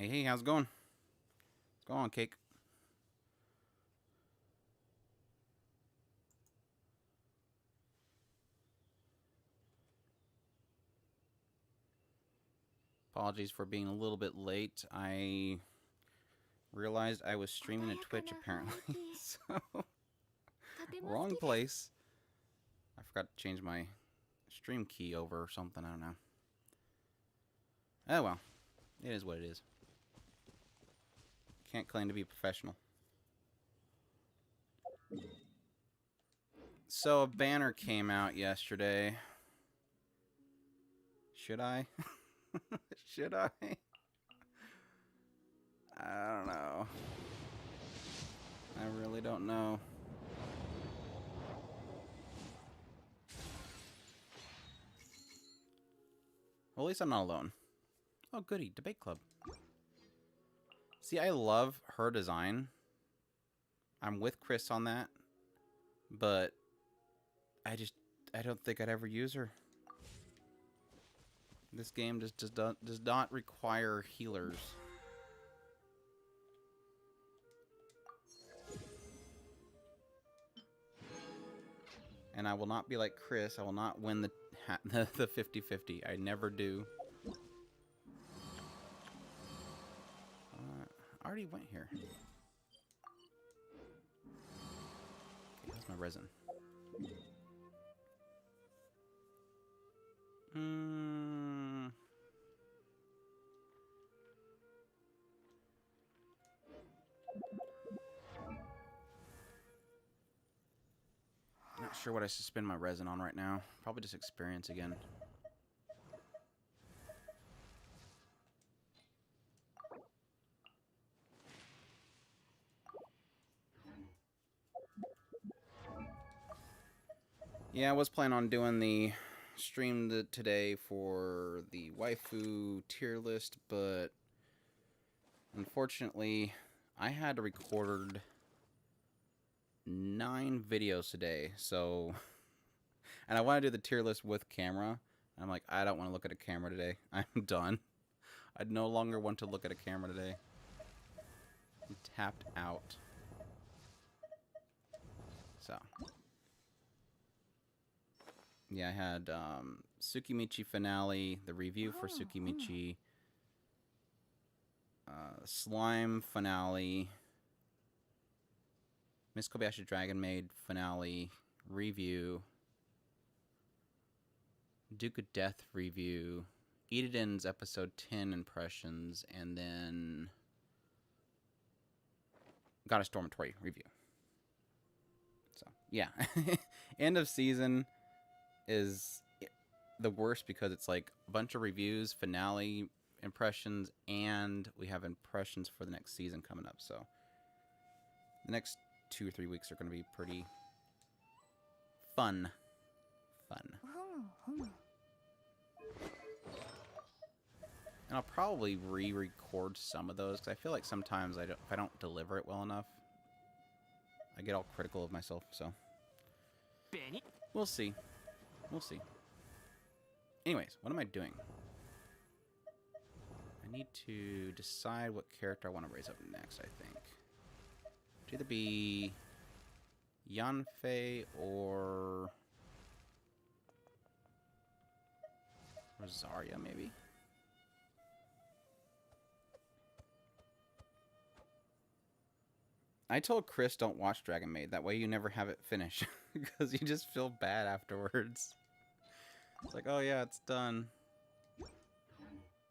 Hey, how's it going? What's going on, Cake? Apologies for being a little bit late. I realized I was streaming to Twitch, apparently. So, wrong place. I forgot to change my stream key over or something. I don't know. Oh, well. It is what it is. Can't claim to be professional. So, a banner came out yesterday. Should I? Should I? I don't know. I really don't know. Well, at least I'm not alone. Oh, goody. Debate club. See, I love her design. I'm with Chris on that. But I don't think I'd ever use her. This game just does not require healers. And I will not be like Chris. I will not win the 50-50. I never do. I already went here. Okay, how's my resin? Not sure what I should spend my resin on right now. Probably just experience again. Yeah, I was planning on doing the stream today for the waifu tier list, but unfortunately, I had to record 9 videos today, so... And I want to do the tier list with camera. I'm like, I don't want to look at a camera today. I'm done. I no longer want to look at a camera today. I'm tapped out. So... Yeah, I had Tsukimichi finale, the review for Tsukimichi, Slime finale, Miss Kobayashi Dragon Maid finale review, Duke of Death review, Eden's episode 10 impressions, and then Goddess Dormitory review. So, yeah. End of season is the worst because it's like a bunch of reviews, finale impressions, and we have impressions for the next season coming up. So the next 2 or 3 weeks are going to be pretty fun. And I'll probably re-record some of those because I feel like sometimes if I don't deliver it well enough, I get all critical of myself. So we'll see. We'll see. Anyways, what am I doing? I need to decide what character I want to raise up next, I think. It'd either be Yanfei or Rosaria, maybe? I told Chris don't watch Dragon Maid. That way you never have it finish. Because you just feel bad afterwards. It's like, oh yeah, it's done.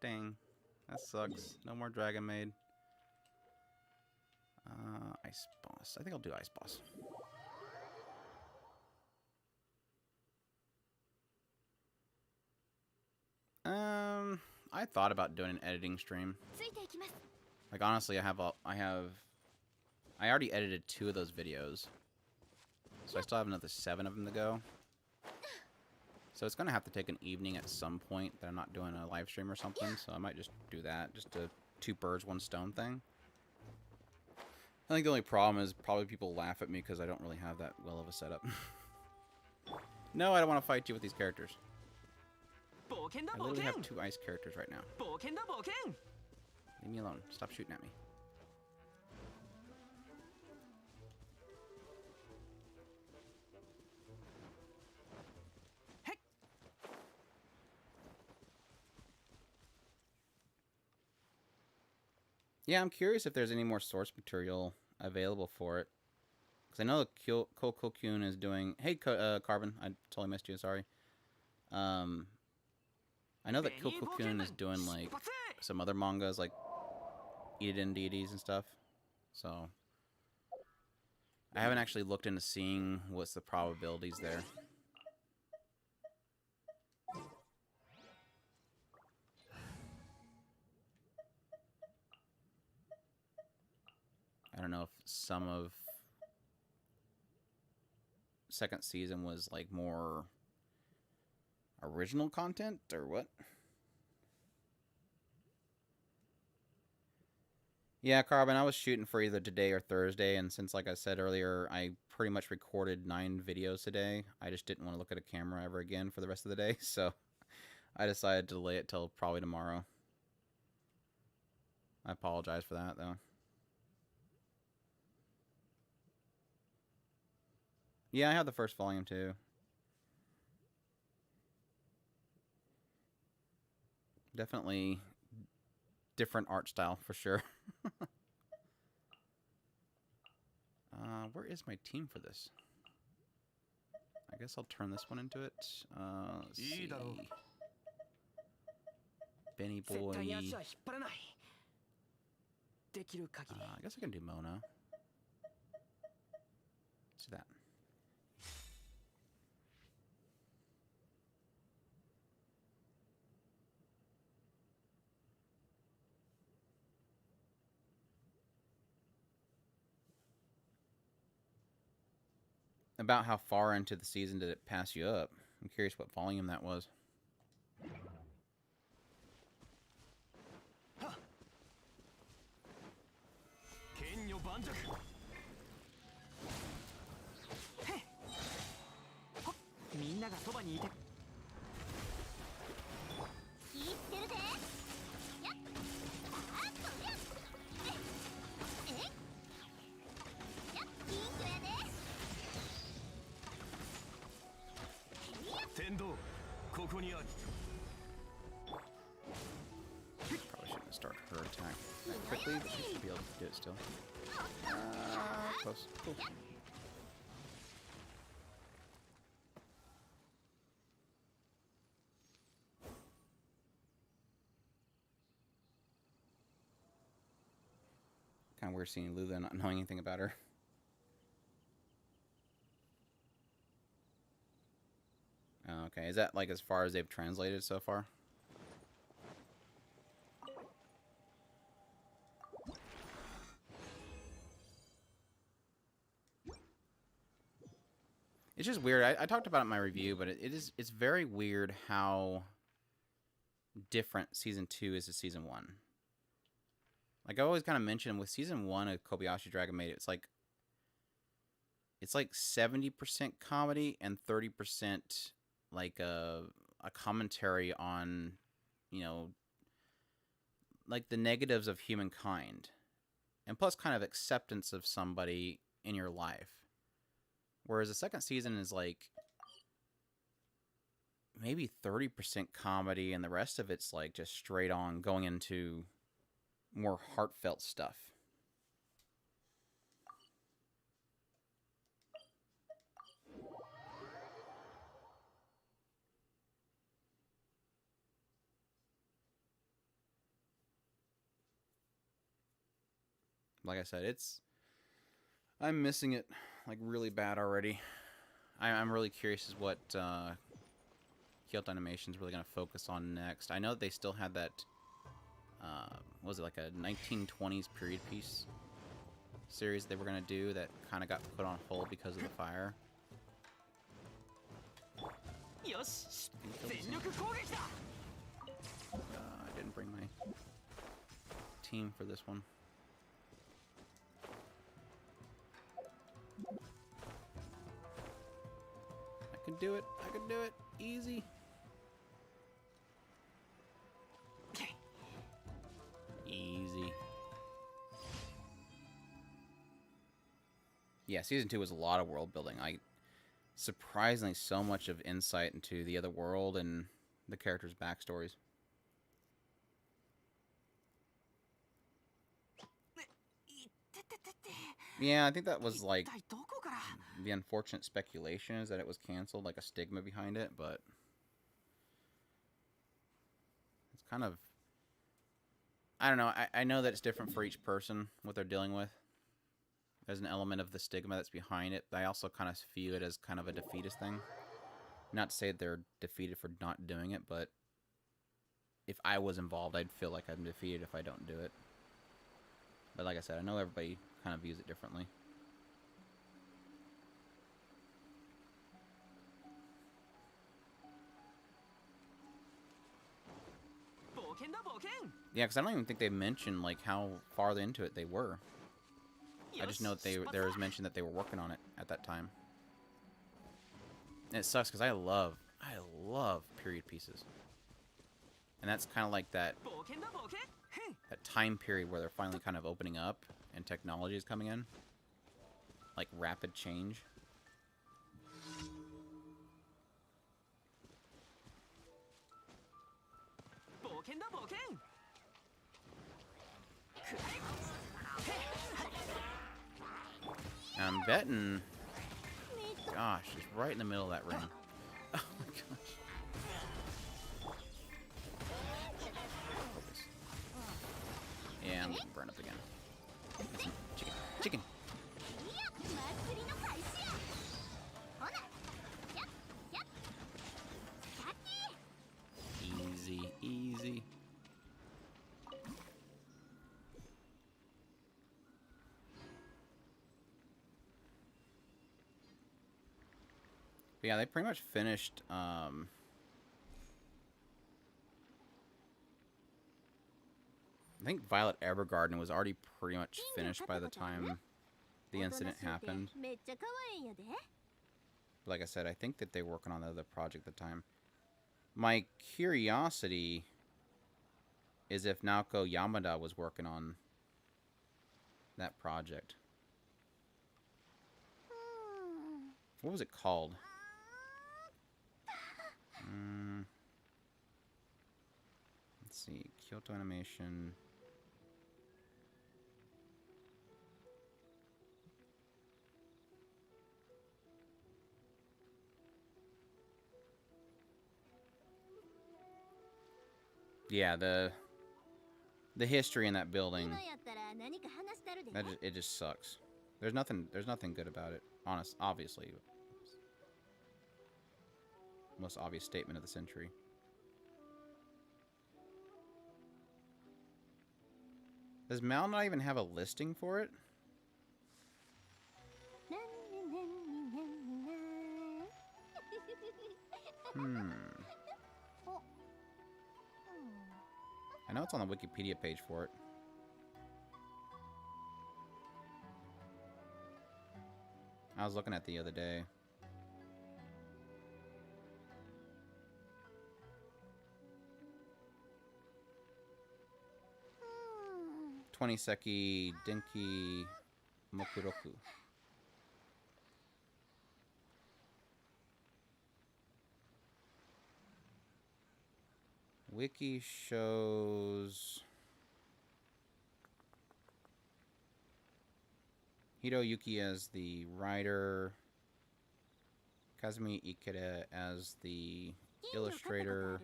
Dang. That sucks. No more Dragon Maid. Ice Boss. I think I'll do Ice Boss. I thought about doing an editing stream. Like honestly, I already edited 2 of those videos. So I still have another 7 of them to go. So it's going to have to take an evening at some point that I'm not doing a live stream or something. So I might just do that. Just a 2 birds, 1 stone thing. I think the only problem is probably people laugh at me because I don't really have that well of a setup. No, I don't want to fight you with these characters. I literally have 2 ice characters right now. Leave me alone. Stop shooting at me. Yeah, I'm curious if there's any more source material available for it. Because I know Kokokun is doing... Hey, Carbon. I totally missed you. Sorry. I know that Kokokun is doing, like, some other mangas, like Eden Deities and stuff. So... I haven't actually looked into seeing what's the probabilities there. I don't know if some of second season was like more original content or what. Yeah, Carbon, I was shooting for either today or Thursday, and since, like I said earlier, I pretty much recorded 9 videos today, I just didn't want to look at a camera ever again for the rest of the day, so I decided to delay it till probably tomorrow. I apologize for that, though. Yeah, I have the first volume, too. Definitely different art style, for sure. Where is my team for this? I guess I'll turn this one into it. Let's see. Benny Boy. I guess I can do Mona. Let's do that. About how far into the season did it pass you up? I'm curious what volume that was. Probably shouldn't start her attack that quickly, but she should be able to do it still. Close. Cool. Kind of weird seeing Lula not knowing anything about her. Okay, is that like as far as they've translated so far? It's just weird. I talked about it in my review, but it's very weird how different Season 2 is to Season 1. Like I always kind of mentioned, with Season 1 of Kobayashi Dragon Maid, it's like 70% comedy and 30% like a commentary on, you know, like the negatives of humankind, and plus kind of acceptance of somebody in your life. Whereas the second season is like maybe 30% comedy and the rest of it's like just straight on going into more heartfelt stuff. Like I said, I'm missing it like really bad already. I'm really curious as what Kyoto Animation's really going to focus on next. I know that they still had that, what was it, like a 1920s period piece series they were going to do that kind of got put on hold because of the fire. I didn't bring my team for this one. I can do it. I can do it. Easy. Easy. Yeah, season 2 was a lot of world building. Surprisingly, so much of insight into the other world and the characters' backstories. Yeah, I think that was like the unfortunate speculation is that it was canceled, like a stigma behind it, but it's kind of, I don't know. I know that it's different for each person, what they're dealing with. There's an element of the stigma that's behind it, but I also kind of view it as kind of a defeatist thing. Not to say that they're defeated for not doing it, but if I was involved, I'd feel like I'm defeated if I don't do it. But like I said, I know everybody kind of views it differently. Yeah, because I don't even think they mentioned like how far into it they were. I just know that there was mention that they were working on it at that time. And it sucks because I love period pieces. And that's kind of like that time period where they're finally kind of opening up and technology is coming in. Like rapid change. I'm betting... Gosh, it's right in the middle of that ring. Oh my gosh. Focus. Yeah, I'm getting burned up again. Chicken. Chicken! Easy, easy. But yeah, they pretty much finished, I think Violet Evergarden was already pretty much finished by the time the incident happened. But like I said, I think that they were working on the other project at the time. My curiosity is if Naoko Yamada was working on that project. What was it called? Let's see. Kyoto Animation. Yeah, the history in that building. It just sucks. There's nothing good about it. Obviously. Most obvious statement of the century. Does Mal not even have a listing for it? I know it's on the Wikipedia page for it. I was looking at it the other day. Twenty-seki Denki Mokuroku. Wiki shows Hiroyuki as the writer, Kazumi Ikeda as the illustrator,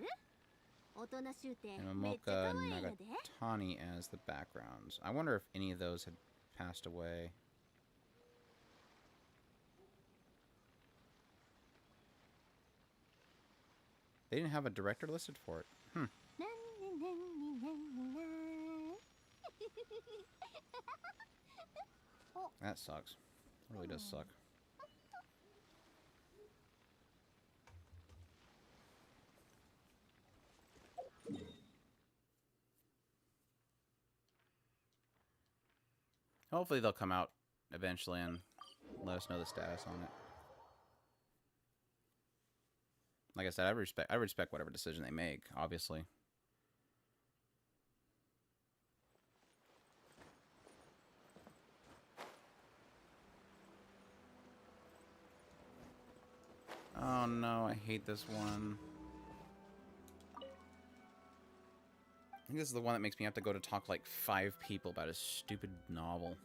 and Momoka Nagatani as the backgrounds. I wonder if any of those had passed away. They didn't have a director listed for it. That sucks. It really does suck. Hopefully they'll come out eventually and let us know the status on it. Like I said, I respect whatever decision they make, obviously. Oh no, I hate this one. I think this is the one that makes me have to go to talk to like 5 people about a stupid novel.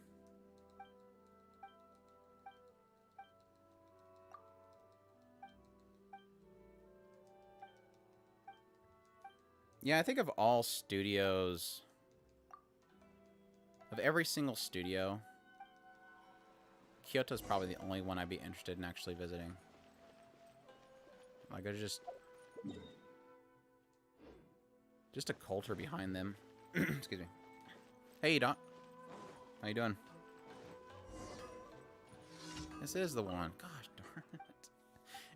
Yeah, I think of all studios, of every single studio, Kyoto's probably the only one I'd be interested in actually visiting. Like, there's just a culture behind them. Excuse me. Hey, Doc. How you doing? This is the one. Gosh darn it.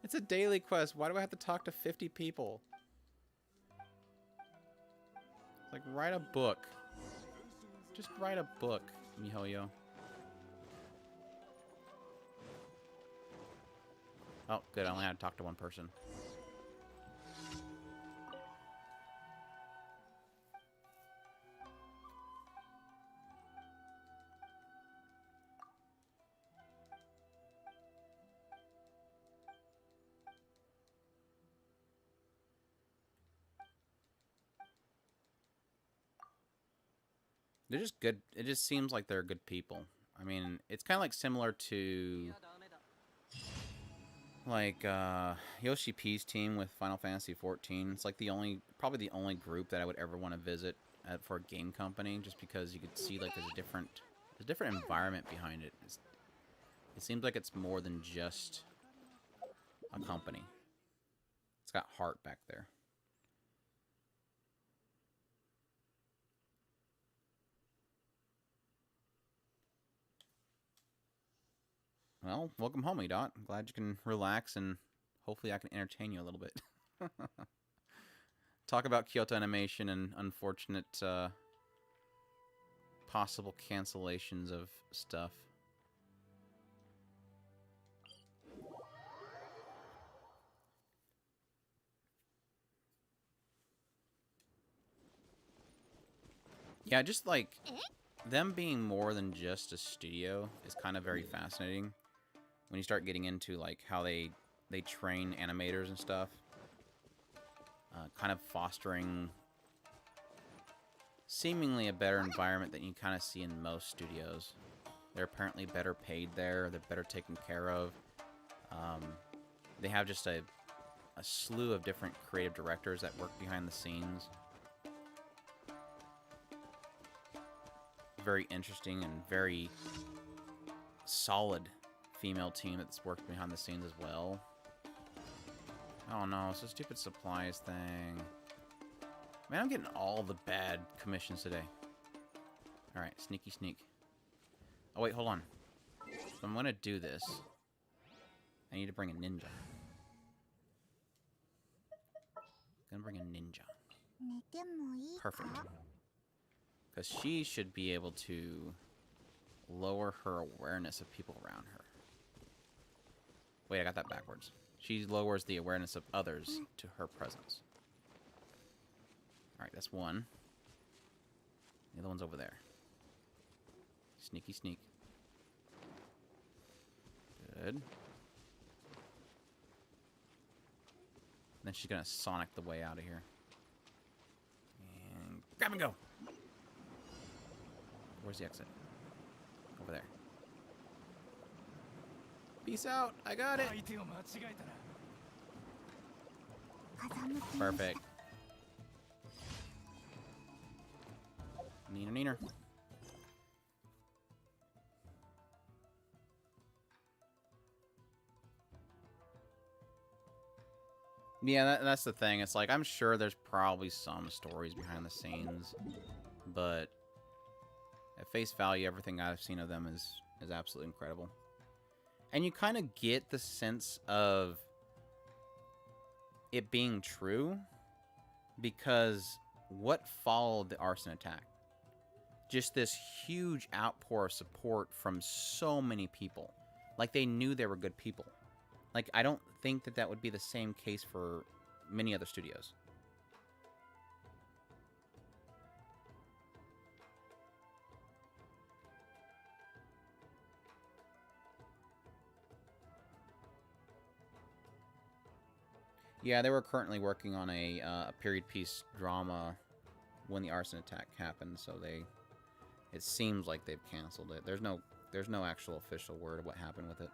It's a daily quest. Why do I have to talk to 50 people? Like, write a book. Just write a book, MiHoYo. Oh, good. I only had to talk to one person. They're just good. It just seems like they're good people. I mean, it's kind of like similar to like Yoshi P's team with Final Fantasy XIV. It's like probably the only group that I would ever want to visit for a game company, just because you could see like there's a different environment behind it. It seems like it's more than just a company. It's got heart back there. Well, welcome home, Edot. I'm glad you can relax, and hopefully I can entertain you a little bit. Talk about Kyoto Animation and unfortunate possible cancellations of stuff. Yeah, just like them being more than just a studio is kind of very fascinating. When you start getting into like how they train animators and stuff, kind of fostering seemingly a better environment than you kind of see in most studios. They're apparently better paid there. They're better taken care of. They have just a slew of different creative directors that work behind the scenes. Very interesting and very solid female team that's worked behind the scenes as well. Oh no, it's a stupid supplies thing. Man, I'm getting all the bad commissions today. Alright, sneaky sneak. Oh wait, hold on. If I'm gonna do this, I need to bring a ninja. Gonna bring a ninja. Perfect. Because she should be able to lower her awareness of people around her. Wait, I got that backwards. She lowers the awareness of others to her presence. Alright, that's one. The other one's over there. Sneaky sneak. Good. Then she's gonna Sonic the way out of here. And grab and go! Where's the exit? Over there. Peace out! I got it! Perfect. Neener, neener. Yeah, that's the thing. It's like, I'm sure there's probably some stories behind the scenes, but at face value, everything I've seen of them is absolutely incredible. And you kind of get the sense of it being true, because what followed the arson attack? Just this huge outpour of support from so many people. Like, they knew they were good people. Like, I don't think that would be the same case for many other studios. Yeah, they were currently working on a period piece drama when the arson attack happened, so it seems like they've canceled it. There's no actual official word of what happened with it.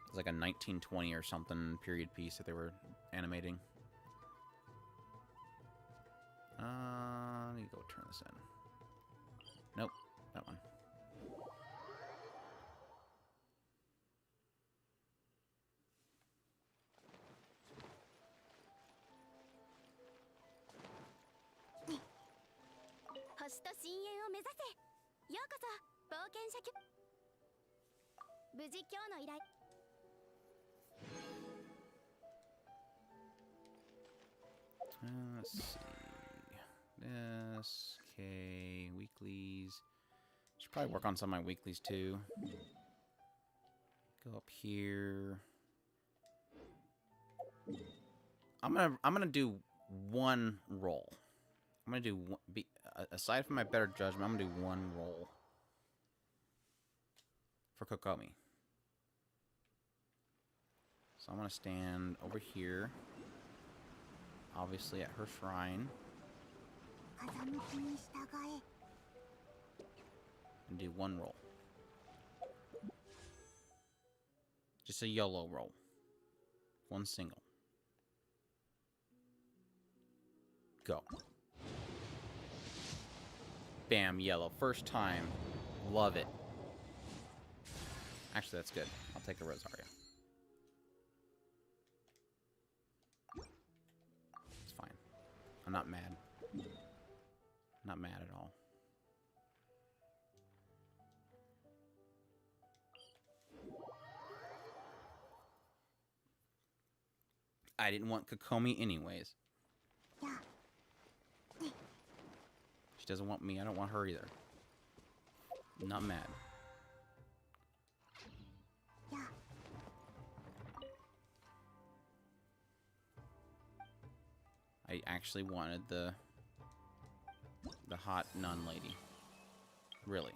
It's like a 1920 or something period piece that they were animating. Let me go turn this in. Nope, that one. Let's see. This, okay, weeklies. Should probably work on some of my weeklies too. Go up here. I'm gonna do one roll. I'm gonna do one, aside from my better judgment, I'm gonna do one roll for Kokomi. So I'm gonna stand over here, obviously at her shrine, and do one roll. Just a YOLO roll. One single. Go. Bam, yellow. First time. Love it. Actually, that's good. I'll take a Rosario. It's fine. I'm not mad. Not mad at all. I didn't want Kokomi anyways. She doesn't want me. I don't want her either. Not mad. I actually wanted the hot nun lady. Really.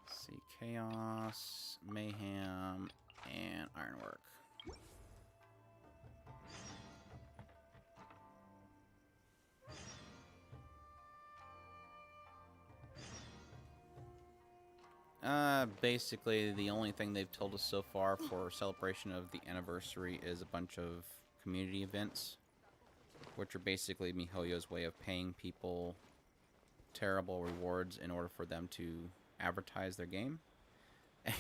Let's see. Chaos, Mayhem, and Ironwork. Basically, the only thing they've told us so far for celebration of the anniversary is a bunch of community events, which are basically MiHoYo's way of paying people terrible rewards in order for them to advertise their game.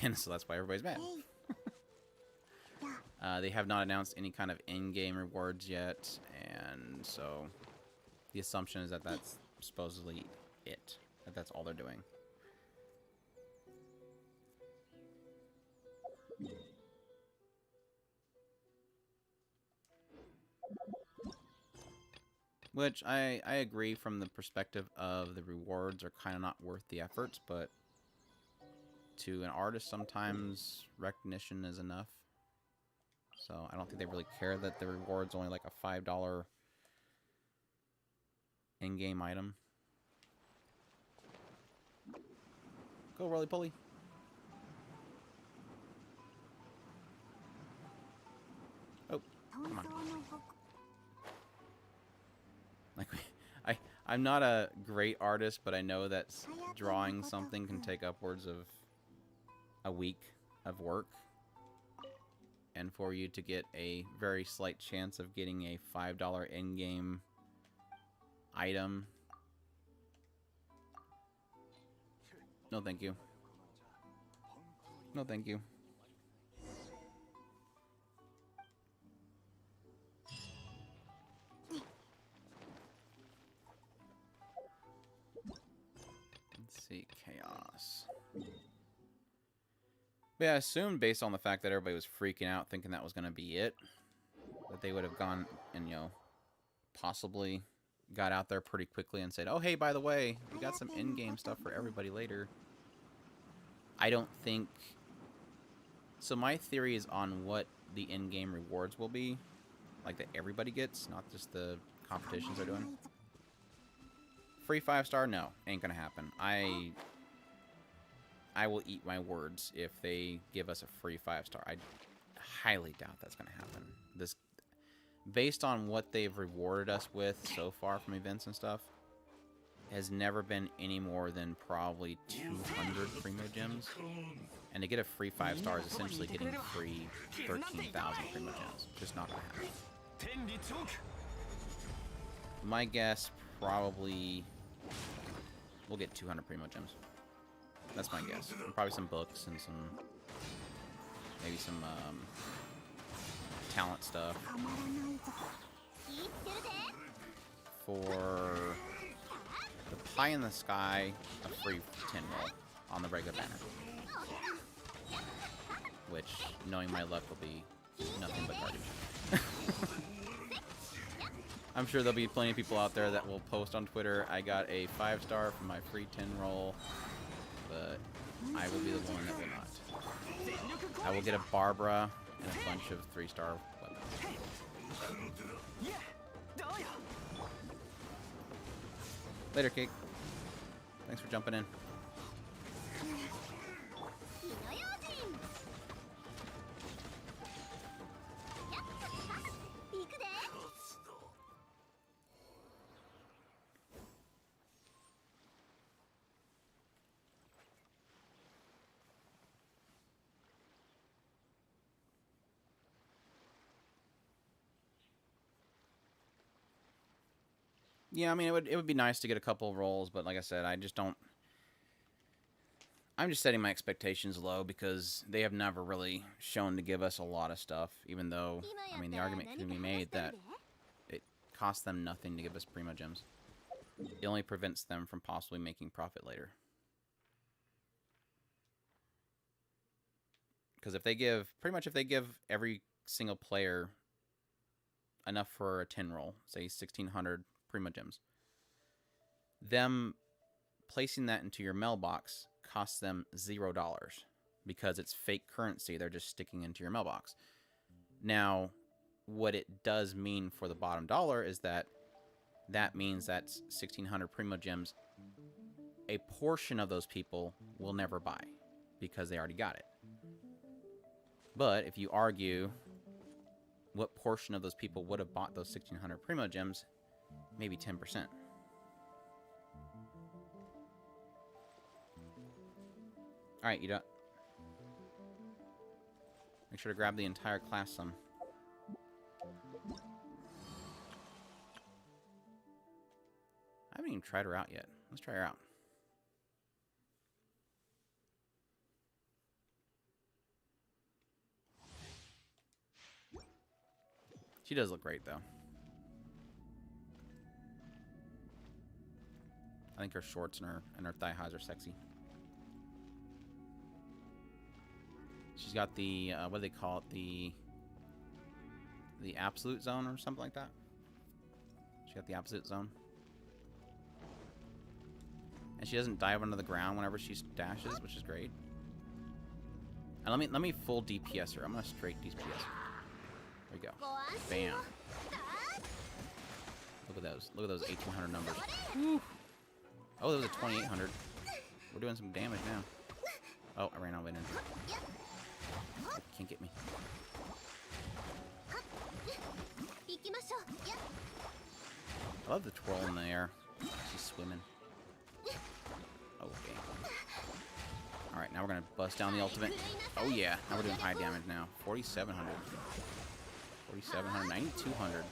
And so that's why everybody's mad. They have not announced any kind of in-game rewards yet, and so the assumption is that that's supposedly it. That that's all they're doing. Which I agree from the perspective of the rewards are kind of not worth the efforts, but to an artist sometimes recognition is enough. So I don't think they really care that the reward's only like a $5 in-game item. Go, roly-poly. Oh, come on. Like, I'm not a great artist, but I know that drawing something can take upwards of a week of work. And for you to get a very slight chance of getting a $5 in-game item. No, thank you. No, thank you. Let's see, chaos. But yeah, I assumed based on the fact that everybody was freaking out thinking that was going to be it, that they would have gone and, you know, possibly got out there pretty quickly and said, oh, hey, by the way, we got some in-game stuff for everybody later. I don't think... So my theory is on what the in-game rewards will be. Like that everybody gets, not just the competitions they're doing. Free 5-star? No, ain't gonna happen. I will eat my words if they give us a free 5-star. I highly doubt that's going to happen. This, based on what they've rewarded us with so far from events and stuff, has never been any more than probably 200 Primo Gems. And to get a free 5-star is essentially getting free 13,000 Primo Gems. Just not going to happen. My guess, probably we'll get 200 Primo Gems. That's my guess. And probably some books and some, maybe some talent stuff. For the pie in the sky, a free 10 roll on the regular banner. Which, knowing my luck, will be nothing but garbage. I'm sure there'll be plenty of people out there that will post on Twitter, I got a 5-star for my free 10 roll, but I will be the one that will not. I will get a Barbara and a bunch of 3-star weapons. Later, Cake. Thanks for jumping in. Yeah, I mean, it would be nice to get a couple of rolls, but like I said, I just don't... I'm just setting my expectations low because they have never really shown to give us a lot of stuff, even though, I mean, the argument can be made that it costs them nothing to give us Primo Gems. It only prevents them from possibly making profit later. Because if they give, pretty much if they give every single player enough for a 10 roll, say 1,600 Primo Gems, them placing that into your mailbox costs them $0 because it's fake currency. They're just sticking into your mailbox. Now, what it does mean for the bottom dollar is that means that's 1,600 Primo Gems. A portion of those people will never buy because they already got it. But if you argue what portion of those people would have bought those 1,600 Primo Gems, maybe 10%. Alright, you don't... Make sure to grab the entire class sum. I haven't even tried her out yet. Let's try her out. She does look great, though. I think her shorts and her thigh highs are sexy. She's got the what do they call it? The absolute zone or something like that. She got the absolute zone, and she doesn't dive under the ground whenever she dashes, which is great. And let me full DPS her. I'm gonna straight DPS her. There we go. Bam. Look at those. Look at those 1,800 numbers. Woo. Oh, there was a 2,800. We're doing some damage now. Oh, I ran out of energy. Can't get me. I love the twirl in the air. She's swimming. Oh, okay. Alright, now we're gonna bust down the ultimate. Oh yeah, now we're doing high damage now. 4,700. 4,700, 9,200.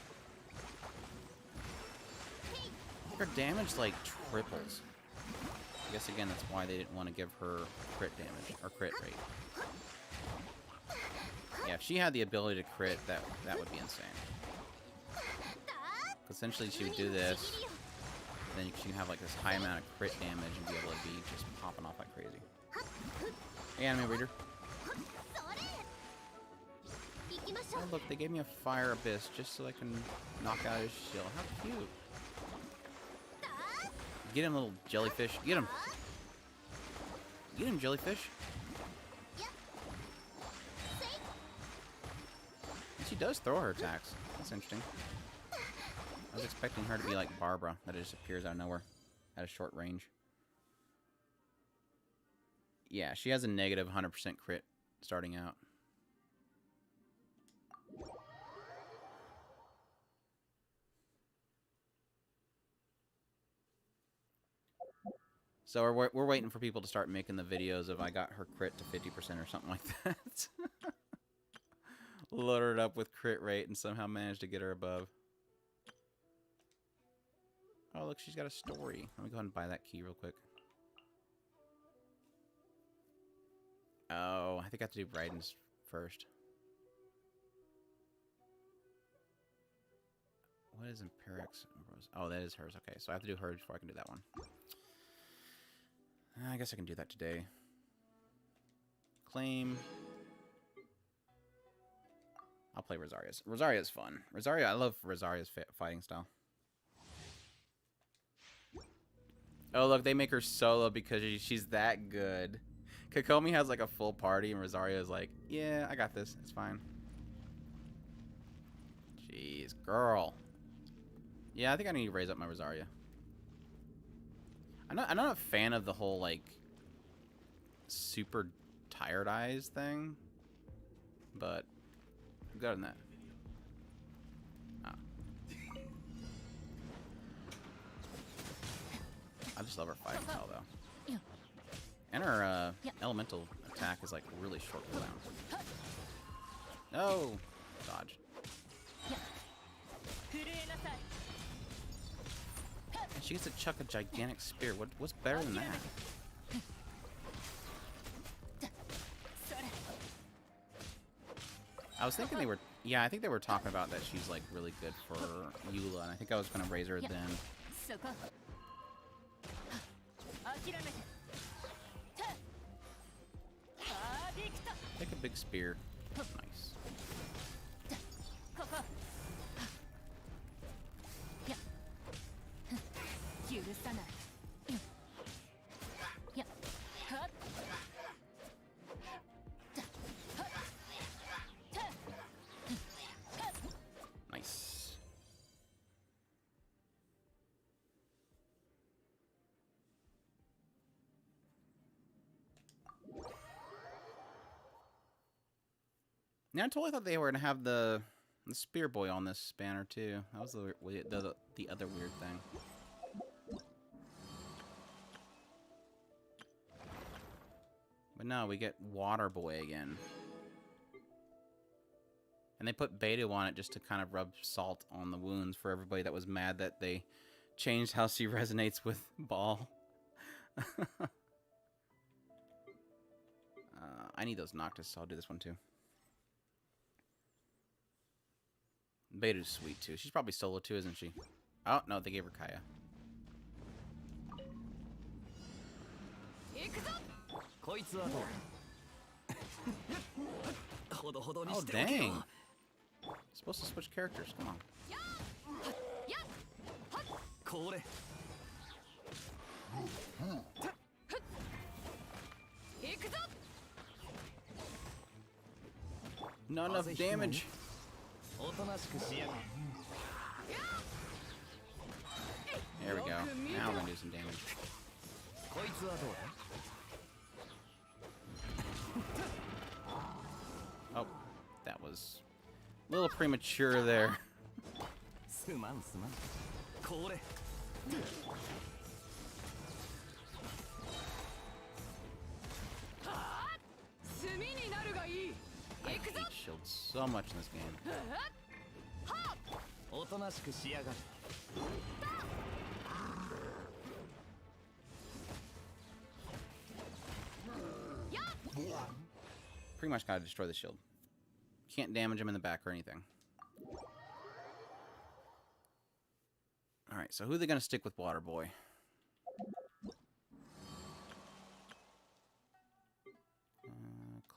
Her damage like triples. I guess again that's why they didn't want to give her crit damage or crit rate. Yeah, if she had the ability to crit, that would be insane. Essentially, she would do this, then she can have like this high amount of crit damage and be able to be just popping off like crazy. Hey, anime reader. Oh, look, they gave me a fire abyss just so I can knock out his shield. How cute. Get him, little jellyfish. Get him. Get him, jellyfish. And she does throw her attacks. That's interesting. I was expecting her to be like Barbara, that it just appears out of nowhere at a short range. Yeah, she has a negative 100% crit starting out. So we're waiting for people to start making the videos of I got her crit to 50% or something like that. Loaded it up with crit rate and somehow managed to get her above. Oh, look, she's got a story. Let me go ahead and buy that key real quick. Oh, I think I have to do Brayden's first. What is Empiric's? Oh, that is hers. Okay, so I have to do hers before I can do that one. I guess I can do that today. Claim. I'll play Rosaria's. Rosaria's fun. Rosaria, I love Rosaria's fighting style. Oh, look, they make her solo because she's that good. Kokomi has like a full party and Rosaria's like, yeah, I got this. It's fine. Jeez, girl. Yeah, I think I need to raise up my Rosaria. I'm not a fan of the whole, like, super tired eyes thing. But I'm good on that. Oh. I just love her fighting style, though. And her elemental attack is, like, really short cooldown. No! Dodge. And she gets to chuck a gigantic spear. What's better than that? I was thinking they were... Yeah, I think they were talking about that she's, like, really good for Eula, and I think I was going to raise her then. Take a big spear. Nice. Nice. Yeah, I totally thought they were gonna have the spear boy on this banner too. That was the other weird thing. But no, we get Water Boy again. And they put Beidou on it just to kind of rub salt on the wounds for everybody that was mad that they changed how she resonates with Ball. I need those Noctis, so I'll do this one too. Beidou's sweet too. She's probably solo too, isn't she? Oh, no, they gave her Kaya. Oh, dang. Supposed to switch characters. Come on. Not enough damage. There we go. Now we're gonna do some damage. Oh, that was a little premature there. I hate shields so much in this game. Pretty much gotta destroy the shield. Can't damage him in the back or anything. Alright, so who are they gonna stick with Water Boy?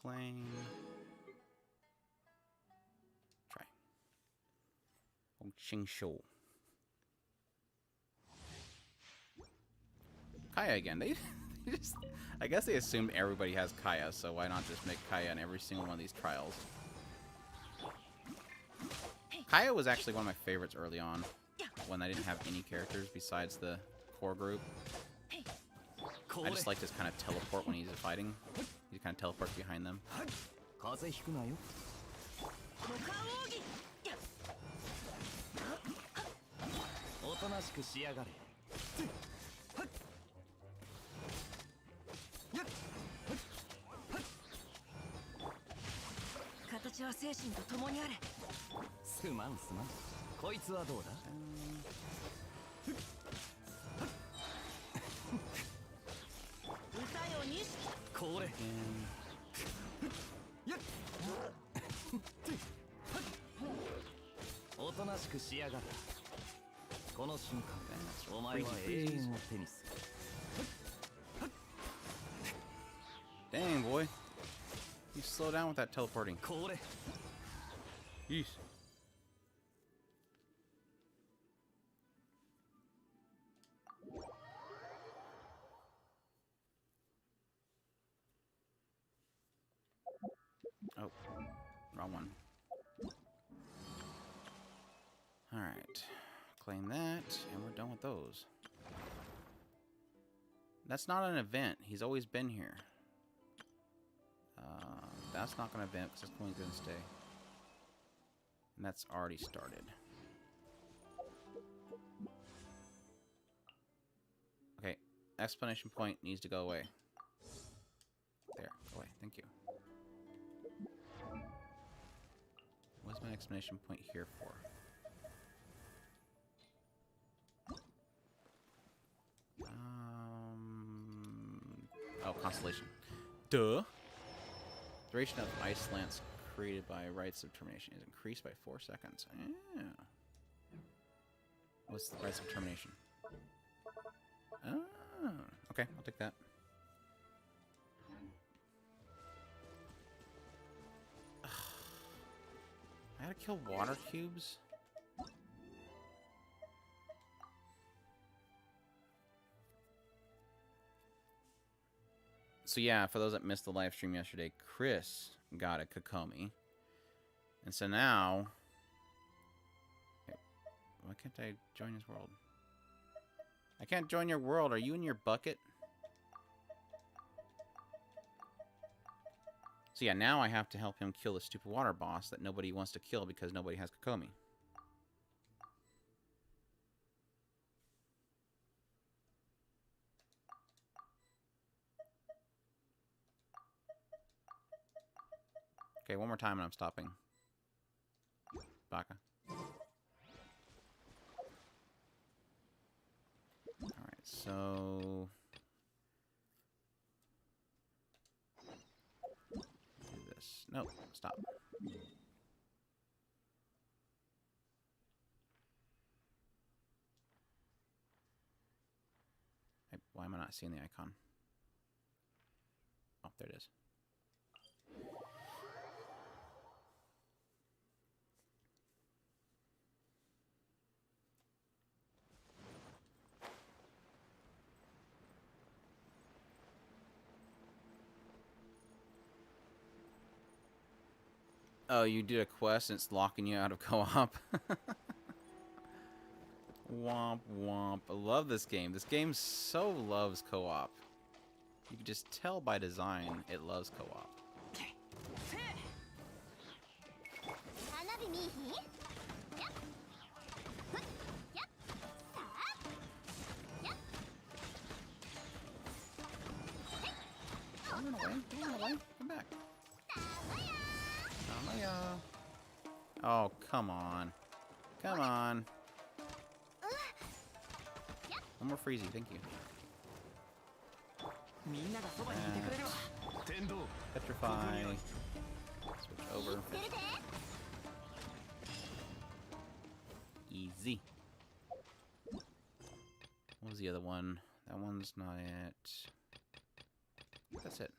Claim. Try. Oh, Xing Shou. Kaya again. They just, I guess they assumed everybody has Kaya, so why not just make Kaya in every single one of these trials? Kaya was actually one of my favorites early on, when I didn't have any characters besides the core group. I just like to kind of teleport when he's fighting. He kind of teleports behind them. Dang, boy. You slow down with that teleporting. Yeesh. Oh, wrong one. Alright. Claim that, and we're done with those. That's not an event. He's always been here. That's not going to event because it's going to stay. And that's already started. Okay. Explanation point needs to go away. There. Go away. Thank you. What's my explanation point here for? Oh, constellation. Duh. Duration of ice lance created by rites of termination is increased by 4 seconds. Yeah. What's the rites of termination? Oh. Okay, I'll take that. I had to kill water cubes? So yeah, for those that missed the live stream yesterday, Chris got a Kokomi. And so now... Okay, why can't I join his world? I can't join your world. Are you in your bucket? So yeah, now I have to help him kill the stupid water boss that nobody wants to kill because nobody has Kokomi. Okay, one more time and I'm stopping. Baka. Alright, so... do this. No, stop. Hey, why am I not seeing the icon? Oh, there it is. Oh, you did a quest and it's locking you out of co-op? Womp womp. I love this game. This game so loves co-op. You can just tell by design it loves co-op. Don't run away. Come back. Oh, come on. Come on. One more freezy, thank you. Petrify. Switch over. Easy. What was the other one? That one's not it. That's it.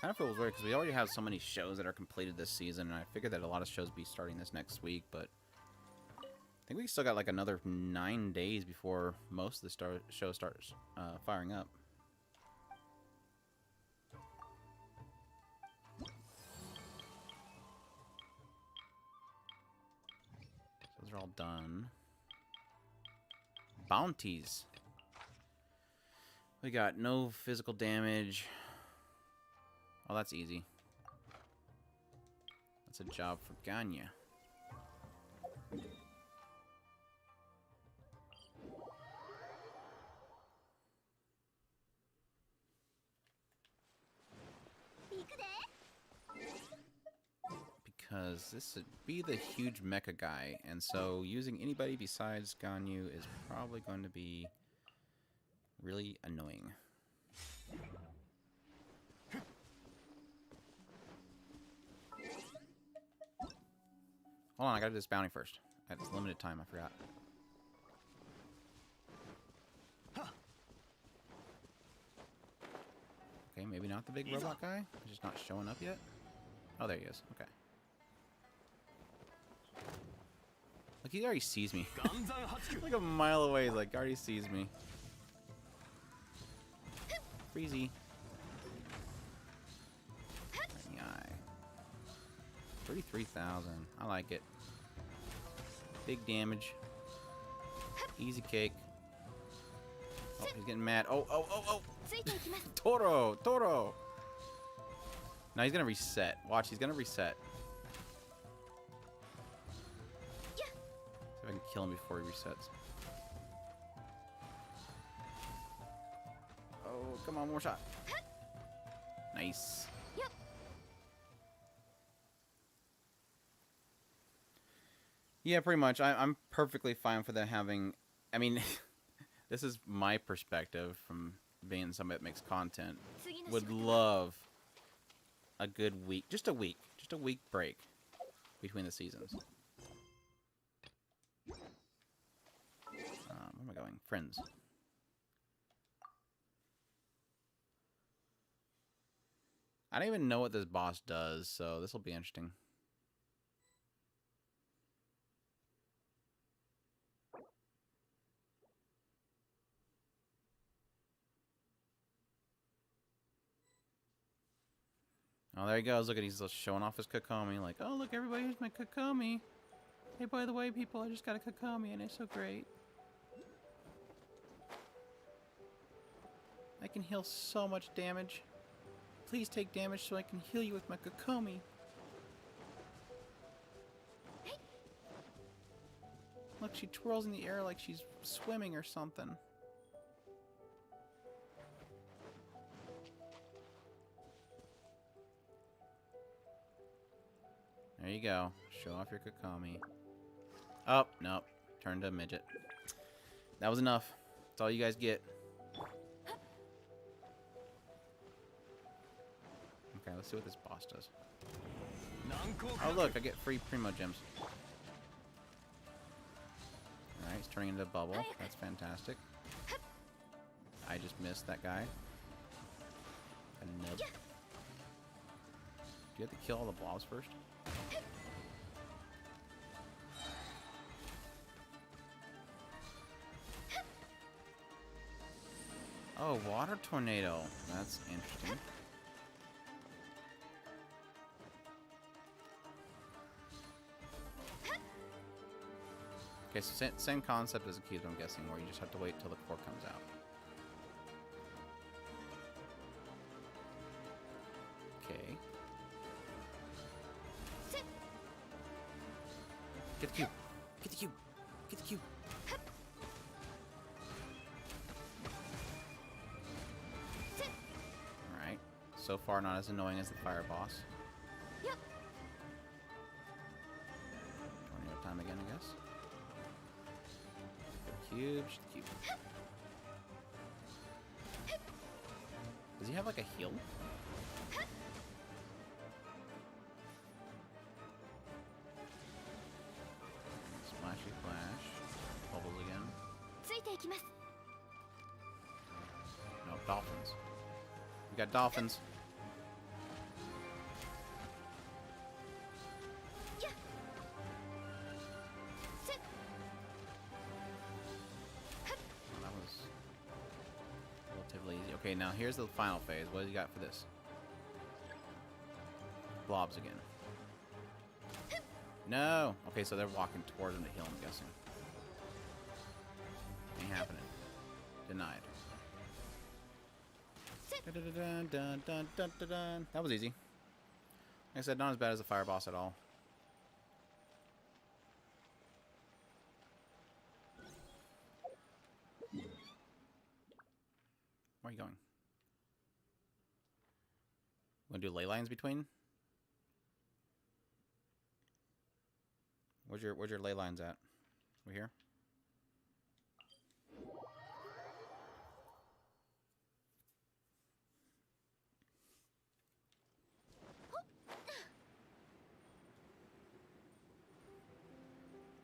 Kind of feels weird because we already have so many shows that are completed this season, and I figured that a lot of shows be starting this next week, but think we still got like another 9 days before most of the show starts firing up. So those are all done. Bounties. We got no physical damage. Oh, that's easy. That's a job for Ganya. Because this would be the huge mecha guy, and so using anybody besides Ganyu is probably going to be really annoying. Hold on, I gotta do this bounty first. It's limited time, I forgot. Okay, maybe not the big robot guy. He's just not showing up yet. Oh, there he is. Okay. Like, he already sees me. Like a mile away, he's like, already sees me. Freezy. Right in the eye. 33,000. I like it. Big damage. Easy cake. Oh, he's getting mad. Oh, oh, oh, oh! Toro! Toro! Now he's gonna reset. Watch, he's gonna reset. See if I can kill him before he resets. Oh, come on, more shot. Nice. Yeah, pretty much. I'm perfectly fine for them having... I mean, this is my perspective from being somebody that makes content. Would love a good week. Just a week break between the seasons. Where am I going? Friends. I don't even know what this boss does, so this will be interesting. Oh, there he goes. Look at he's showing off his Kokomi. Like, oh, look, everybody, here's my Kokomi. Hey, by the way, people, I just got a Kokomi, and it's so great. I can heal so much damage. Please take damage so I can heal you with my Kokomi. Look, she twirls in the air like she's swimming or something. There you go. Show off your Kokomi. Oh, nope. Turned to a midget. That was enough. That's all you guys get. Okay, let's see what this boss does. Oh, look, I get free Primo Gems. Alright, he's turning into a bubble. That's fantastic. I just missed that guy. A nub. Do you have to kill all the blobs first? Oh, water tornado. That's interesting. Okay, so same concept as a cube, I'm guessing, where you just have to wait till the core comes out. Okay. Get the cube! Get the cube! Get the cube! Alright. So far, not as annoying as the fire boss. Yep. Tornado time again, I guess. Cube, cube. Does he have like a heal? Splashy flash. Bubbles again. No, dolphins. We got dolphins. Okay, now here's the final phase. What do you got for this? Blobs again. No! Okay, so they're walking towards him to heal, I'm guessing. Ain't happening. Denied. Dun, dun, dun, dun, dun, dun. That was easy. Like I said, not as bad as the fire boss at all. Where are you going? Want to do ley lines between? Where's your ley lines at? We're here?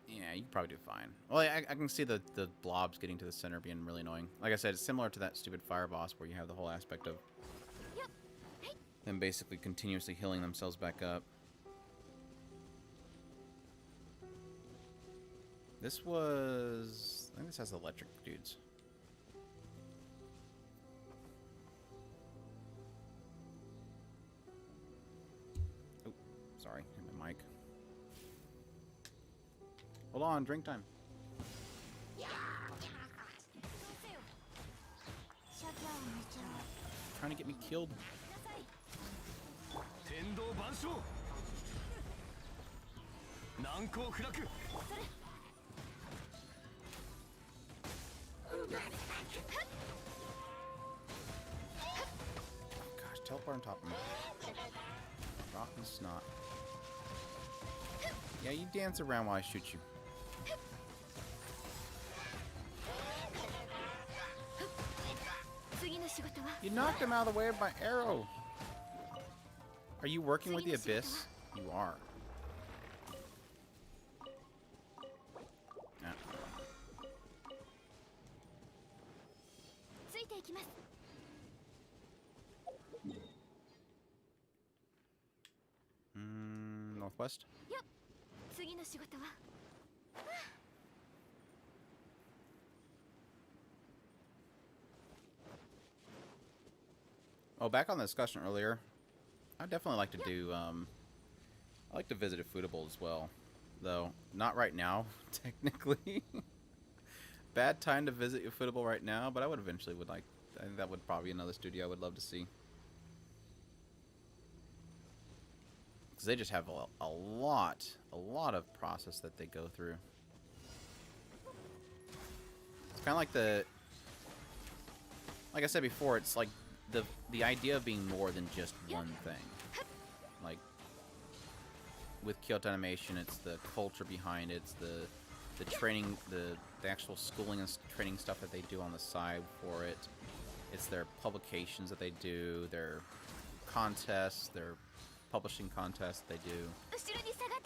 Yeah, you can probably do fine. Well, I can see the blobs getting to the center being really annoying. Like I said, it's similar to that stupid fire boss where you have the whole aspect of them basically continuously healing themselves back up. This was... I think this has electric dudes. Oh, sorry. Hit my mic. Hold on, drink time. Trying to get me killed. Gosh, teleport on top of me. Rotten snot. Yeah, you dance around while I shoot you. You knocked him out of the way of my arrow. Are you working with the abyss? You are. Yeah. Northwest? Oh, back on the discussion earlier, I'd definitely like to do, I like to visit a Foodable as well. Though, not right now, technically. Bad time to visit a Foodable right now, but I would eventually would like, I think that would probably be another studio I would love to see. Because they just have a lot of process that they go through. It's kind of like like I said before, it's like the idea of being more than just one thing. Like with Kyoto Animation, it's the culture behind it, it's the training, the actual schooling and training stuff that they do on the side for it. It's their publications that they do, their contests, their publishing contests they do.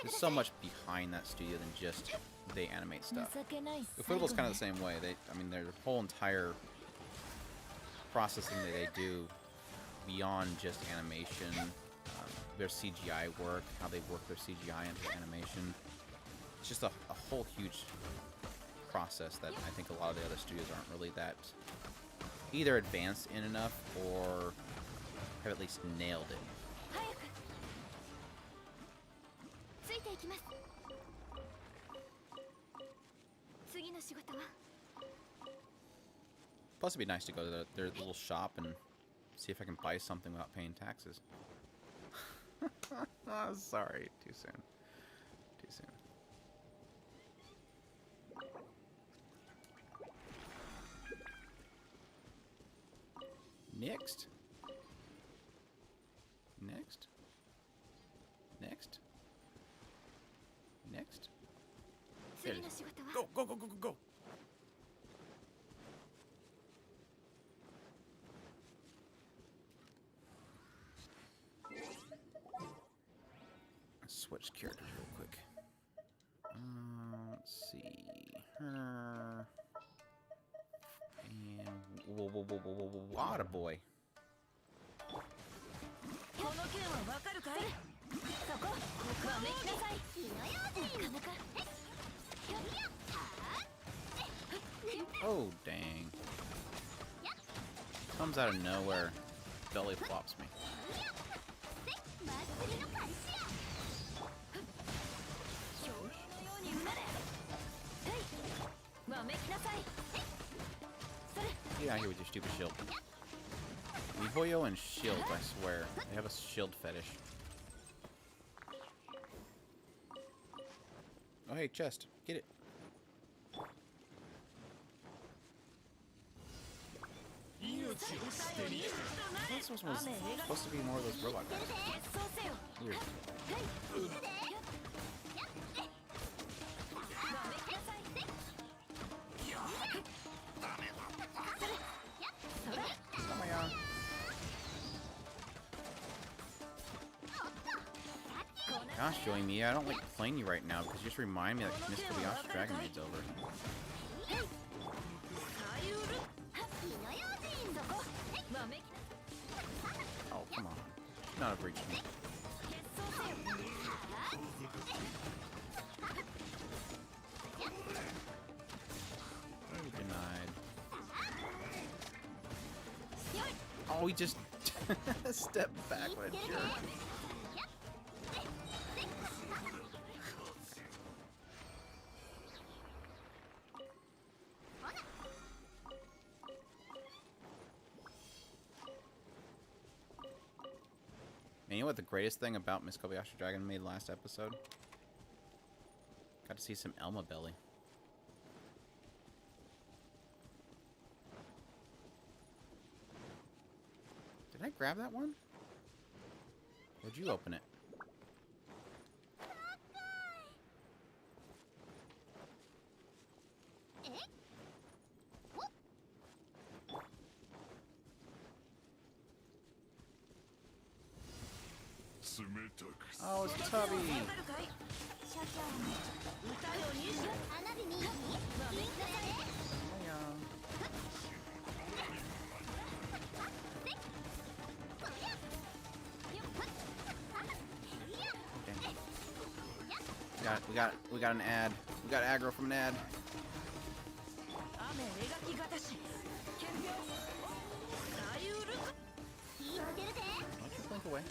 There's so much behind that studio than just they animate stuff. Ufotable's kind of the same way. I mean, their whole entire processing that they do beyond just animation, their CGI work, how they work their CGI into animation. It's just a whole huge process that I think a lot of the other studios aren't really that either advanced in enough or have at least nailed it. Plus, it'd be nice to go to their little shop and see if I can buy something without paying taxes. Oh, sorry, too soon. Too soon. Next. Next. Next. Next. There it is. Go, go, go, go, go, go. Switch characters real quick. Let's see. Her. And water boy. Oh, dang. Comes out of nowhere. Belly flops me. Get out of here with your stupid shield. Mihoyo and shield, I swear. They have a shield fetish. Oh, hey, chest. Get it. This was supposed to be more of those robot guys. Weird. Gosh, Joey me, I don't like playing you right now because you just remind me that Miss Kobayashi Dragon Maid's over. Oh, come on. Should not have reached me. Oh, denied. Oh, he just stepped back with a jerk. And you know what the greatest thing about Miss Kobayashi Dragon Maid last episode? Got to see some Elma belly. Did I grab that one? Or did you open it? Oh, it's Tubby! We got an ad. We got aggro from an ad. Don't you blink away.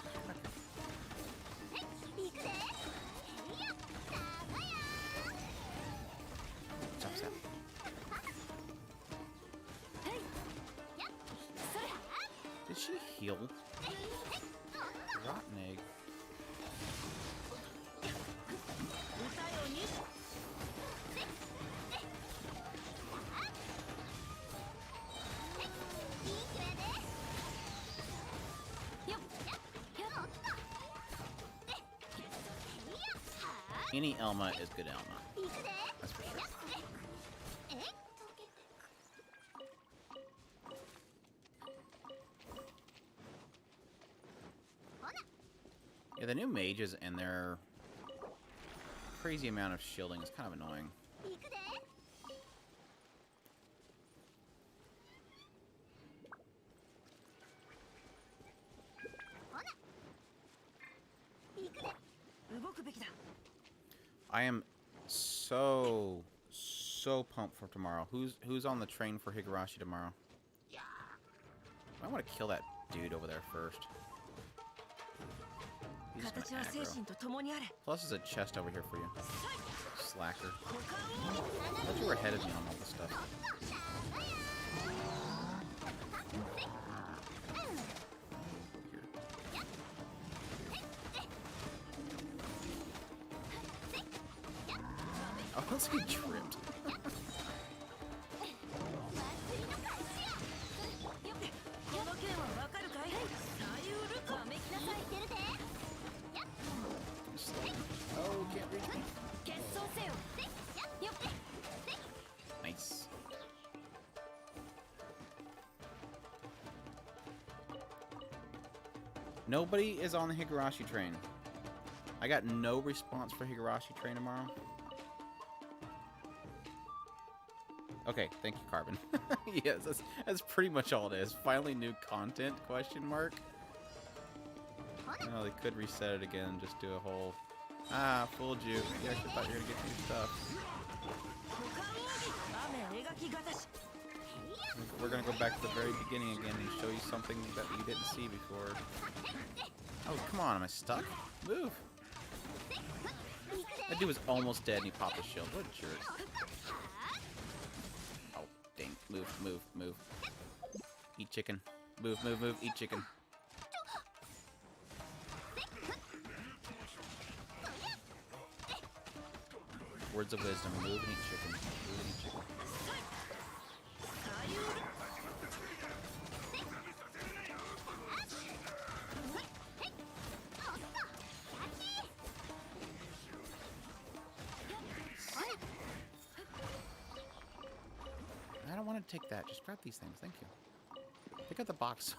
Did she heal? Rotten egg. Any Elma is good Elma. That's for sure. Yeah, the new mages and their crazy amount of shielding is kind of annoying. I am so pumped for tomorrow. Who's on the train for Higurashi tomorrow? I want to kill that dude over there first. He's just gonna aggro. Plus, there's a chest over here for you. Slacker. I thought you were ahead of me on all this stuff. Oh, let's get tripped. Oh, can't reach me. Nice. Nobody is on the Higurashi train. I got no response for Higurashi train tomorrow. Okay, thank you, Carbon. Yes, that's pretty much all it is. Finally new content, question mark. Oh, they could reset it again and just do a whole... Ah, fooled you. You actually thought you were going to get new stuff. We're gonna go back to the very beginning again and show you something that you didn't see before. Oh, come on, am I stuck? Move! That dude was almost dead and he popped his shield. What a jerk. Oh, dang. Move, move, move. Eat chicken. Move, move, move. Eat chicken. Words of wisdom. Move and eat chicken. Move and eat chicken. I don't want to take that. Just grab these things. Thank you. Pick up the box.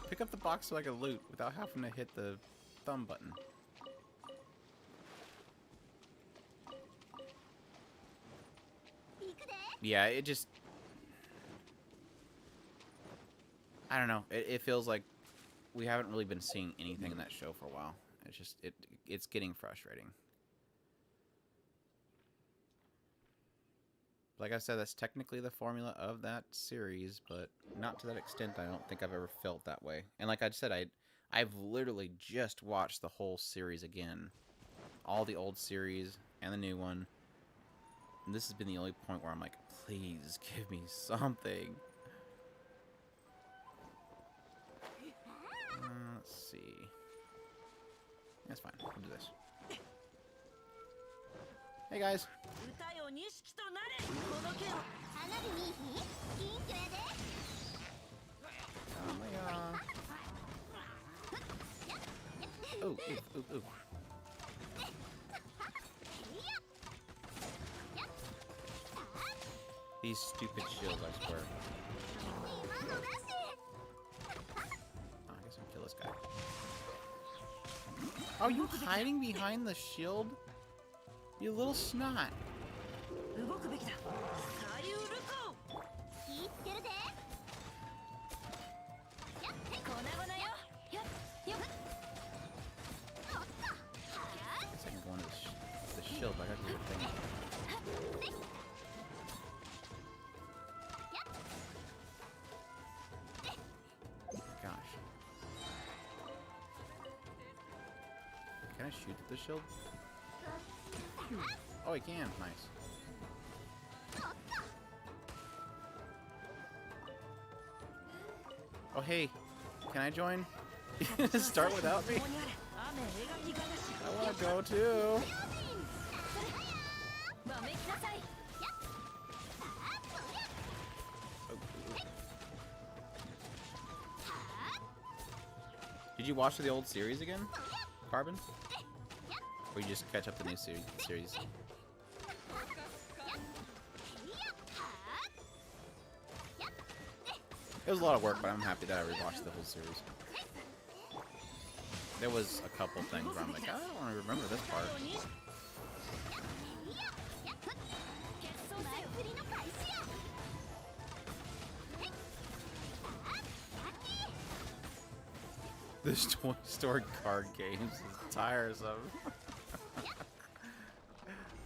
Pick up the box so I can loot without having to hit the thumb button. Yeah, it just... I don't know. It feels like we haven't really been seeing anything in that show for a while. It's just... It's getting frustrating. Like I said, that's technically the formula of that series, but not to that extent. I don't think I've ever felt that way. And like I said, I've literally just watched the whole series again. All the old series and the new one. And this has been the only point where I'm like, please give me something. Let's see. That's fine. We'll do this. Hey guys. Oh, ooh, ooh, ooh. These stupid shields, I swear. Oh, I guess I'll kill this guy. Oh, you hiding behind the shield? You little snot. I guess I can go into the shield, but I have to do a thing. Gosh. Can I shoot at the shield? Oh, I can. Nice. Oh, hey. Can I join? Start without me? I want to go, too. Did you watch the old series again? Carbon? Or you just catch up the new series? It was a lot of work, but I'm happy that I rewatched the whole series. There was a couple things where I'm like, I don't want to remember this part. This Toy Story card games is tiresome.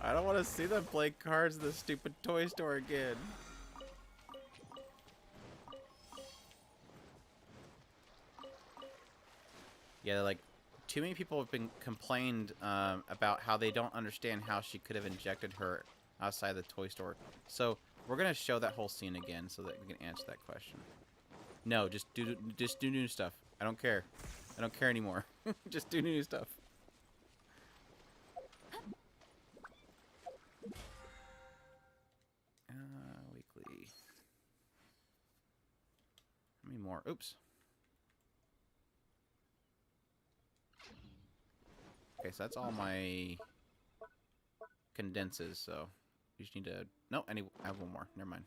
I don't want to see them play cards in the stupid toy store again. Yeah, like, too many people have been complained about how they don't understand how she could have injected her outside the toy store. So we're gonna show that whole scene again so that we can answer that question. No, just do new stuff. I don't care. I don't care anymore. Just do new stuff. Weekly. How many more? Oops. Okay, so that's all my condenses, so you just need to... No, I have one more. Never mind.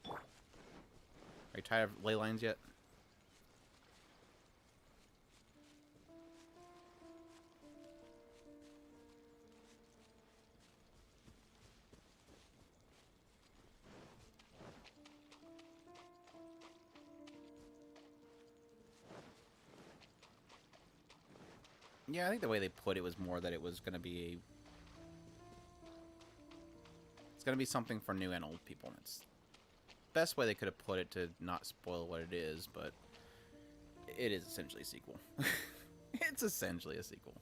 Are you tired of ley lines yet? Yeah, I think the way they put it was more that it was going to be gonna be something for new and old people. And it's the best way they could have put it to not spoil what it is, but it is essentially a sequel. It's essentially a sequel.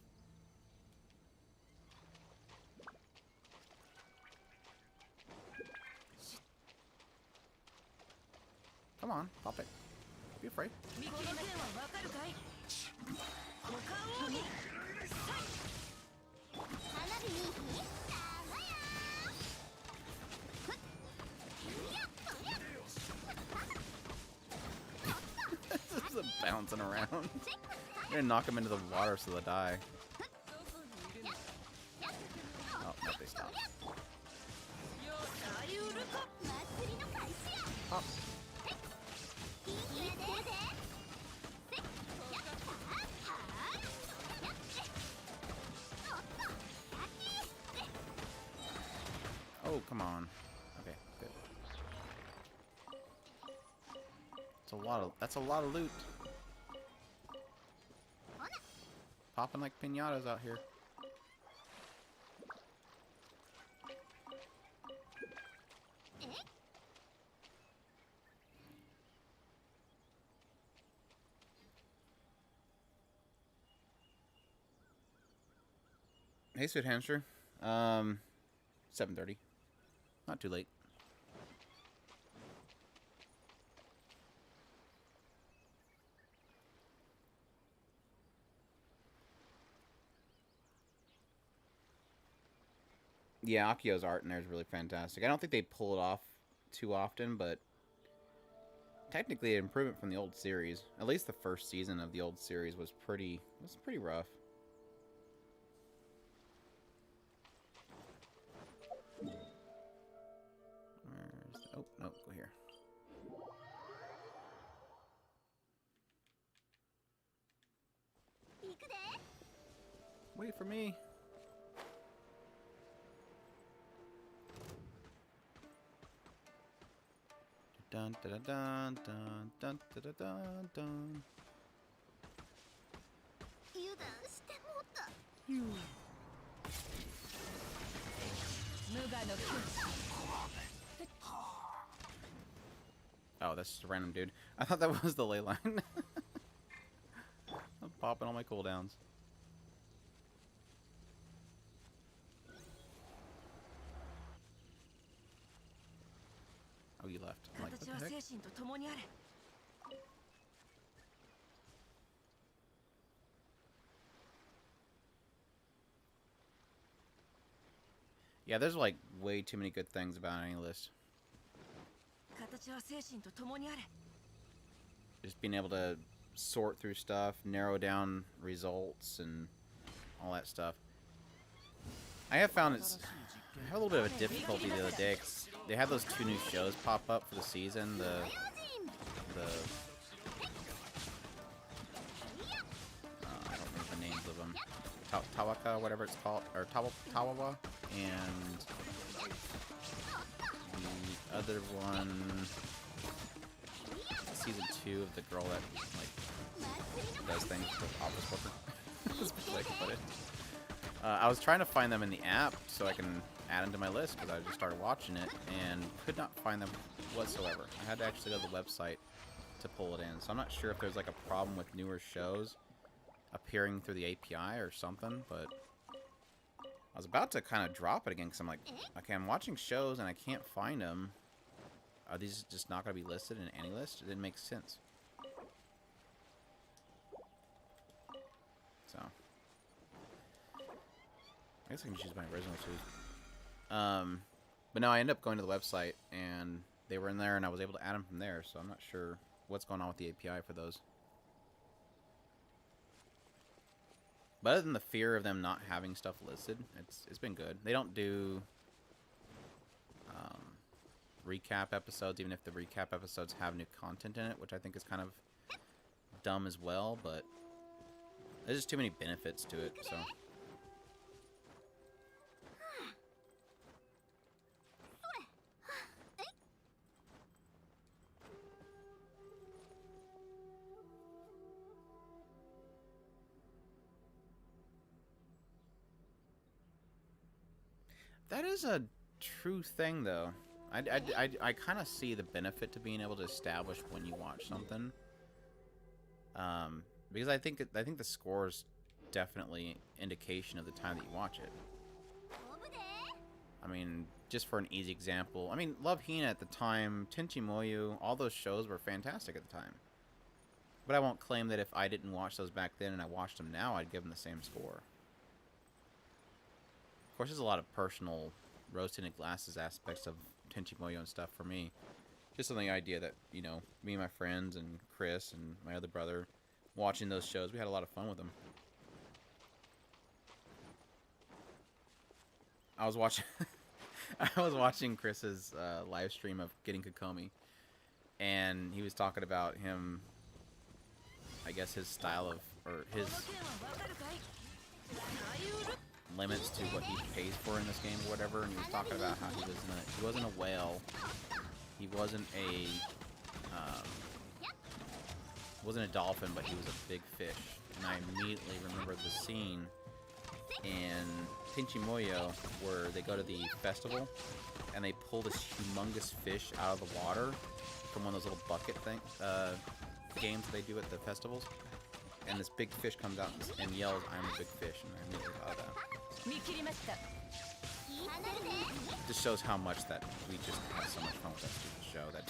Come on, pop it. Don't be afraid. This is bouncing around. You're gonna knock them into the water so they'll die. Oh, no, they stopped. Pop. Oh, come on. Okay, good. That's a lot of loot. Popping like piñatas out here. Hey, Sweet Hamster. 7:30. Not too late. Yeah, Akio's art in there is really fantastic. I don't think they pull it off too often, but technically an improvement from the old series. At least the first season of the old series was pretty rough. Oh, no, go here. Wait for me. Dun dun dun dun dun dun dun dun. Oh, that's just a random dude. I thought that was the ley line. I'm popping all my cooldowns. Oh, you left. I'm like, what the heck? Yeah, there's like way too many good things about any list. Just being able to sort through stuff, narrow down results, and all that stuff. I have found I had a little bit of a difficulty the other day 'cause they had those 2 new shows pop up for the season. I don't remember the names of them. Tawaka, whatever it's called, or Tawawa, and the other one, season 2 of the girl that like does things with office worker. That's the best way I can put it. I was trying to find them in the app so I can add them to my list because I just started watching it and could not find them whatsoever. I had to actually go to the website to pull it in, so I'm not sure if there's like a problem with newer shows appearing through the API or something, but I was about to kind of drop it again because I'm like, okay, I'm watching shows and I can't find them. Are these just not going to be listed in any list? It didn't make sense. So, I guess I can choose my original too. But no, I ended up going to the website and they were in there and I was able to add them from there, so I'm not sure what's going on with the API for those. But other than the fear of them not having stuff listed, it's been good. They don't do recap episodes, even if the recap episodes have new content in it, which I think is kind of dumb as well, but there's just too many benefits to it, so. That is a true thing, though. I kind of see the benefit to being able to establish when you watch something. Because I think the score is definitely indication of the time that you watch it. I mean, just for an easy example, I mean, Love Hina at the time, Tenchi Muyo, all those shows were fantastic at the time. But I won't claim that if I didn't watch those back then and I watched them now, I'd give them the same score. Of course, there's a lot of personal rose-tinted glasses aspects of Tenchi Muyo and stuff for me. Just on the idea that, you know, me and my friends and Chris and my other brother watching those shows, we had a lot of fun with them. I was watching Chris's live stream of getting Kokomi, and he was talking about him, I guess his style of, or his limits to what he pays for in this game or whatever, and he was talking about how he wasn't a whale, he wasn't a dolphin, but he was a big fish. And I immediately remember the scene in Tenchi Muyo where they go to the festival and they pull this humongous fish out of the water from one of those little bucket games they do at the festivals, and this big fish comes out and yells, "I'm a big fish," and I immediately thought of that. It just shows how much that we just had so much fun with that stupid show that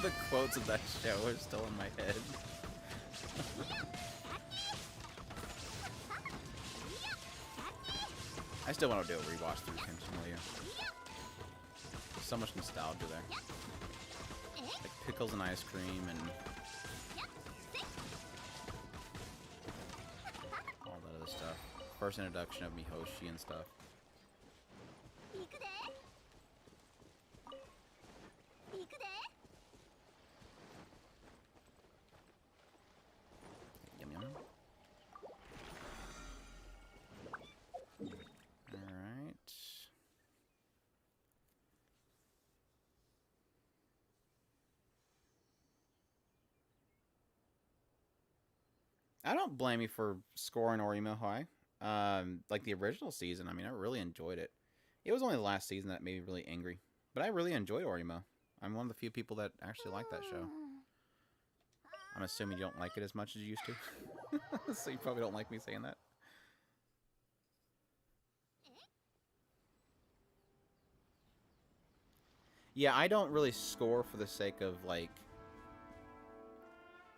the quotes of that show are still in my head. I still want to do a rewatch through Tenchi Muyo. There's so much nostalgia there. Like pickles and ice cream and all that other stuff. First introduction of Mihoshi and stuff. Yum yum. Alright. I don't blame you for scoring Orimo high. Like the original season, I mean, I really enjoyed it. It was only the last season that made me really angry. But I really enjoyed Orimo. I'm one of the few people that actually like that show. I'm assuming you don't like it as much as you used to. So you probably don't like me saying that. Yeah, I don't really score for the sake of, like,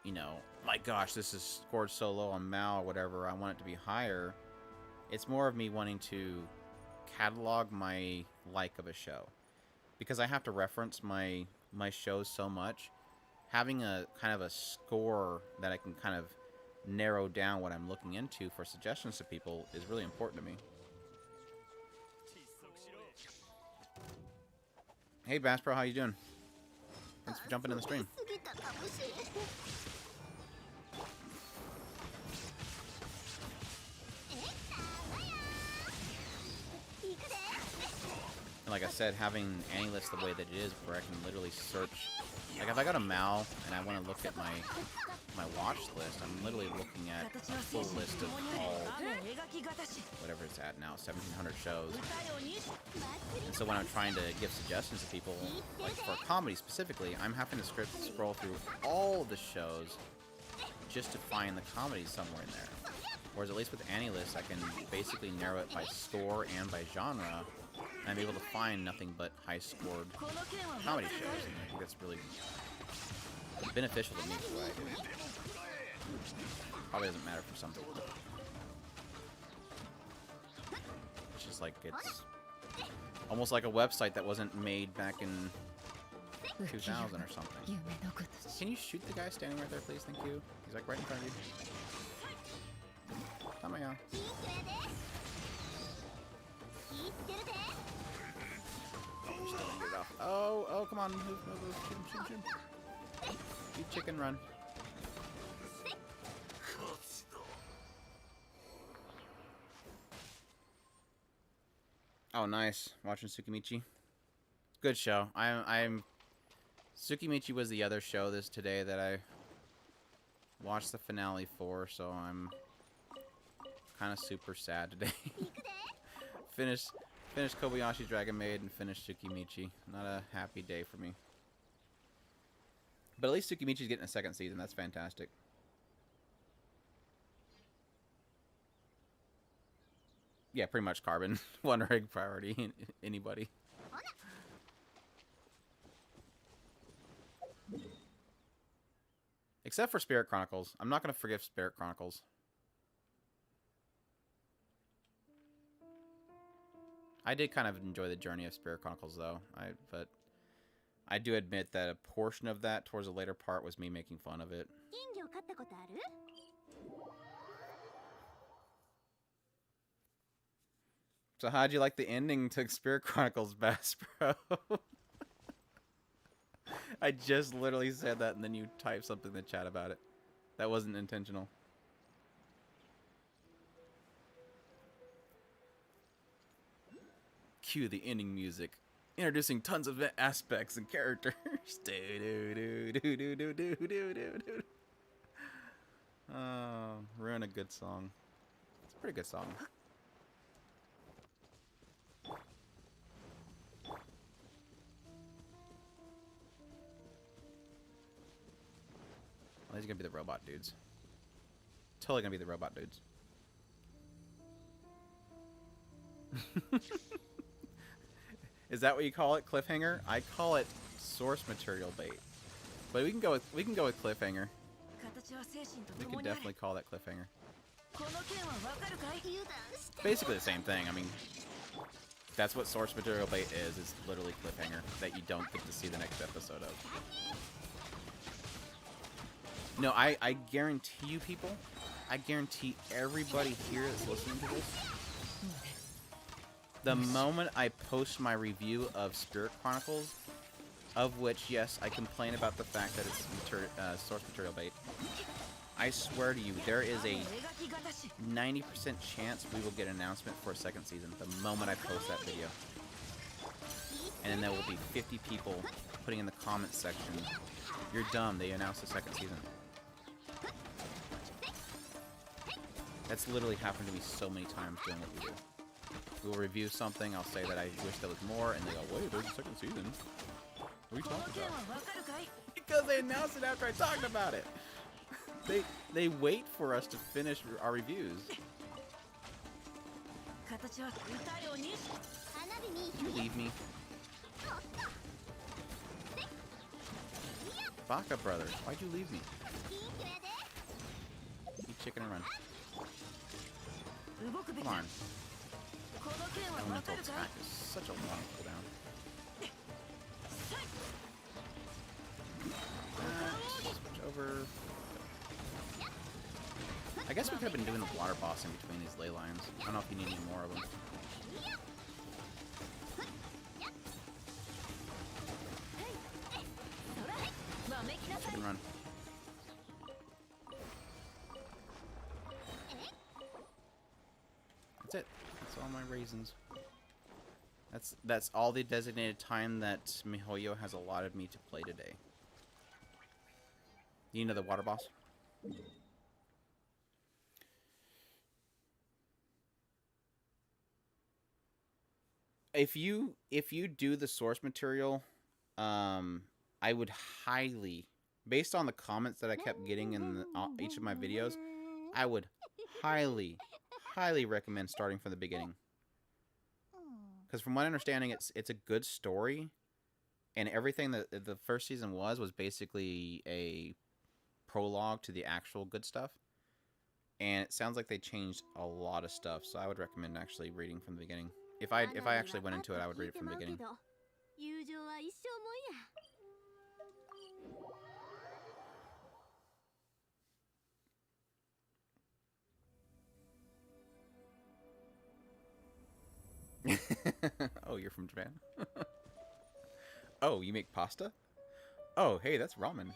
you know, my gosh, this is scored so low on Mao or whatever, I want it to be higher. It's more of me wanting to catalog my like of a show. Because I have to reference my shows so much, having a kind of a score that I can kind of narrow down what I'm looking into for suggestions to people is really important to me. Hey Bass Pro, how you doing? Thanks for jumping in the stream. And like I said, having AniList the way that it is, where I can literally search. Like if I go to Mal and I want to look at my watch list, I'm literally looking at a full list of all, whatever it's at now, 1,700 shows. And so when I'm trying to give suggestions to people, like for comedy specifically, I'm having to scroll through all of the shows just to find the comedy somewhere in there. Whereas at least with AniList, I can basically narrow it by score and by genre, and I'm able to find nothing but high-scored comedy shows, and I think that's really beneficial to me for what I do. Probably doesn't matter for some people. It's just like, it's almost like a website that wasn't made back in 2000 or something. Can you shoot the guy standing right there, please? Thank you. He's like right in front of you. Tamaya. Oh, come on. Move. Shoot him. You chicken run. Oh, nice. Watching Tsukimichi. Good show. I'm Tsukimichi was the other show today that I watched the finale for, so I'm kind of super sad today. Finished Kobayashi's Dragon Maid and finished Tsukimichi. Not a happy day for me. But at least Tsukimichi's getting a second season. That's fantastic. Yeah, pretty much Carbon. One rig priority. Anybody. Except for Spirit Chronicles. I'm not going to forgive Spirit Chronicles. I did kind of enjoy the journey of Spirit Chronicles, though. But I do admit that a portion of that towards the later part was me making fun of it. So how'd you like the ending to Spirit Chronicles, Bass Bro? I just literally said that, and then you typed something in the chat about it. That wasn't intentional. Cue the ending music. Introducing tons of aspects and characters. Oh, ruin a good song. It's a pretty good song. Oh, these are gonna be the robot dudes. Totally gonna be the robot dudes. Is that what you call it, cliffhanger? I call it source material bait. But we can go with cliffhanger. We can definitely call that cliffhanger. Basically the same thing. I mean, that's what source material bait is. It's literally cliffhanger that you don't get to see the next episode of. No, I guarantee you people, I guarantee everybody here that's listening to this, the moment I post my review of Spirit Chronicles, of which, yes, I complain about the fact that it's source material bait, I swear to you, there is a 90% chance we will get an announcement for a second season the moment I post that video. And then there will be 50 people putting in the comments section, "You're dumb, they announced a second season." That's literally happened to me so many times doing what we do. We'll review something, I'll say that I wish there was more, and they go, "Wait, there's a second season. What are you talking about?" Because they announced it after I talked about it. They wait for us to finish our reviews. Did you leave me? Baka brother, why'd you leave me? Eat chicken and run. Come on. Elemental attack is such a long cooldown. Switch over. I guess we could have been doing the water boss in between these ley lines. I don't know if you need any more of them. Chicken run. That's it. That's all my raisins. That's all the designated time that MiHoYo has allotted me to play today. You know the water boss? If you do the source material, I would highly, based on the comments that I kept getting in each of my videos, I would highly recommend starting from the beginning. Because from my understanding, it's a good story, and everything that the first season was basically a prologue to the actual good stuff. And it sounds like they changed a lot of stuff, so I would recommend actually reading from the beginning. If I actually went into it, I would read it from the beginning. Oh, you're from Japan? Oh, you make pasta? Oh, hey, that's ramen.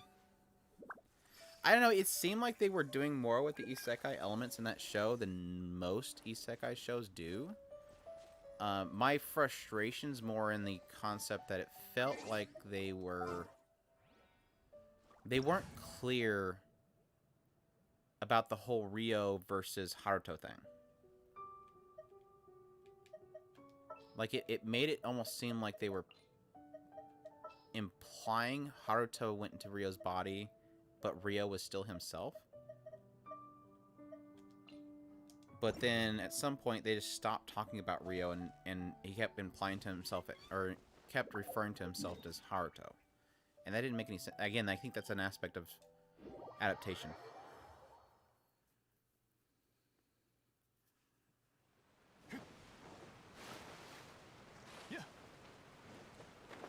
I don't know, it seemed like they were doing more with the isekai elements in that show than most isekai shows do. My frustration's more in the concept that it felt like they weren't clear about the whole Ryo versus Haruto thing. Like, it made it almost seem like they were implying Haruto went into Ryo's body, but Ryo was still himself. But then at some point they just stopped talking about Ryo, and he kept implying to himself, or kept referring to himself as Haruto. And that didn't make any sense. Again, I think that's an aspect of adaptation.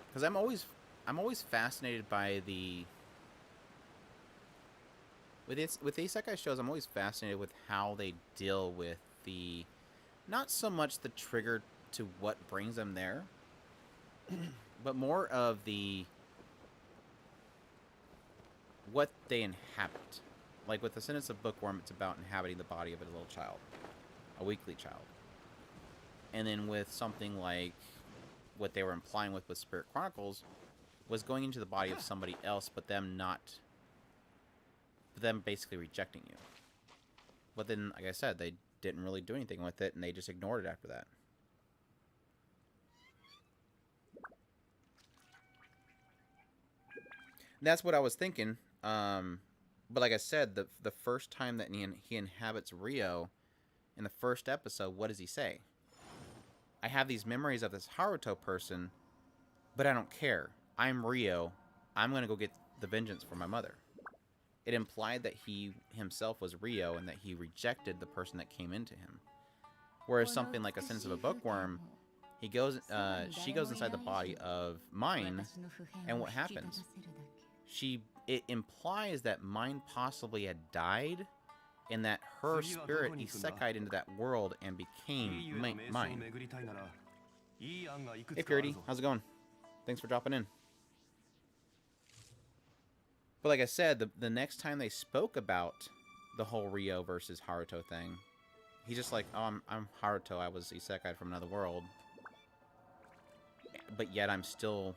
Because I'm always fascinated by the with isekai shows. I'm always fascinated with how they deal with the, not so much the trigger to what brings them there, but more of the what they inhabit. Like with the Sentence of Bookworm, it's about inhabiting the body of a little child, a weakly child. And then with something like what they were implying with Spirit Chronicles, was going into the body of somebody else, but them basically rejecting you. But then, like I said, they didn't really do anything with it, and they just ignored it after that. That's what I was thinking. But like I said, the first time that he inhabits Ryo, in the first episode, what does he say? I have these memories of this Haruto person, but I don't care. I'm Ryo. I'm going to go get the vengeance for my mother. It implied that he himself was Ryo and that he rejected the person that came into him. Whereas something like A Sentence of a Bookworm, she goes inside the body of Mine, and what happens? It implies that Mine possibly had died, and that her spirit isekai'd into that world and became Mine. Hey Purity, how's it going? Thanks for dropping in. But like I said, the next time they spoke about the whole Ryo versus Haruto thing, he's just like, oh, I'm Haruto, I was isekai'd from another world. But yet I'm still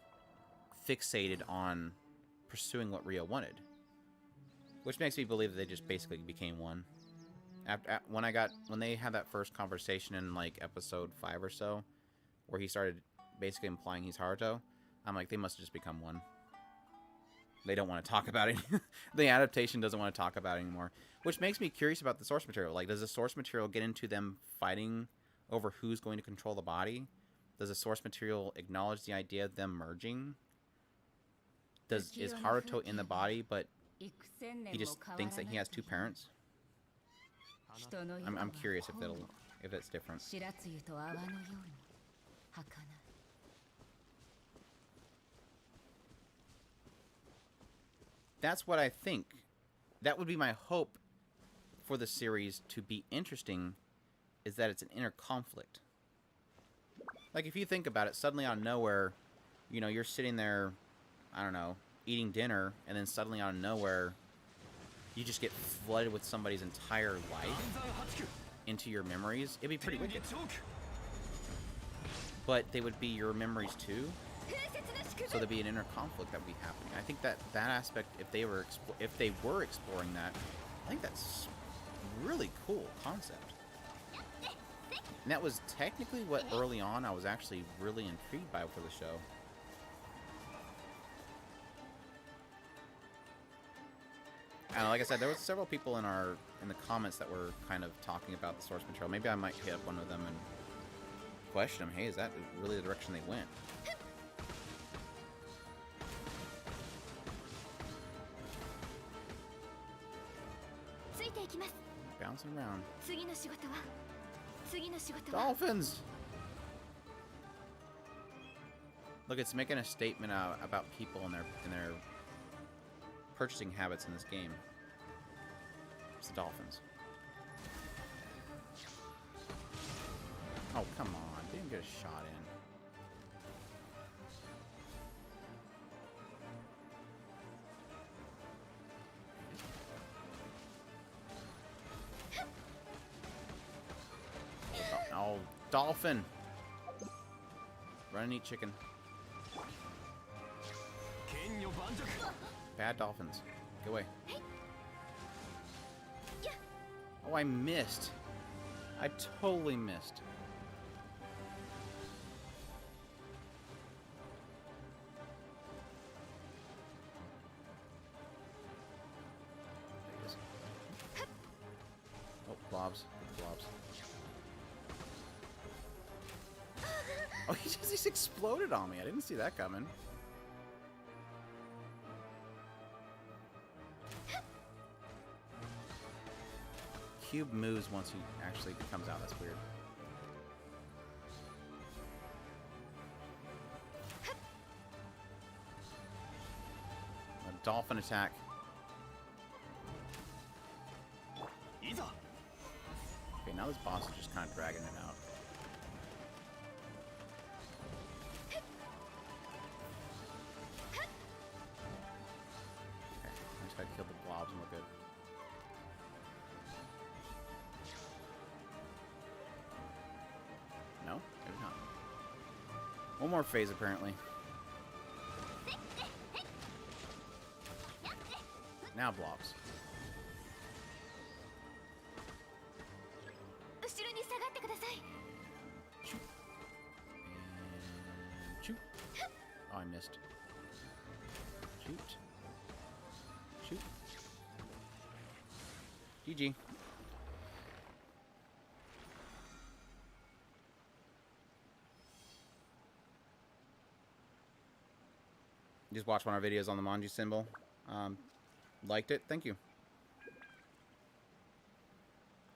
fixated on pursuing what Ryo wanted. Which makes me believe that they just basically became one. When they had that first conversation in like episode 5 or so, where he started basically implying he's Haruto, I'm like, they must have just become one. They don't want to talk about it. The adaptation doesn't want to talk about it anymore. Which makes me curious about the source material. Like, does the source material get into them fighting over who's going to control the body? Does the source material acknowledge the idea of them merging? Is Haruto in the body, but he just thinks that he has two parents? I'm curious if it's different. That's what I think. That would be my hope for the series to be interesting, is that it's an inner conflict. Like, if you think about it, suddenly out of nowhere, you know, you're sitting there, I don't know, eating dinner, and then suddenly out of nowhere, you just get flooded with somebody's entire life into your memories. It'd be pretty wicked. But they would be your memories too. So there'd be an inner conflict that would be happening. I think that aspect, if they were exploring that, I think that's really cool concept. And that was technically what early on I was actually really intrigued by for the show. And like I said, there was several people in the comments that were kind of talking about the source material. Maybe I might hit up one of them and question them. Hey, is that really the direction they went? Bouncing around. Dolphins! Look, it's making a statement about people and their purchasing habits in this game. It's the dolphins. Oh, come on. Didn't get a shot in. Oh, dolphin! Run and eat chicken. Bad dolphins. Go away. Oh, I missed. I totally missed. blobs. Get the blobs. Oh, he just exploded on me. I didn't see that coming. Cube moves once he actually comes out. That's weird. A dolphin attack. Okay, now this boss is just kind of dragging it out. Okay, I just gotta kill the blobs and we're good. No? Maybe not. One more phase, apparently. Now blobs. And shoot. Oh, I missed. Shoot. Shoot. GG. Just watched one of our videos on the Manji symbol. Liked it. Thank you.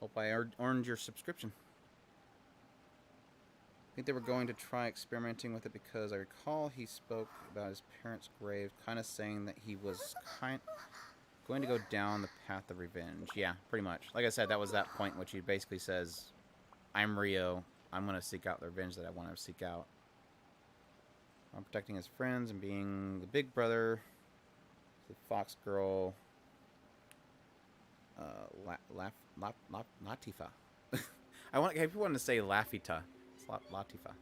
Hope I earned your subscription. I think they were going to try experimenting with it because I recall he spoke about his parents' grave, kind of saying that he was going to go down the path of revenge. Yeah, pretty much. Like I said, that was that point in which he basically says, I'm Rio. I'm going to seek out the revenge that I want to seek out. I'm protecting his friends and being the big brother, the fox girl, Latifa. People want to say Lafita. It's Latifa.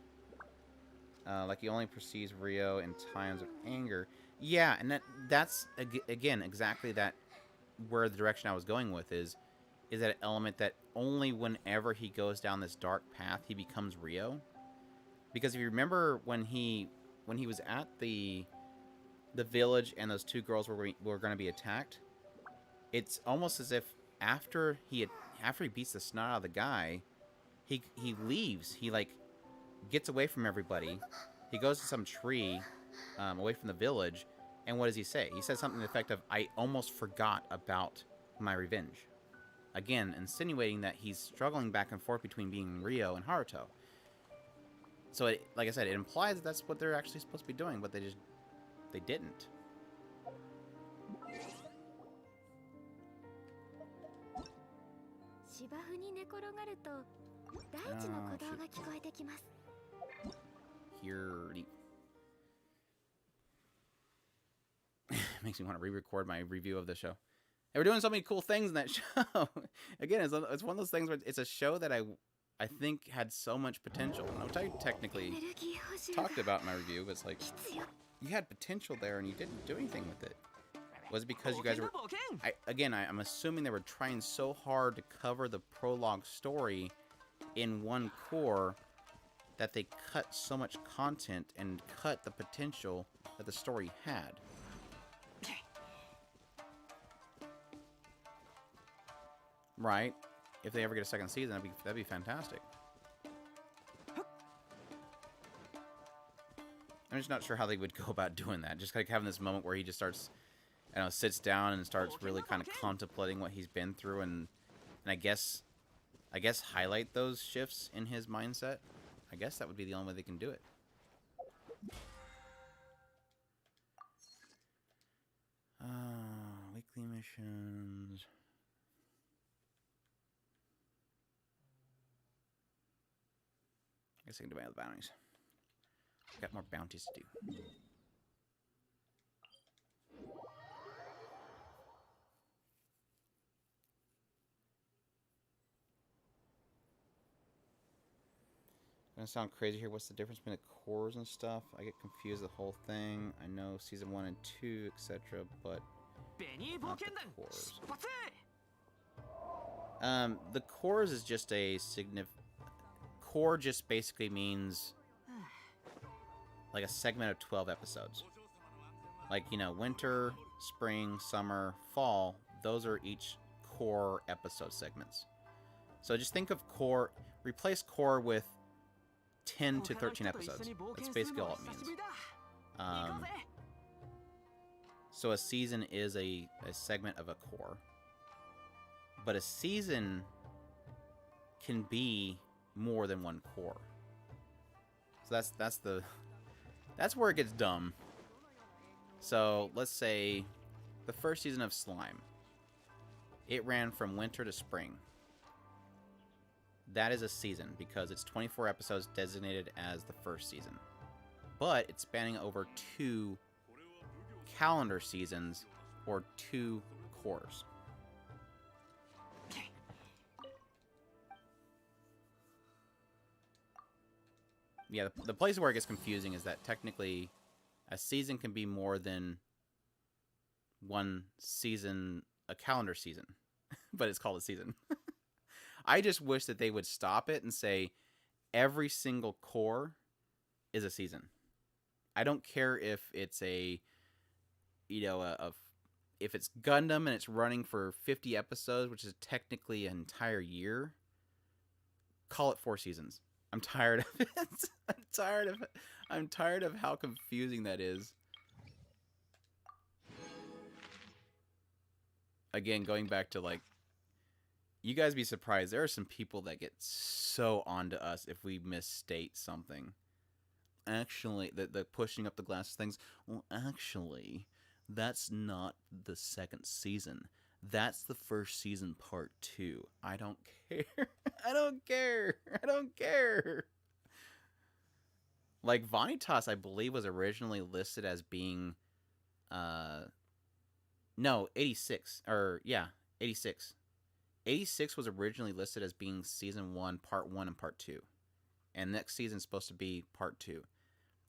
Like he only perceives Rio in times of anger. Yeah, and that's again exactly that where the direction I was going with is that element that only whenever he goes down this dark path he becomes Rio. Because if you remember when he was at the village and those two girls were going to be attacked, it's almost as if after he beats the snot out of the guy, he leaves. He like gets away from everybody. He goes to some tree away from the village, and what does he say? He says something to the effect of, I almost forgot about my revenge. Again, insinuating that he's struggling back and forth between being Rio and Haruto. So, like I said, it implies that that's what they're actually supposed to be doing, but they didn't. Here. Makes me want to re-record my review of the show. They were doing so many cool things in that show. Again, it's one of those things where it's a show that I think had so much potential. And which I technically talked about in my review, but it's like, you had potential there and you didn't do anything with it. Was it because you guys were... I'm assuming they were trying so hard to cover the prologue story in one core that they cut so much content and cut the potential that the story had. Right? If they ever get a second season, that'd be fantastic. I'm just not sure how they would go about doing that. Just like having this moment where he just starts, I don't know, sits down and starts really kind of contemplating what he's been through, and I guess highlight those shifts in his mindset. I guess that would be the only way they can do it. Weekly missions. I guess I can do my other bounties. Got more bounties to do. Gonna sound crazy here. What's the difference between the cores and stuff? I get confused the whole thing. I know season 1 and 2, etc., but not the cores. The cores is just a core just basically means like a segment of 12 episodes. Like, you know, winter, spring, summer, fall, those are each core episode segments. So just think of core, replace core with 10 to 13 episodes. That's basically all it means. So a season is a segment of a core. But a season can be more than one core. So that's where it gets dumb. So let's say the first season of Slime. It ran from winter to spring. That is a season because it's 24 episodes designated as the first season. But it's spanning over 2 calendar seasons or 2 cores. Yeah, the place where it gets confusing is that technically a season can be more than one season, a calendar season, but it's called a season. I just wish that they would stop it and say every single core is a season. I don't care if it's if it's Gundam and it's running for 50 episodes, which is technically an entire year. Call it 4 seasons. I'm tired of it. I'm tired of how confusing that is. Again, going back to like, you guys be surprised. There are some people that get so onto us if we misstate something. Actually, the pushing up the glass things. Well, actually, that's not the second season. That's the first season, part 2. I don't care. I don't care. I don't care. Like, Vanitas, I believe, was originally listed as being... No, 86. Or, yeah, 86. 86 was originally listed as being Season 1, Part 1, and Part 2. And next season's supposed to be Part 2.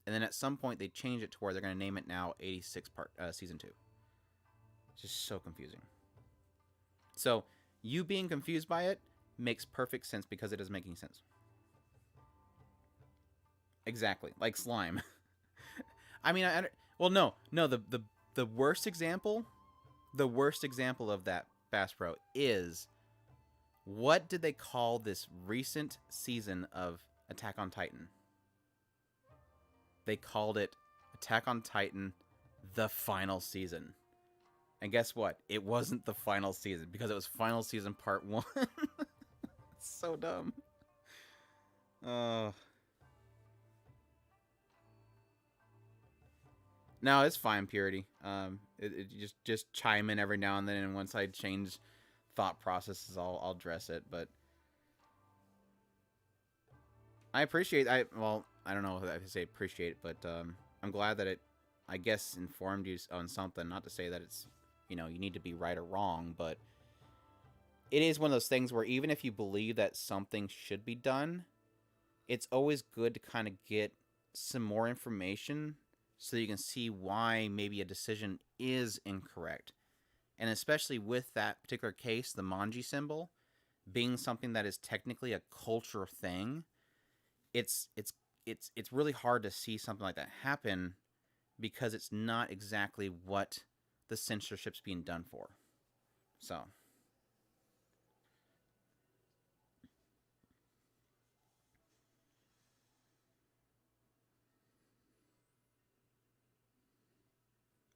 And then at some point, they changed it to where they're going to name it now 86 Season 2. It's just so confusing. So, you being confused by it makes perfect sense because it is making sense. Exactly. Like Slime. I mean, well, no. The worst example of that Bass Pro is, what did they call this recent season of Attack on Titan? They called it Attack on Titan, the final season. And guess what? It wasn't the final season because it was final season part 1. It's so dumb. No, it's fine, Purity. It just chime in every now and then, and once I change thought processes, I'll address it. But I appreciate. Well, I don't know if I say appreciate it, but I'm glad that it, I guess, informed you on something. Not to say that it's, you need to be right or wrong, but it is one of those things where even if you believe that something should be done, it's always good to kind of get some more information so you can see why maybe a decision is incorrect. And especially with that particular case, the manji symbol being something that is technically a cultural thing, it's really hard to see something like that happen because it's not exactly what the censorship's being done for. So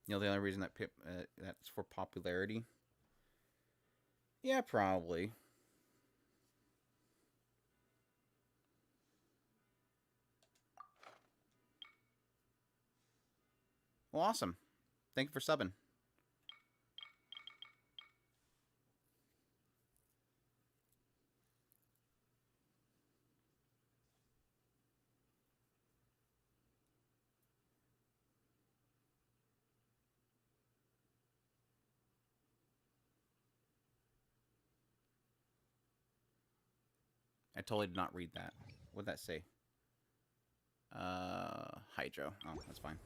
the only reason that that's for popularity. Yeah, probably. Well, awesome. Thank you for subbing. I totally did not read that. What did that say? Hydro. Oh, that's fine.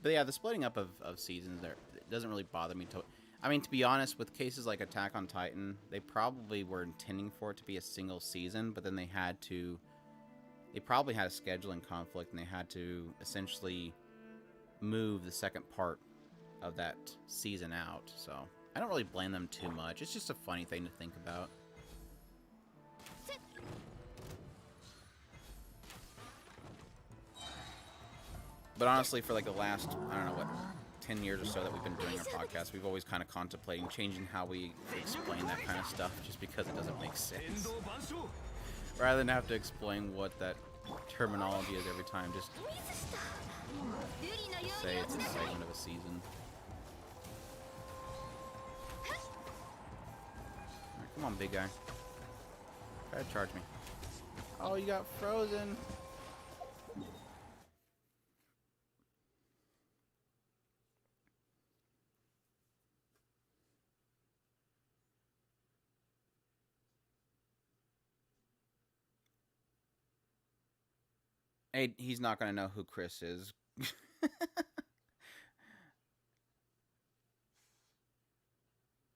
But yeah, the splitting up of seasons there, it doesn't really bother me. I mean, to be honest, with cases like Attack on Titan, they probably were intending for it to be a single season, but then they probably had a scheduling conflict, and they had to essentially move the second part of that season out. So I don't really blame them too much. It's just a funny thing to think about. But honestly, for like the last, I don't know what, 10 years or so that we've been doing our podcast, we've always kind of contemplating changing how we explain that kind of stuff, just because it doesn't make sense. Rather than have to explain what that terminology is every time, just say it's a segment of a season. Alright, come on, big guy. Try to charge me. Oh, you got frozen. Hey, he's not going to know who Chris is.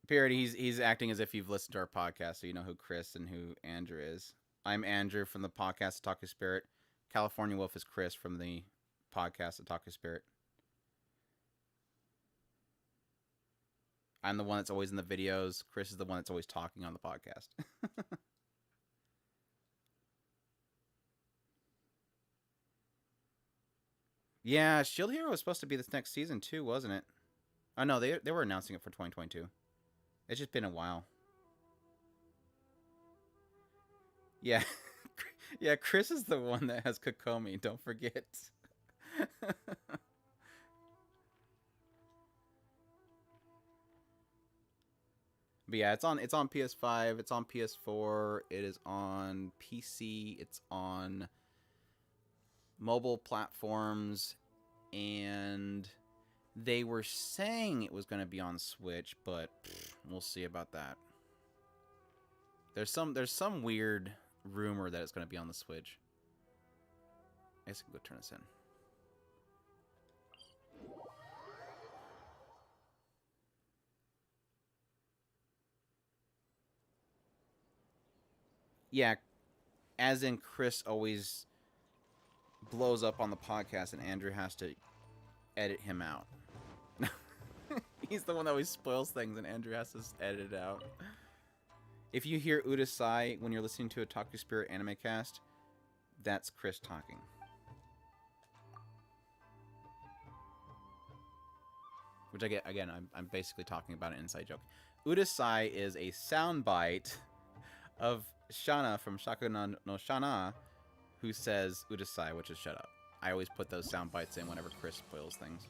Period. He's acting as if you've listened to our podcast, so you know who Chris and who Andrew is. I'm Andrew from the podcast Otaku Spirit. California Wolf is Chris from the podcast Otaku Spirit. I'm the one that's always in the videos. Chris is the one that's always talking on the podcast. Yeah, Shield Hero was supposed to be this next season too, wasn't it? Oh no, they were announcing it for 2022. It's just been a while. Yeah. Yeah, Chris is the one that has Kokomi, don't forget. But yeah, it's on PS5, it's on PS4, it is on PC, it's on mobile platforms, and they were saying it was going to be on Switch, but we'll see about that. There's some weird rumor that it's going to be on the Switch. I guess I can go turn this in. Yeah, as in Chris always blows up on the podcast and Andrew has to edit him out. He's the one that always spoils things and Andrew has to edit it out. If you hear Udasai when you're listening to a Otaku Spirit anime cast, that's Chris talking. Which I'm basically talking about an inside joke. Udasai is a soundbite of Shana from Shaku no Shana, who says Udasai, which is shut up. I always put those sound bites in whenever Chris spoils things.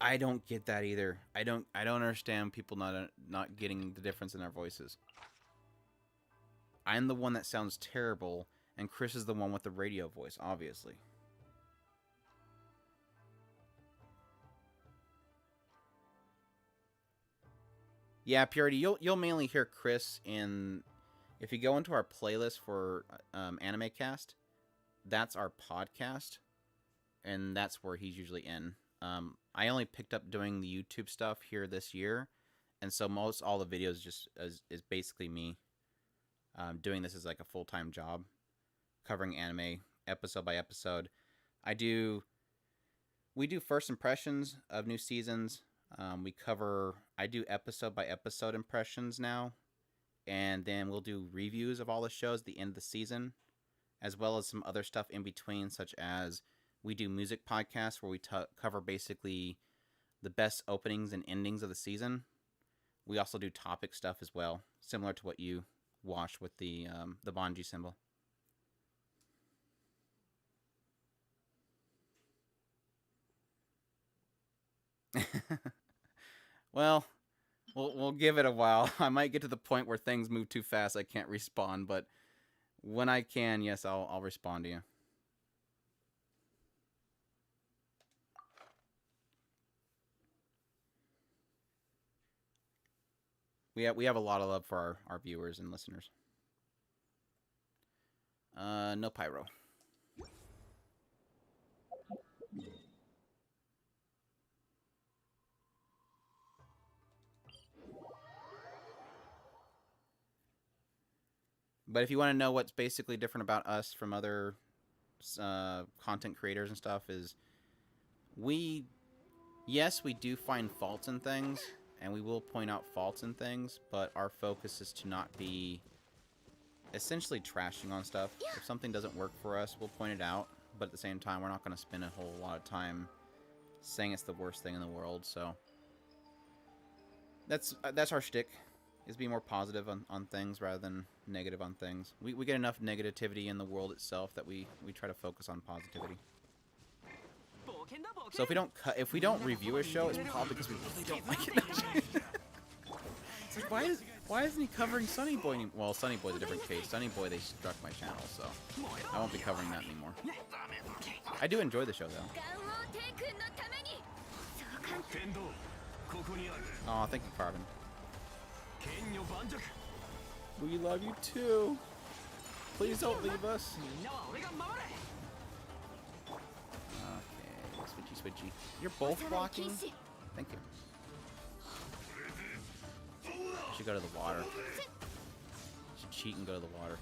I don't get that either. I don't understand people not getting the difference in our voices. I'm the one that sounds terrible, and Chris is the one with the radio voice, obviously. Yeah, Purity, you'll mainly hear Chris in... If you go into our playlist for Anime Cast, that's our podcast, and that's where he's usually in. I only picked up doing the YouTube stuff here this year, and so most all the videos just is basically me doing this as like a full-time job, covering anime episode by episode. We do first impressions of new seasons. I do episode by episode impressions now, and then we'll do reviews of all the shows at the end of the season, as well as some other stuff in between, such as we do music podcasts where we cover basically the best openings and endings of the season. We also do topic stuff as well, similar to what you watched with the Bonji symbol. Well, we'll give it a while. I might get to the point where things move too fast I can't respawn, but when I can, yes, I'll respond to you. We have a lot of love for our viewers and listeners. No pyro. But if you want to know what's basically different about us from other content creators and stuff, is we, yes, we do find faults in things, and we will point out faults in things, but our focus is to not be essentially trashing on stuff. If something doesn't work for us, we'll point it out, but at the same time, we're not going to spend a whole lot of time saying it's the worst thing in the world. So that's our shtick, is be more positive on things rather than negative on things. We get enough negativity in the world itself that we try to focus on positivity. So if we don't review a show, it's probably because we really don't like it. It's like, why isn't he covering Sunny Boy anymore? Well, Sunny Boy's a different case. Sunny Boy, they struck my channel, so I won't be covering that anymore. I do enjoy the show, though. Oh, thank you, Carbon. We love you too. Please don't leave us. Okay, switchy. You're both blocking? Thank you. I should go to the water. I should cheat and go to the water.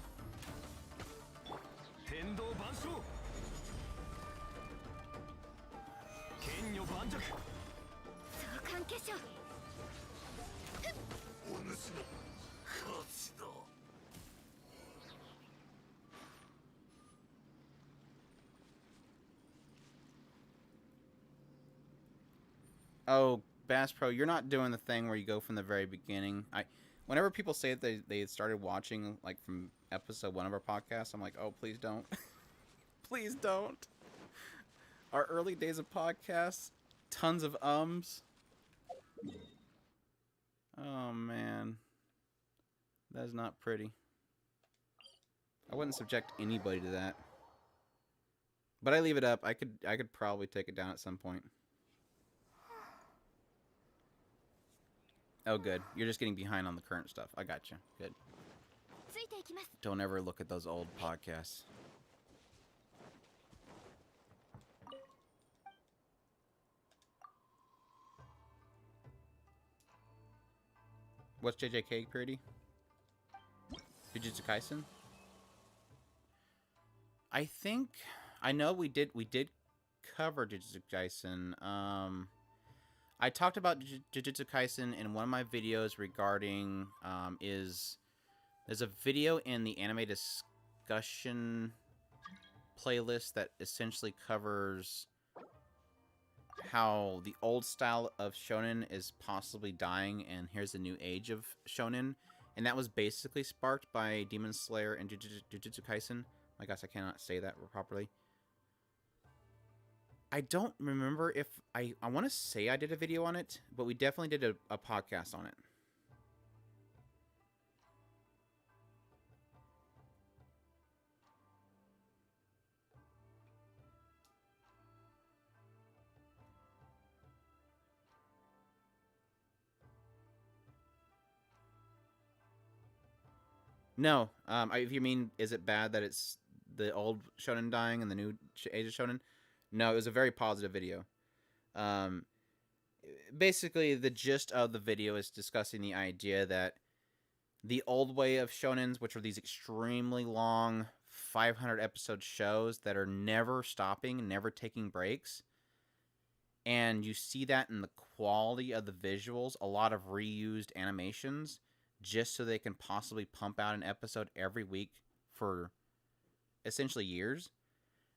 Oh, Bass Pro, you're not doing the thing where you go from the very beginning. Whenever people say that they started watching like from episode 1 of our podcast, I'm like, oh, please don't. Please don't. Our early days of podcasts, tons of ums. Oh man, that is not pretty. I wouldn't subject anybody to that. But I leave it up. I could probably take it down at some point. Oh, good. You're just getting behind on the current stuff. I got you. Good. Don't ever look at those old podcasts. What's JJK pretty? Jujutsu Kaisen? I know we did cover Jujutsu Kaisen. I talked about Jujutsu Kaisen in one of my videos regarding there's a video in the anime discussion playlist that essentially covers how the old style of shonen is possibly dying and here's the new age of shonen, and that was basically sparked by Demon Slayer and Jujutsu Kaisen. I guess I cannot say that properly. I don't remember if I want to say I did a video on it, but we definitely did a podcast on it. No, if you mean, is it bad that it's the old shonen dying and the new age of shonen? No, it was a very positive video. Basically, the gist of the video is discussing the idea that the old way of shonens, which are these extremely long 500 episode shows that are never stopping, never taking breaks, and you see that in the quality of the visuals, a lot of reused animations, just so they can possibly pump out an episode every week for essentially years.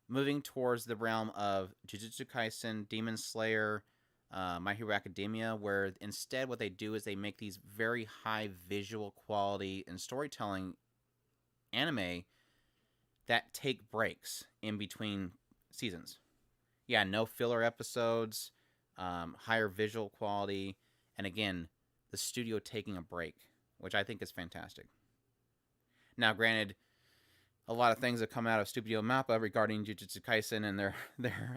Moving towards the realm of Jujutsu Kaisen, Demon Slayer, My Hero Academia, where instead what they do is they make these very high visual quality and storytelling anime that take breaks in between seasons. Yeah, no filler episodes, higher visual quality, and again, the studio taking a break, which I think is fantastic. Now, granted, a lot of things have come out of Studio Mappa regarding Jujutsu Kaisen and their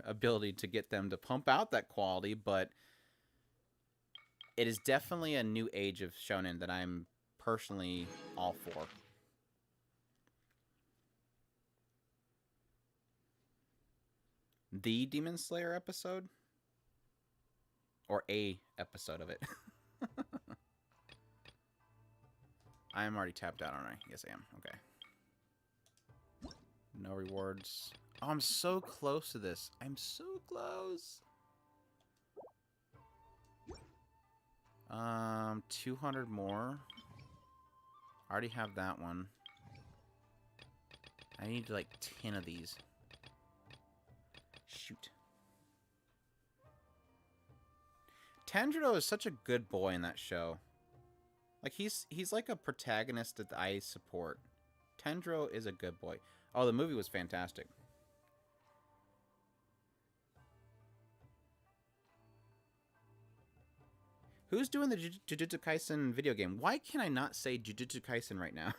ability to get them to pump out that quality, but it is definitely a new age of shonen that I'm personally all for. The Demon Slayer episode? Or a episode of it. I am already tapped out, aren't I? Yes, I am. Okay. No rewards. Oh, I'm so close to this. I'm so close. 200 more. I already have that one. I need like 10 of these. Shoot. Tanjiro is such a good boy in that show. Like he's like a protagonist that I support. Tanjiro is a good boy. Oh, the movie was fantastic. Who's doing the Jujutsu Kaisen video game? Why can I not say Jujutsu Kaisen right now?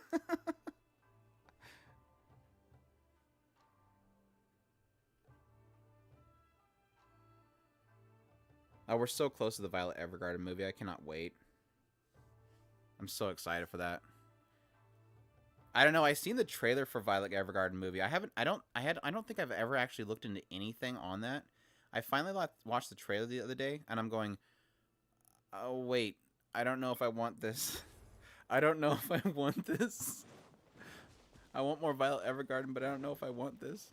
Oh, we're so close to the Violet Evergarden movie. I cannot wait. I'm so excited for that. I don't know. I seen the trailer for Violet Evergarden movie. I don't think I've ever actually looked into anything on that. I finally watched the trailer the other day, and I'm going, oh wait, I don't know if I want this. I don't know if I want this. I want more Violet Evergarden, but I don't know if I want this.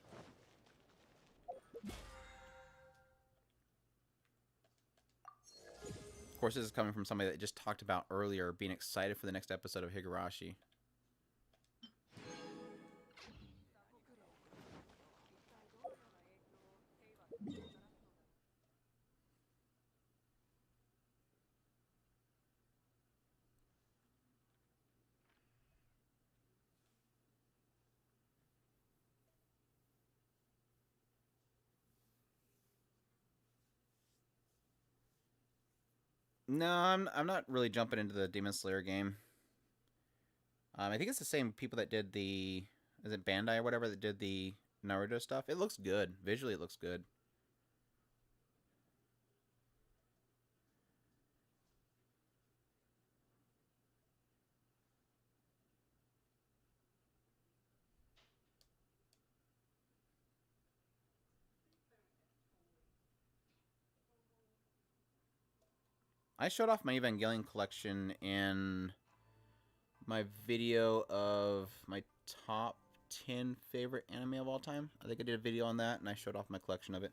Of course, this is coming from somebody that just talked about earlier being excited for the next episode of Higurashi. No, I'm not really jumping into the Demon Slayer game. I think it's the same people that did the... Is it Bandai or whatever that did the Naruto stuff? It looks good. Visually, it looks good. I showed off my Evangelion collection in my video of my top 10 favorite anime of all time. I think I did a video on that, and I showed off my collection of it.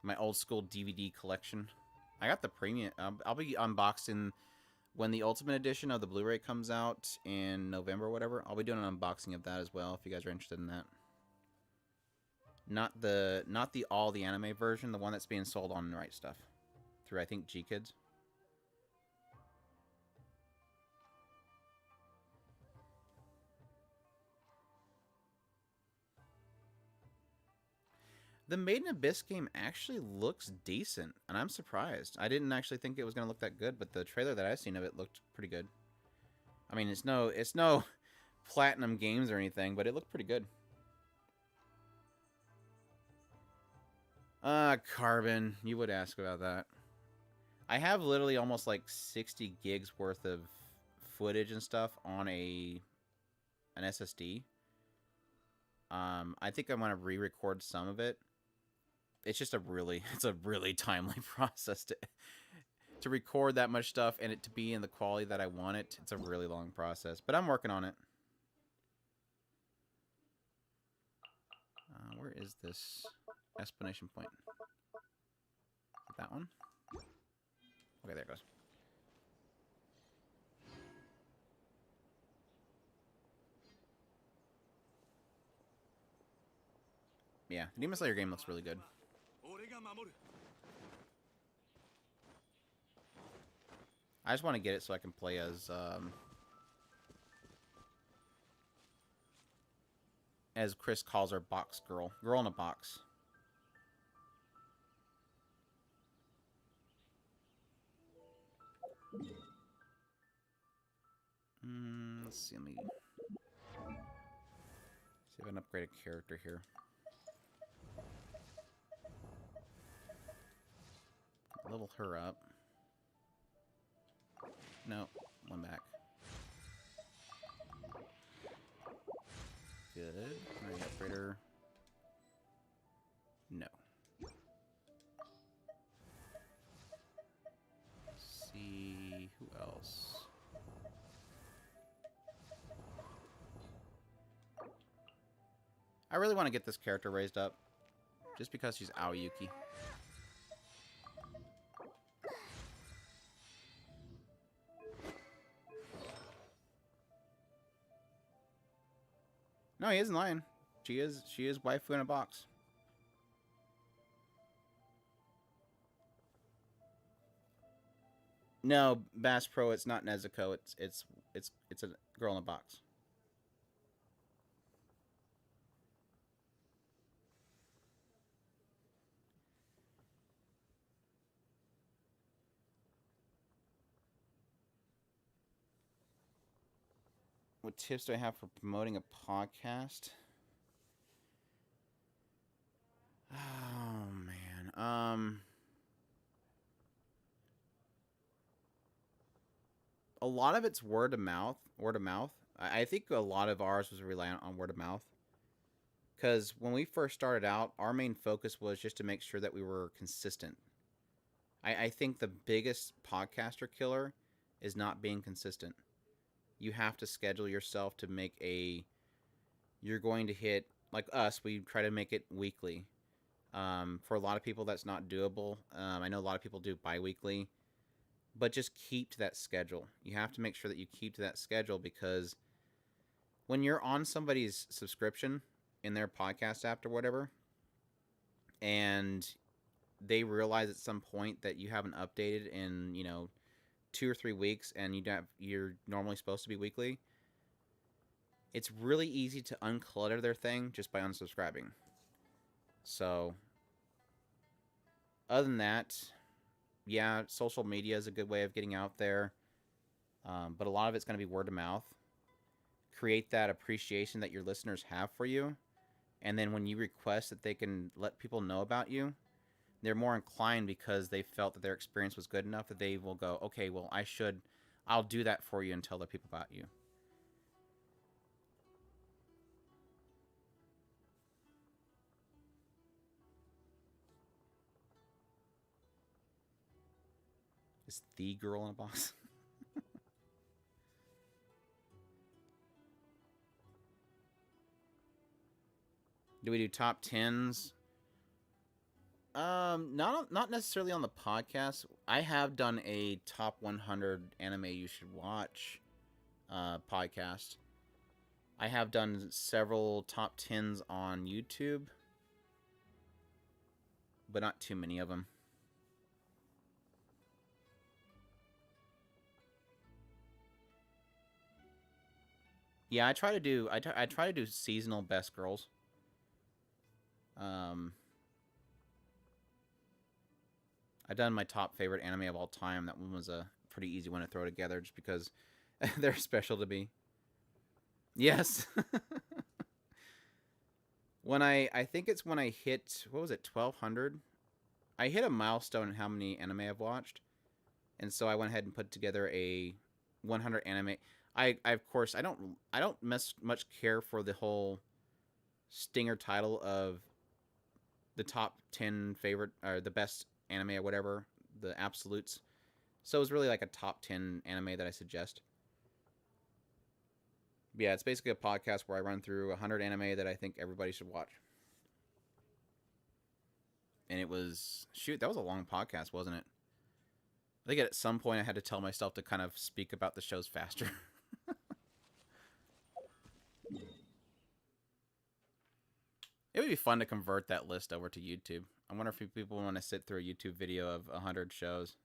My old school DVD collection. I got the premium. I'll be unboxing when the Ultimate Edition of the Blu-ray comes out in November or whatever. I'll be doing an unboxing of that as well, if you guys are interested in that. Not the all the anime version, the one that's being sold on the right stuff. Through, I think, G-Kids. The Made in Abyss game actually looks decent, and I'm surprised. I didn't actually think it was going to look that good, but the trailer that I've seen of it looked pretty good. I mean, it's no Platinum Games or anything, but it looked pretty good. Carbon. You would ask about that. I have literally almost like 60 gigs worth of footage and stuff on an SSD. I think I'm gonna re-record some of it. It's just a really timely process to record that much stuff and it to be in the quality that I want it. It's a really long process, but I'm working on it. Where is this explanation point? That one? Okay, there it goes. Yeah, the Demon Slayer game looks really good. I just want to get it so I can play as Chris calls her, box girl. Girl in a box. Let's see, let me see if I can upgrade a character here. Level her up. No, one back. Good. Alright, upgrade her. No. Let's see who else. I really want to get this character raised up, just because she's Aoyuki. No, he isn't lying. She is waifu in a box. No, Bass Pro, it's not Nezuko. It's a girl in a box. What tips do I have for promoting a podcast? Oh man. A lot of it's word of mouth. Word of mouth. I think a lot of ours was reliant on word of mouth. Because when we first started out, our main focus was just to make sure that we were consistent. I think the biggest podcaster killer is not being consistent. You have to schedule yourself to make a. You're going to hit, like us, we try to make it weekly. For a lot of people, that's not doable. I know a lot of people do bi weekly. But just keep to that schedule. You have to make sure that you keep to that schedule, because when you're on somebody's subscription in their podcast app or whatever, and they realize at some point that you haven't updated in 2 or 3 weeks, and you're normally supposed to be weekly, it's really easy to unclutter their thing just by unsubscribing. So, other than that, yeah, social media is a good way of getting out there, but a lot of it's going to be word of mouth. Create that appreciation that your listeners have for you, and then when you request that they can let people know about you, they're more inclined, because they felt that their experience was good enough, that they will go, okay, well, I'll do that for you and tell the people about you. Is the girl in a box? Do we do top 10s? Not necessarily on the podcast. I have done a top 100 anime you should watch podcast. I have done several top 10s on YouTube, but not too many of them. Yeah, I try to do I try to do seasonal best girls. Um, I've done my top favorite anime of all time. That one was a pretty easy one to throw together, just because they're special to me. Yes. When I think it's when I hit, what was it, 1200? I hit a milestone in how many anime I've watched, and so I went ahead and put together a 100 anime. I of course I don't much care for the whole stinger title of the top 10 favorite, or the best anime or whatever, the absolutes. So it was really like a top 10 anime that I suggest. But yeah, it's basically a podcast where I run through 100 anime that I think everybody should watch. And it was, shoot, that was a long podcast, wasn't it? I think at some point I had to tell myself to kind of speak about the shows faster. It would be fun to convert that list over to YouTube. I wonder if people want to sit through a YouTube video of 100 shows.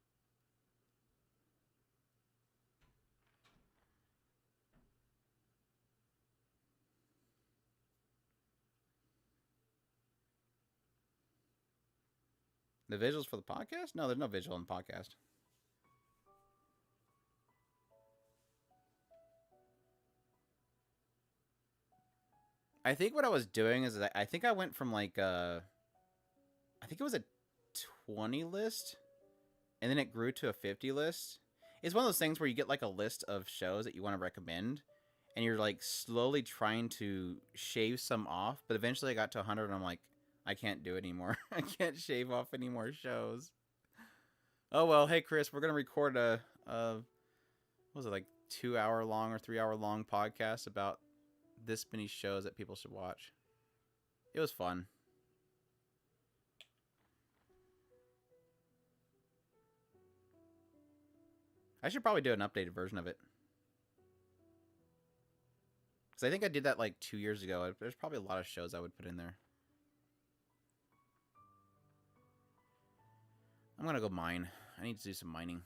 The visuals for the podcast? No, there's no visual in the podcast. I think what I was doing is that I think I went from like I think it was a 20 list and then it grew to a 50 list. It's one of those things where you get like a list of shows that you want to recommend, and you're like slowly trying to shave some off, but eventually I got to 100 and I'm like, I can't do it anymore. I can't shave off any more shows. Oh well, hey Chris, we're gonna record a what was it, like 2-hour long or 3-hour long podcast about this many shows that people should watch. It was fun. I should probably do an updated version of it. Because I think I did that like 2 years ago. There's probably a lot of shows I would put in there. I'm going to go mine. I need to do some mining.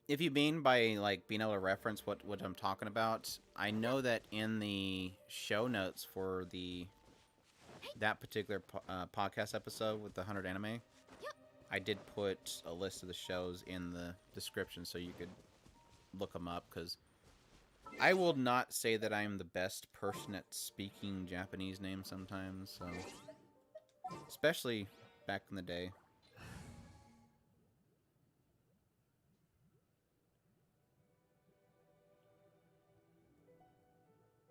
If you mean by like being able to reference what I'm talking about, I know that in the show notes for that particular podcast episode with the 100 anime, I did put a list of the shows in the description so you could look them up, because I will not say that I am the best person at speaking Japanese names sometimes, so especially back in the day.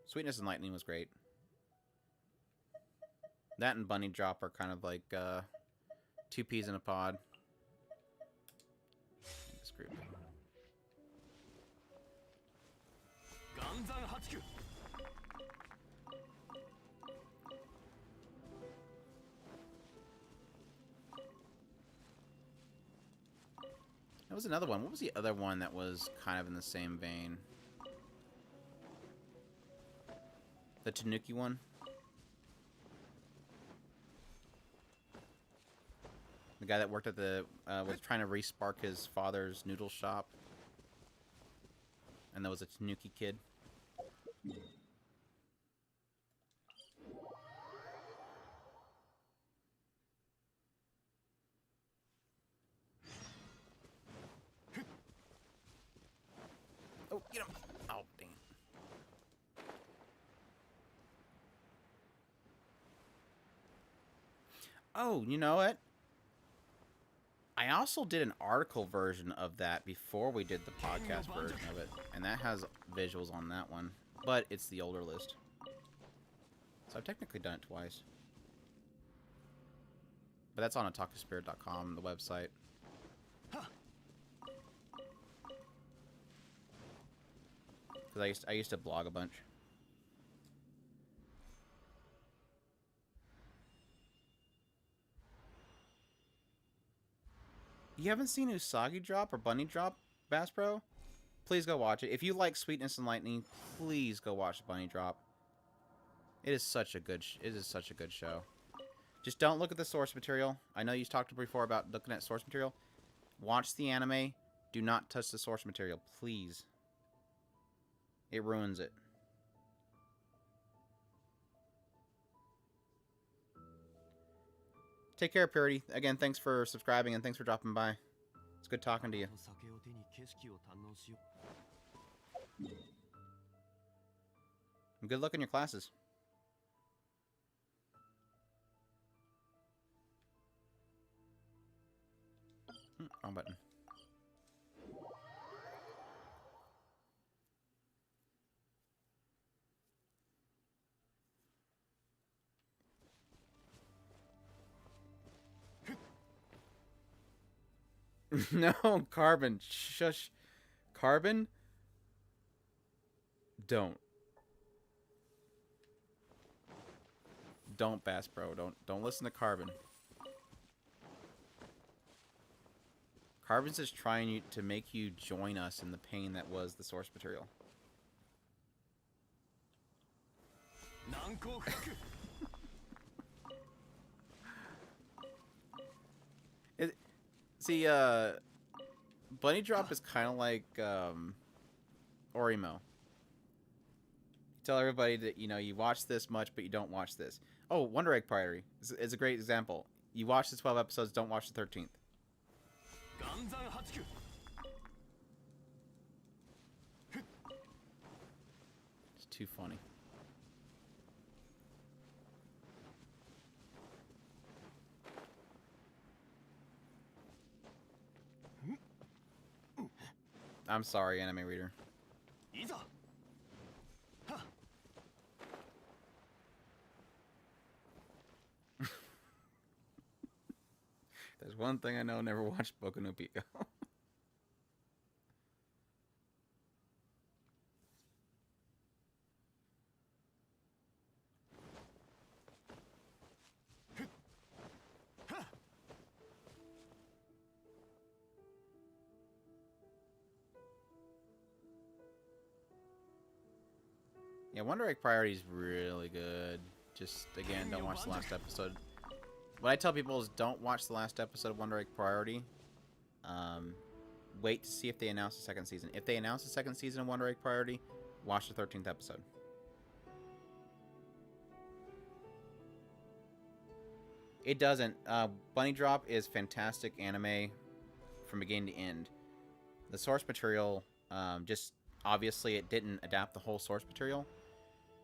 Sweetness and Lightning was great. That and Bunny Drop are kind of like two peas in a pod. This group. That was another one. What was the other one that was kind of in the same vein? The Tanuki one? The guy that worked at the... was trying to re-spark his father's noodle shop. And there was a Tanuki kid. Oh, get him! Oh, dang it. Oh, you know what? I also did an article version of that before we did the podcast version of it. And that has visuals on that one. But it's the older list. So I've technically done it twice. But that's on otakuspirit.com, the website. Because I used to blog a bunch. You haven't seen Usagi Drop or Bunny Drop, Bass Pro? Please go watch it. If you like Sweetness and Lightning, please go watch Bunny Drop. It is such a good show. Just don't look at the source material. I know you talked before about looking at source material. Watch the anime. Do not touch the source material, please. It ruins it. Take care, Purity. Again, thanks for subscribing and thanks for dropping by. It's good talking to you. And good luck in your classes. Wrong button. No, Carbon. Shush. Carbon? Don't. Don't, Bass Bro. Don't listen to Carbon. Carbon's just trying to make you join us in the pain that was the source material. See, Bunny Drop is kind of like Orimo. Tell everybody that, you know, you watch this much, but you don't watch this. Oh, Wonder Egg Priority is a great example. You watch the 12 episodes, don't watch the 13th. It's too funny. I'm sorry, anime reader. There's one thing I know, never watched Boku no Pico. Yeah, Wonder Egg Priority is really good. Just, again, don't watch the last episode. What I tell people is don't watch the last episode of Wonder Egg Priority. Wait to see if they announce the second season. If they announce the second season of Wonder Egg Priority, watch the 13th episode. It doesn't. Bunny Drop is fantastic anime from beginning to end. The source material, just obviously it didn't adapt the whole source material.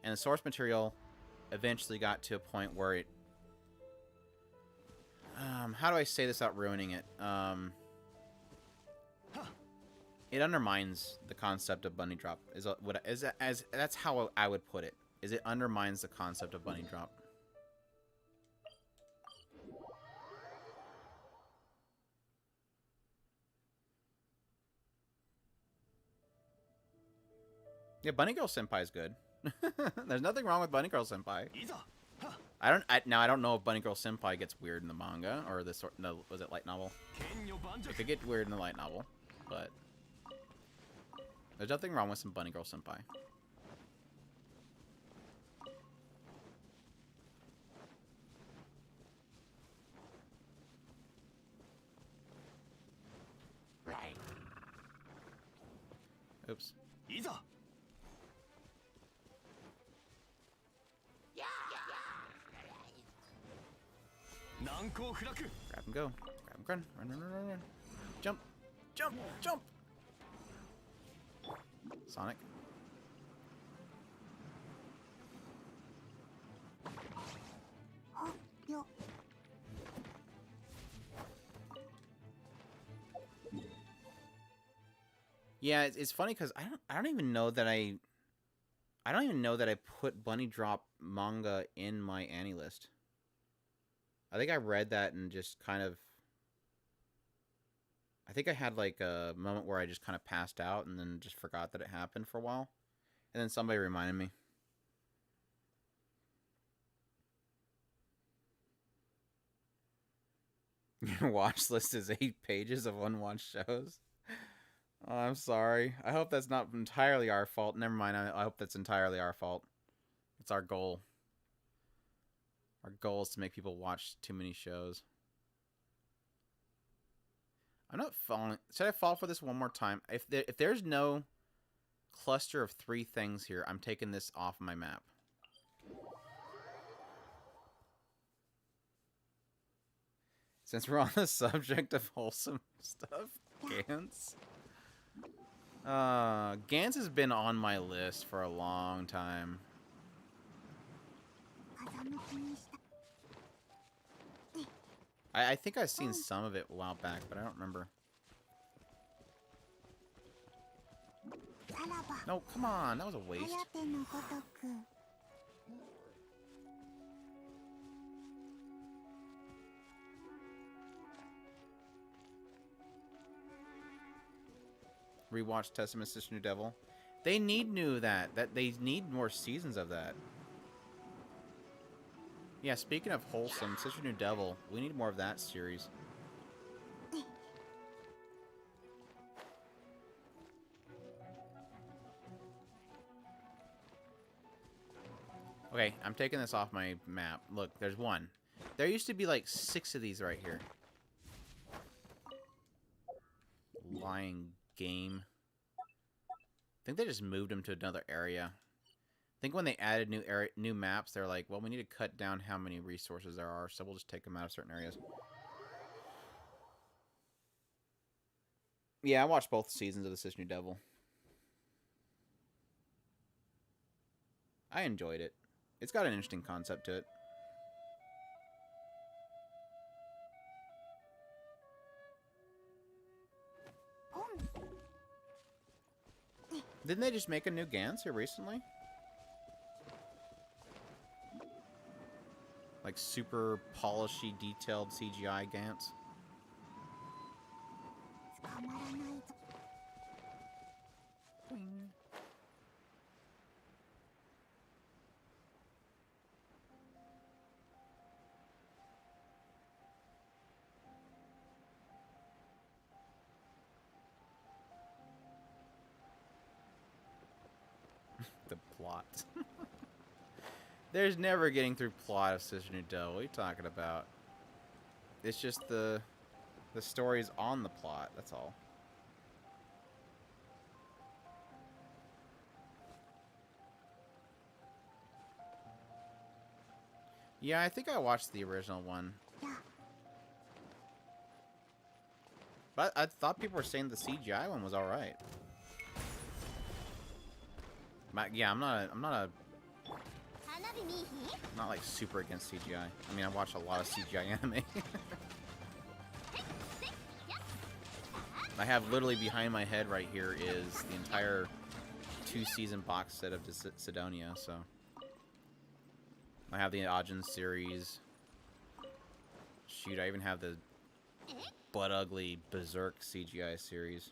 And the source material eventually got to a point where it... how do I say this without ruining it? It undermines the concept of Bunny Drop. That's how I would put it. Is it undermines the concept of Bunny Drop. Yeah, Bunny Girl Senpai is good. There's nothing wrong with Bunny Girl Senpai. I don't know if Bunny Girl Senpai gets weird in the manga or the sort. No, was it light novel? It could get weird in the light novel, but there's nothing wrong with some Bunny Girl Senpai. Oops. Grab and go. Grab and run. Run. Jump. Jump. Jump. Sonic. Yeah, it's funny because I don't even know that I put Bunny Drop manga in my Annie list. I think I read that and just kind of... I think I had like a moment where I just kind of passed out and then just forgot that it happened for a while. And then somebody reminded me. Your watch list is 8 pages of unwatched shows. Oh, I'm sorry. I hope that's not entirely our fault. Never mind. I hope that's entirely our fault. It's our goal. Our goal is to make people watch too many shows. I'm not falling. Should I fall for this one more time? If there's no cluster of 3 things here, I'm taking this off my map. Since we're on the subject of wholesome stuff, Gans. Gans has been on my list for a long time. I think I've seen some of it a while back, but I don't remember. No, come on. That was a waste. Rewatch Testament Sister New Devil. They need that they need more seasons of that. Yeah, speaking of wholesome, Sister New Devil, we need more of that series. Okay, I'm taking this off my map. Look, there's one. There used to be like 6 of these right here. Lying game. I think they just moved them to another area. think when they added new maps, they're like, well, we need to cut down how many resources there are, so we'll just take them out of certain areas. Yeah, I watched both seasons of The Sister New Devil. I enjoyed it. It's got an interesting concept to it. Didn't they just make a new Gans here recently? Like super polishy, detailed CGI Gans? The plot. There's never getting through plot of Sister New Devil. What are you talking about? It's just the story's on the plot, that's all. Yeah, I think I watched the original one. But I thought people were saying the CGI one was alright. Yeah, I'm not like super against CGI. I mean, I watch a lot of CGI anime. I have literally behind my head right here is the entire 2-season box set of Sidonia, so. I have the Ajin series. Shoot, I even have the butt ugly Berserk CGI series.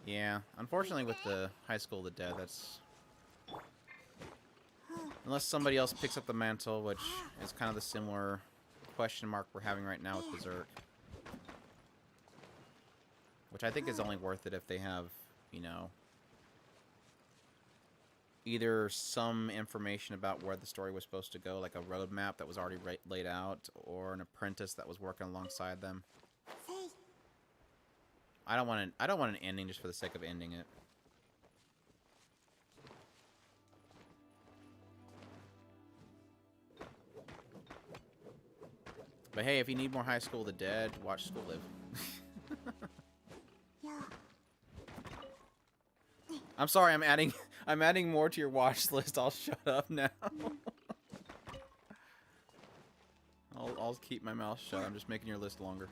Yeah, unfortunately with the High School of the Dead, that's... Unless somebody else picks up the mantle, which is kind of the similar question mark we're having right now with Berserk. Which I think is only worth it if they have, you know, either some information about where the story was supposed to go, like a roadmap that was already laid out, or an apprentice that was working alongside them. I don't want an ending just for the sake of ending it. But hey, if you need more High School of the Dead, watch School Live. I'm sorry, I'm adding more to your watch list. I'll shut up now. I'll keep my mouth shut. I'm just making your list longer.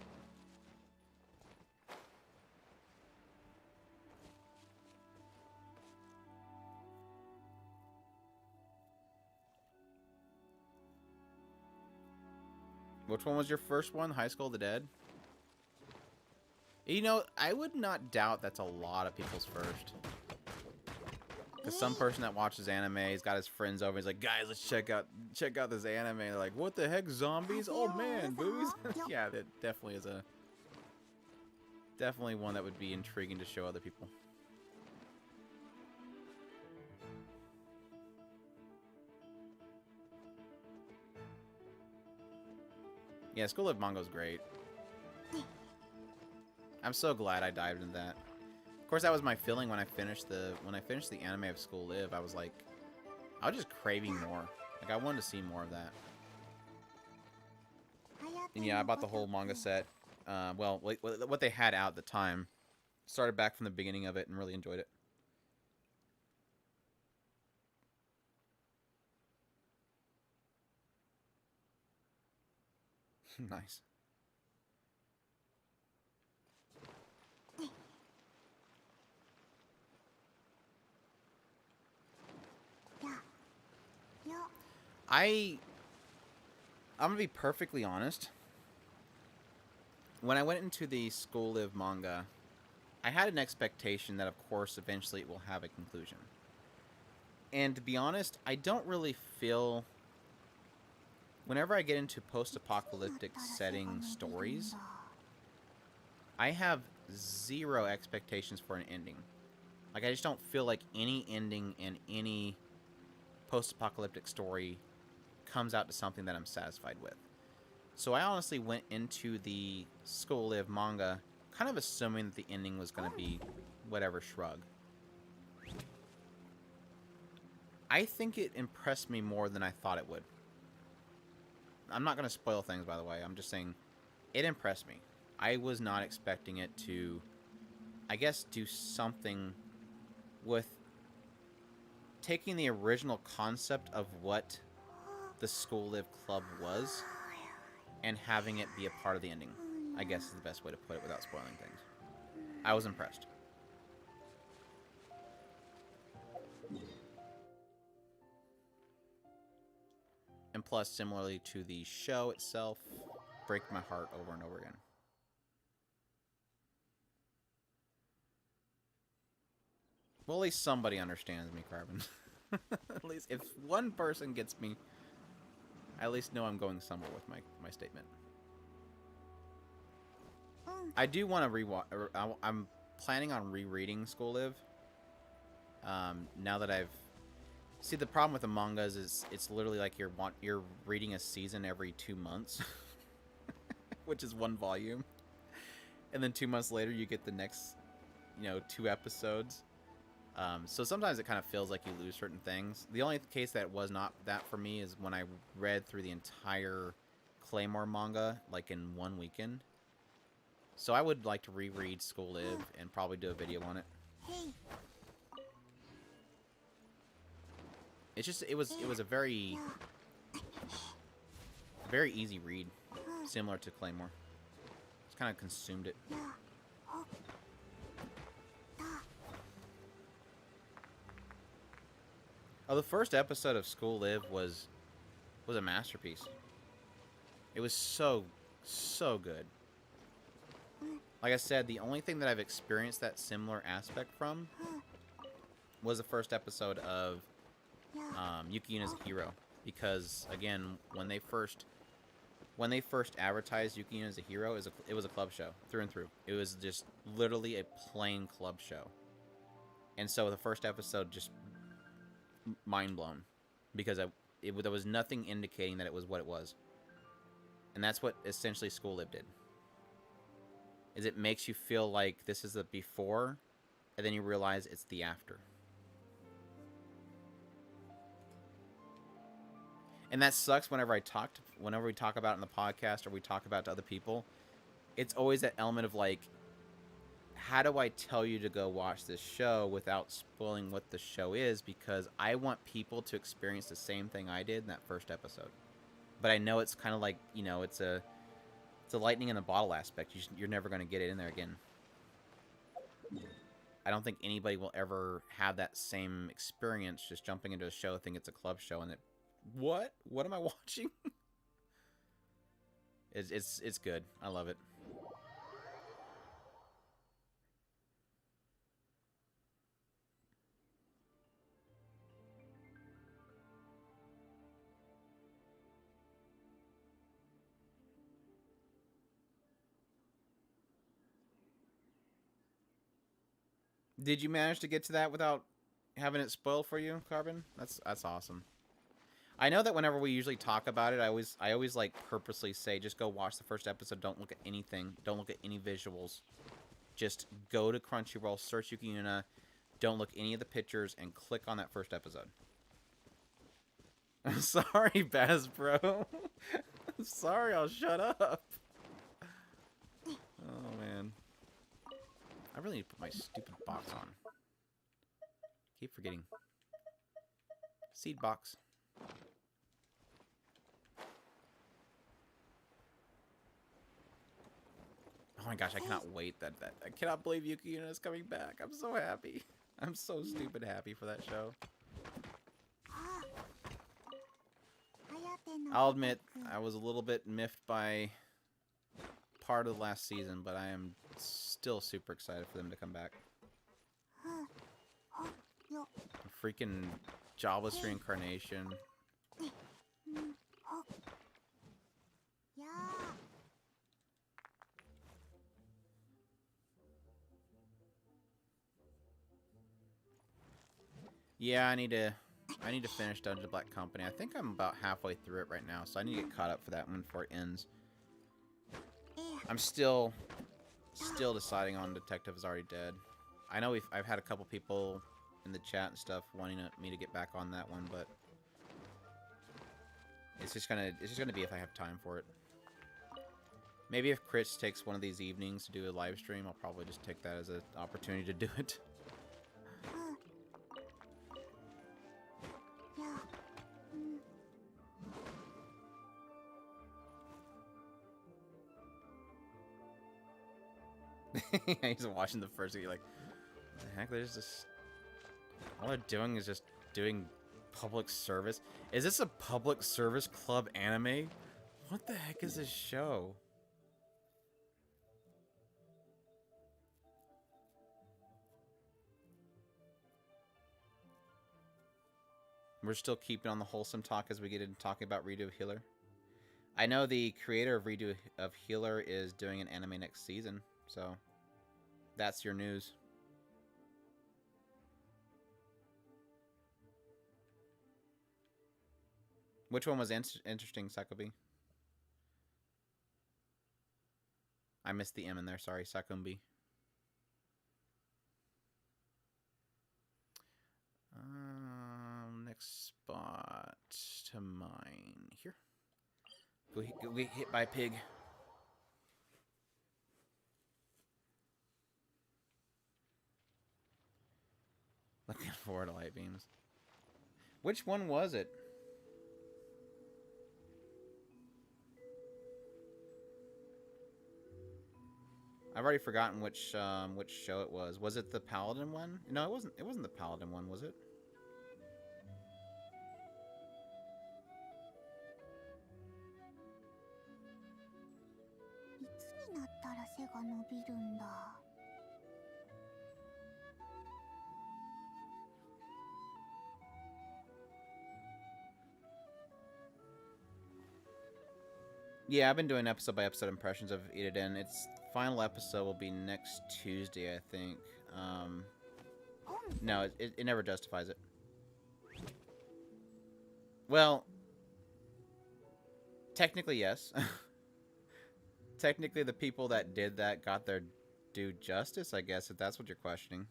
Which one was your first one? High School of the Dead? You know, I would not doubt that's a lot of people's first. Because some person that watches anime, he's got his friends over, he's like, guys, let's check out this anime. They're like, what the heck, zombies? Oh man, boobies? Yeah, that definitely is definitely one that would be intriguing to show other people. Yeah, School Live manga's great. I'm so glad I dived into that. Of course, that was my feeling when I finished the anime of School Live. I was like, I was just craving more. Like, I wanted to see more of that. And yeah, I bought the whole manga set. Well, what they had out at the time. Started back from the beginning of it and really enjoyed it. Nice. I'm gonna be perfectly honest. When I went into the School Live manga, I had an expectation that, of course, eventually it will have a conclusion. And to be honest, I don't really feel... Whenever I get into post-apocalyptic setting stories, I have zero expectations for an ending. Like, I just don't feel like any ending in any post-apocalyptic story comes out to something that I'm satisfied with. So I honestly went into the School Live manga kind of assuming that the ending was going to be whatever, shrug. I think it impressed me more than I thought it would. I'm not going to spoil things, by the way. I'm just saying it impressed me. I was not expecting it to, I guess, do something with taking the original concept of what the School Live Club was and having it be a part of the ending. I guess is the best way to put it without spoiling things. I was impressed. And plus, similarly to the show itself, break my heart over and over again. Well, at least somebody understands me, Carbon. At least if one person gets me, I at least know I'm going somewhere with my statement. I do want to rewatch. I'm planning on rereading School Live. Now that I've see the problem with the mangas is it's literally like you're reading a season every 2 months, which is one volume, and then 2 months later you get the next, 2 episodes. So sometimes it kind of feels like you lose certain things. The only case that was not that for me is when I read through the entire Claymore manga, like in one weekend. So I would like to reread School Live and probably do a video on it. It's just, it was a very easy read, similar to Claymore. Just kind of consumed it. Oh, the first episode of School Live was a masterpiece. It was so good. Like I said, the only thing that I've experienced that similar aspect from was the first episode of Yuki as a Hero. Because, again, when they first advertised Yuki as a Hero, it was a club show, through and through. It was just literally a plain club show. And so the first episode just mind blown. Because there was nothing indicating that it was what it was. And that's what essentially School Live did. Is it makes you feel like this is the before, and then you realize it's the after. And that sucks whenever we talk about it in the podcast or we talk about it to other people. It's always that element of like, how do I tell you to go watch this show without spoiling what the show is? Because I want people to experience the same thing I did in that first episode. But I know it's kind of like, it's a lightning in a bottle aspect. You're never going to get it in there again. I don't think anybody will ever have that same experience just jumping into a show, think it's a club show, and what am I watching? It's good. I love it. Did you manage to get to that without having it spoiled for you, Carbon? That's awesome. I know that whenever we usually talk about it, I always like purposely say just go watch the first episode. Don't look at anything. Don't look at any visuals. Just go to Crunchyroll, search Yuki Yuna. Don't look any of the pictures and click on that first episode. I'm sorry, Baz, bro. I'm sorry. I'll shut up. Oh man. I really need to put my stupid box on. Keep forgetting. Seed box. Oh my gosh, I cannot wait I cannot believe Yuki Yuna is coming back. I'm so happy. I'm so stupid happy for that show. I'll admit, I was a little bit miffed by part of the last season, but I am still super excited for them to come back. Freaking jobless reincarnation. Yeah, I need to finish Dungeon Black Company. I think I'm about halfway through it right now, so I need to get caught up for that one before it ends. I'm still deciding on Detective is Already Dead. I know I've had a couple people in the chat and stuff wanting me to get back on that one, but it's just gonna be if I have time for it. Maybe if Chris takes one of these evenings to do a live stream, I'll probably just take that as an opportunity to do it. He's watching the first thing, you're like, what the heck? There's just... all they're doing is just doing public service. Is this a public service club anime? What the heck is this show? We're still keeping on the wholesome talk as we get into talking about Redo of Healer. I know the creator of Redo of Healer is doing an anime next season, so that's your news. Which one was interesting, Sakubi? I missed the M in there, sorry, Sakumbi. Next spot to mine. Here. Go get hit by a pig. Looking forward to light beams. Which one was it? I've already forgotten which show it was. Was it the Paladin one? No, it wasn't. It wasn't the Paladin one, was it? Yeah, I've been doing episode by episode impressions of Iden. Its final episode will be next Tuesday, I think. No, it never justifies it. Well, technically, yes. Technically, the people that did that got their due justice, I guess, if that's what you're questioning.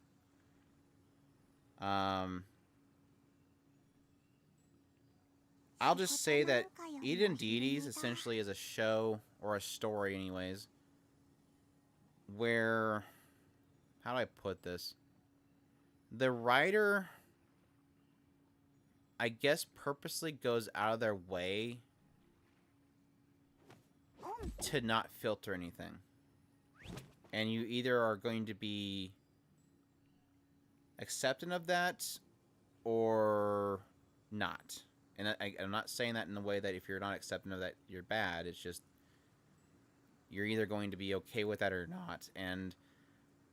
I'll just say that Eden Deities essentially is a show, or a story anyways, where... how do I put this? The writer, I guess, purposely goes out of their way to not filter anything. And you either are going to be accepting of that, or not. And I'm not saying that in the way that if you're not accepting of that, you're bad. It's just, you're either going to be okay with that or not. And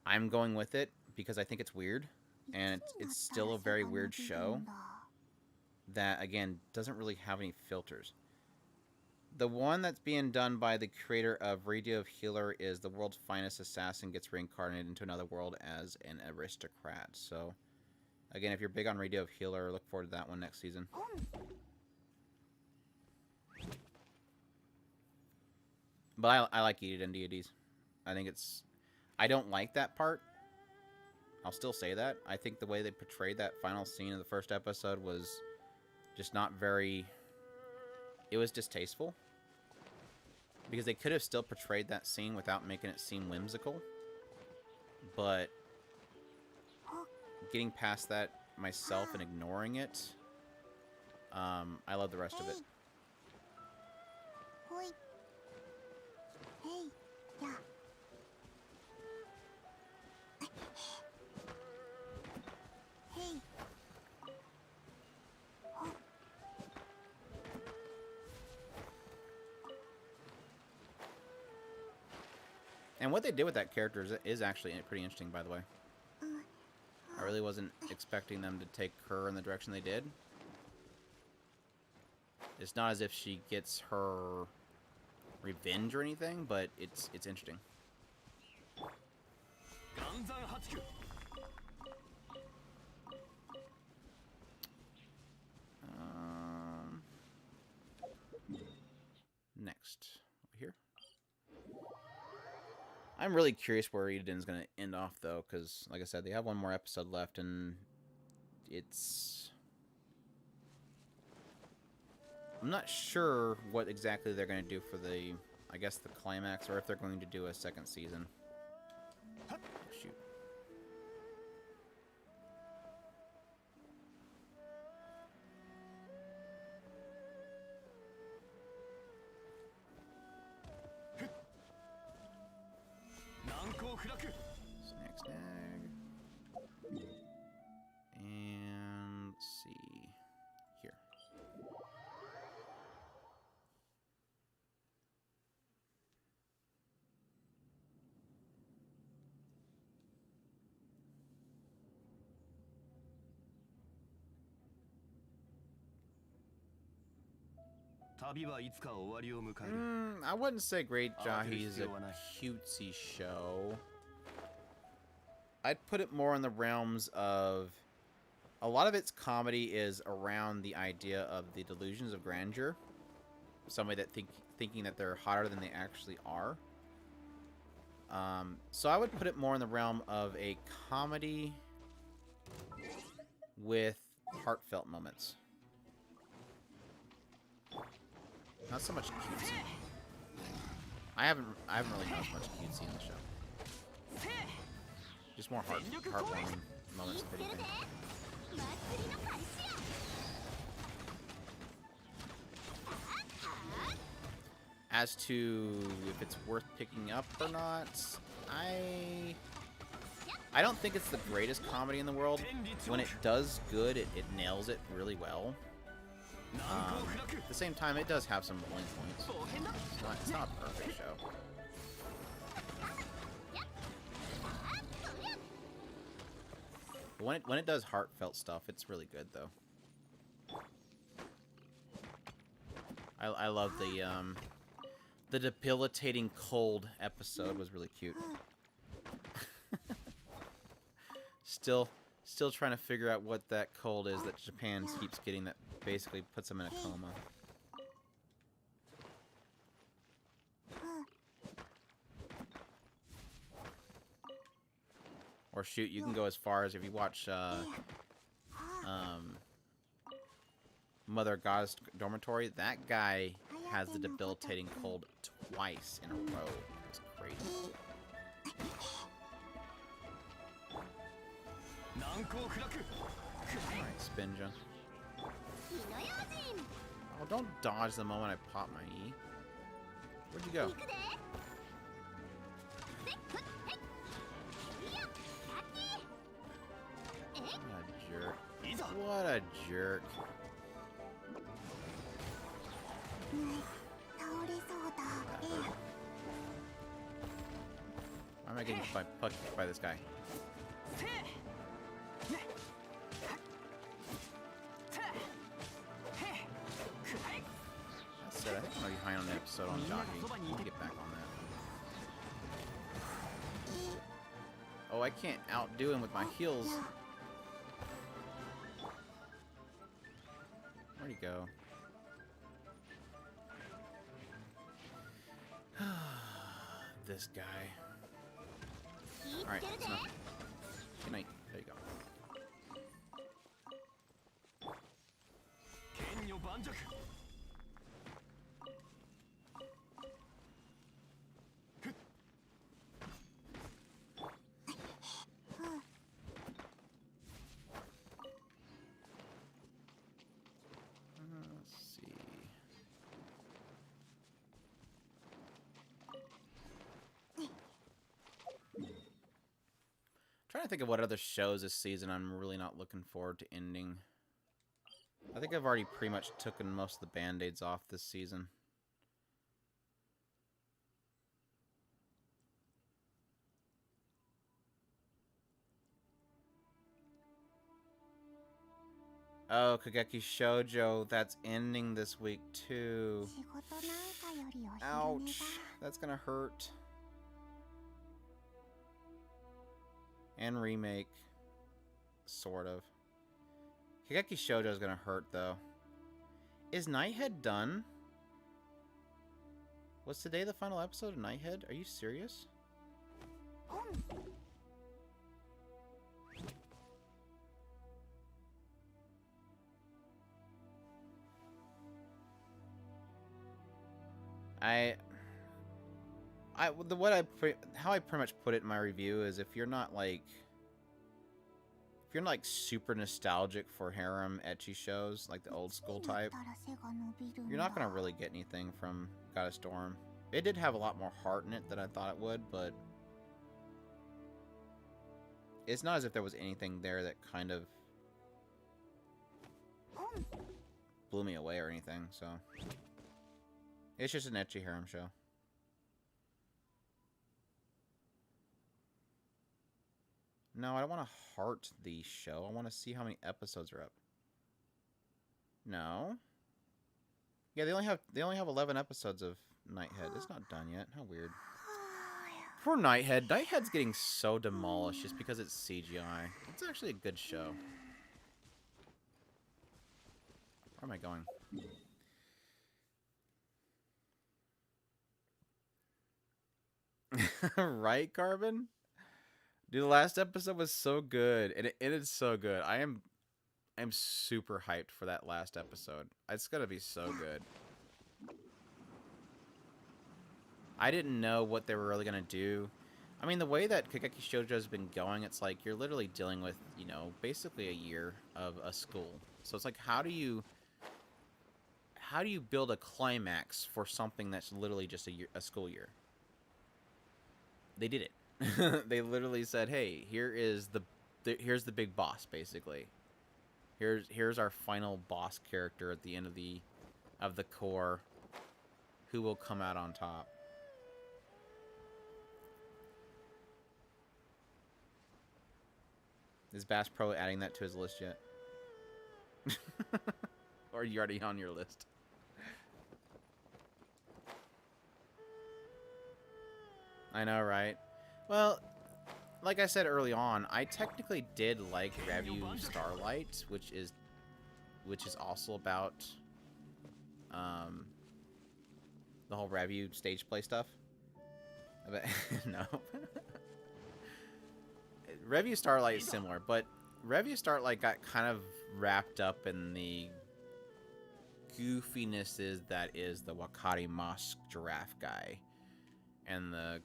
I'm going with it because I think it's weird. And it's still a very weird show that, again, doesn't really have any filters. The one that's being done by the creator of Redo of Healer is the world's finest assassin gets reincarnated into another world as an aristocrat. So, again, if you're big on Redo of Healer, look forward to that one next season. But I like Eden Deities. I think it's... I don't like that part. I'll still say that. I think the way they portrayed that final scene of the first episode was just not very... it was distasteful. Because they could have still portrayed that scene without making it seem whimsical. But getting past that myself and ignoring it, I love the rest of it. And what they did with that character is actually pretty interesting, by the way. I really wasn't expecting them to take her in the direction they did. It's not as if she gets her revenge or anything, but it's interesting. Next. Over here. I'm really curious where Eden's going to end off, though, because, like I said, they have one more episode left, and it's... I'm not sure what exactly they're going to do for the, I guess, the climax, or if they're going to do a second season. Shoot. Snag, snag. And let's see. Here. I wouldn't say Great Jahi is a cutesy show. I'd put it more in the realms of... A lot of its comedy is around the idea of the delusions of grandeur. Somebody that thinking that they're hotter than they actually are. So I would put it more in the realm of a comedy with heartfelt moments. Not so much cutesy. I haven't really noticed much cutesy in the show. Just more heartwarming moments if anything. As to if it's worth picking up or not, I don't think it's the greatest comedy in the world. When it does good, it nails it really well. At the same time, it does have some bowling points. It's not a perfect show. But when it does heartfelt stuff, it's really good though. I love the debilitating cold episode was really cute. Still trying to figure out what that cold is that Japan keeps getting that basically puts them in a coma. Or shoot, you can go as far as if you watch Mother Goddess Dormitory, that guy has the debilitating cold twice in a row. It's crazy. Alright, Spinja. Oh, don't dodge the moment I pop my E. Where'd you go? What a jerk. What a jerk. Why am I getting punched by this guy? That said, I think I'm already behind on the episode on jockey. I need to get back on that. Oh, I can't outdo him with my heels. Where'd he go? This guy. Alright, that's enough. Good night. There you go. Let's see. Trying to think of what other shows this season I'm really not looking forward to ending. I think I've already pretty much taken most of the band-aids off this season. Oh, Kageki Shoujo, that's ending this week too. Ouch, that's gonna hurt. And remake, sort of. Kageki Shoujo is gonna hurt though. Is Nighthead done? Was today the final episode of Nighthead? Are you serious? I how I pretty much put it in my review is if you're not like super nostalgic for harem ecchi shows like the old school type, you're not gonna really get anything from God of Storm. It did have a lot more heart in it than I thought it would, but it's not as if there was anything there that kind of blew me away or anything, so it's just an ecchi harem show. No, I don't want to heart the show. I want to see how many episodes are up. No. Yeah, they only have 11 episodes of Nighthead. It's not done yet. How weird. Poor Nighthead. Nighthead's getting so demolished just because it's CGI. It's actually a good show. Where am I going? Right, Carbon? Dude, the last episode was so good. And it is so good. I'm super hyped for that last episode. It's gonna be so good. I didn't know what they were really gonna do. I mean, the way that Kageki Shoujo's been going, it's like you're literally dealing with, you know, basically a year of a school. So it's like, how do you build a climax for something that's literally just a school year? They did it. They literally said, "Hey, here's the big boss, basically. Here's our final boss character at the end of the core, who will come out on top." Is Bass Pro adding that to his list yet? Or are you already on your list? I know, right? Well, like I said early on, I technically did like Revue Starlight, which is also about the whole Revue stage play stuff. But no. Revue Starlight is similar, but Revue Starlight got kind of wrapped up in the goofinesses that is the Wakari Mosque giraffe guy and the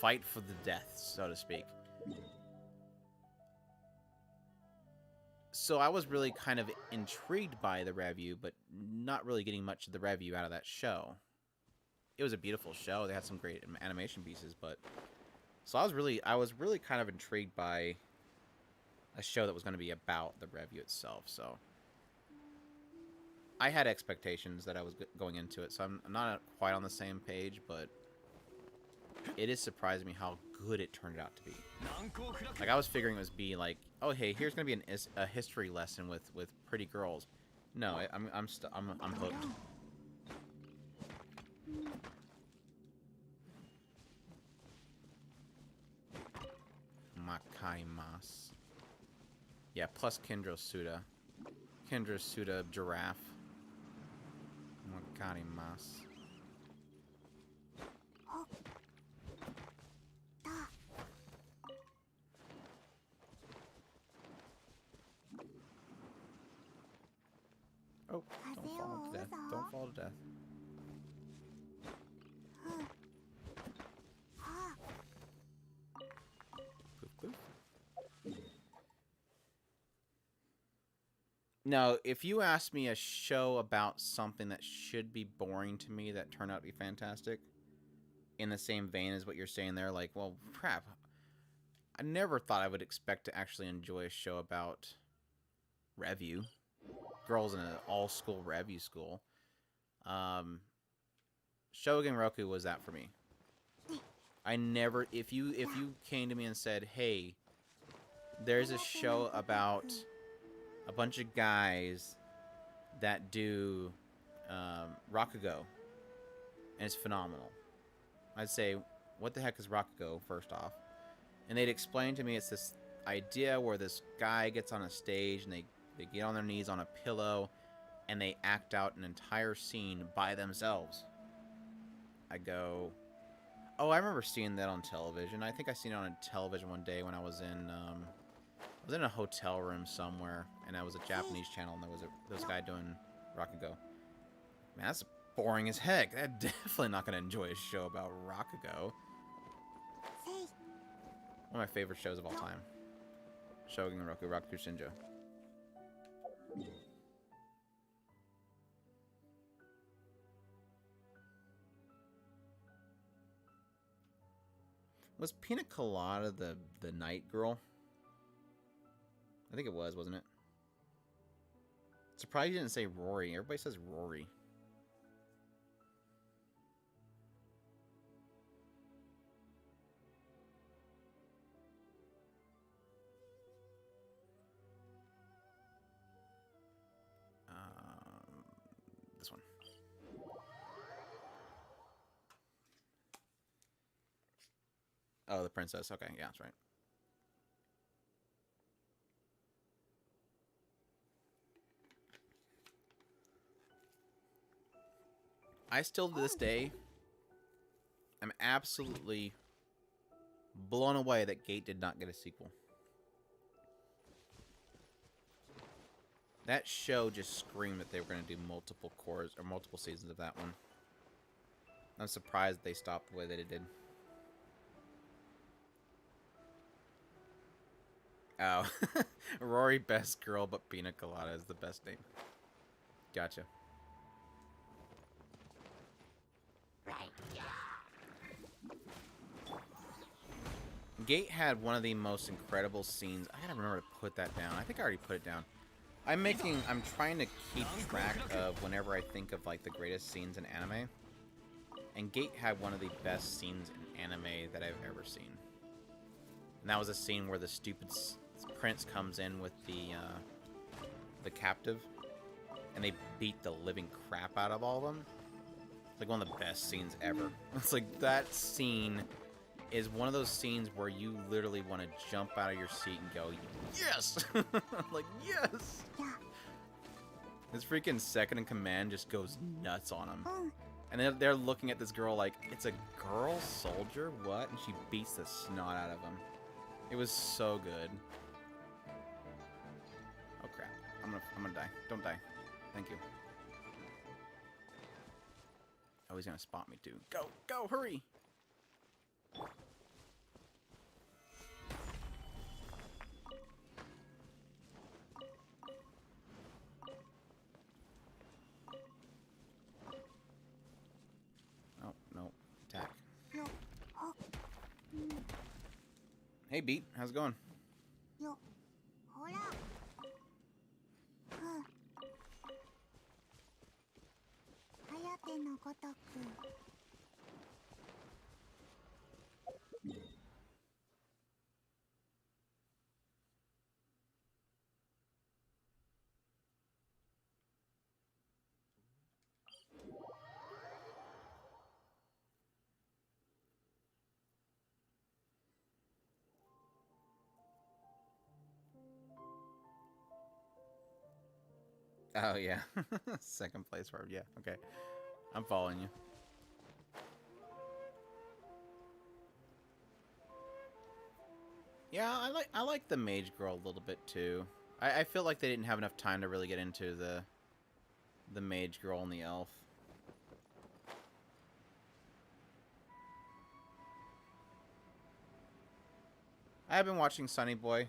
fight for the death, so to speak. So I was really kind of intrigued by the Revue, but not really getting much of the Revue out of that show. It was a beautiful show. They had some great animation pieces, but so I was really kind of intrigued by a show that was going to be about the Revue itself. So I had expectations that I was going into it, so I'm not quite on the same page, but it is surprising me how good it turned out to be. Like, I was figuring it was be like, oh hey, here's gonna be a history lesson with pretty girls. No, I'm hooked. Makaimas. Yeah, plus Kendro Suda. Kendro Suda giraffe. Makaimas. Oh, don't fall to death. Don't fall to death. Poof, poof. No, if you ask me a show about something that should be boring to me that turned out to be fantastic, in the same vein as what you're saying there, like, well, crap. I never thought I would expect to actually enjoy a show about Revue. Girls in an all-school Revue school. Shogun Roku was that for me. I never, if you came to me and said, hey, there's a show about a bunch of guys that do Rakugo, and it's phenomenal, I'd say, what the heck is Rakugo, first off? And they'd explain to me it's this idea where this guy gets on a stage and they get on their knees on a pillow and they act out an entire scene by themselves. I go, oh, I remember seeing that on television. I think I seen it on television one day when I was in a hotel room somewhere, and I was a Japanese channel, and there was a guy doing Rakugo. Man, boring as heck. They're definitely not going to enjoy a show about Rakugo. One of my favorite shows of all time. Shogun Roku, Rakugo Shinjo. Was Pina Colada the night girl? I think it was, wasn't it? Surprised you didn't say Rory. Everybody says Rory. This one. Oh, the princess. Okay, yeah, that's right. I still, to this day, am absolutely blown away that Gate did not get a sequel. That show just screamed that they were going to do multiple cores or multiple seasons of that one. I'm surprised they stopped the way that it did. Oh, Rory, best girl, but Pina Colada is the best name. Gotcha. Gate had one of the most incredible scenes. I gotta remember to put that down. I think I already put it down. I'm trying to keep track of whenever I think of like the greatest scenes in anime. And Gate had one of the best scenes in anime that I've ever seen. And that was a scene where the stupid prince comes in with the captive, and they beat the living crap out of all of them. It's like one of the best scenes ever. It's like that scene is one of those scenes where you literally want to jump out of your seat and go, yes! Like, yes! This freaking second in command just goes nuts on him. And they're looking at this girl like, it's a girl soldier? What? And she beats the snot out of him. It was so good. Oh crap. I'm gonna die. Don't die. Thank you. Oh, he's gonna spot me too. Go! Go! Hurry! Oh, no. Attack. Hey, Beat. How's it going? Oh, yeah. Second place for yeah, okay. I'm following you. Yeah, I like the mage girl a little bit too. I feel like they didn't have enough time to really get into the mage girl and the elf. I have been watching Sunny Boy.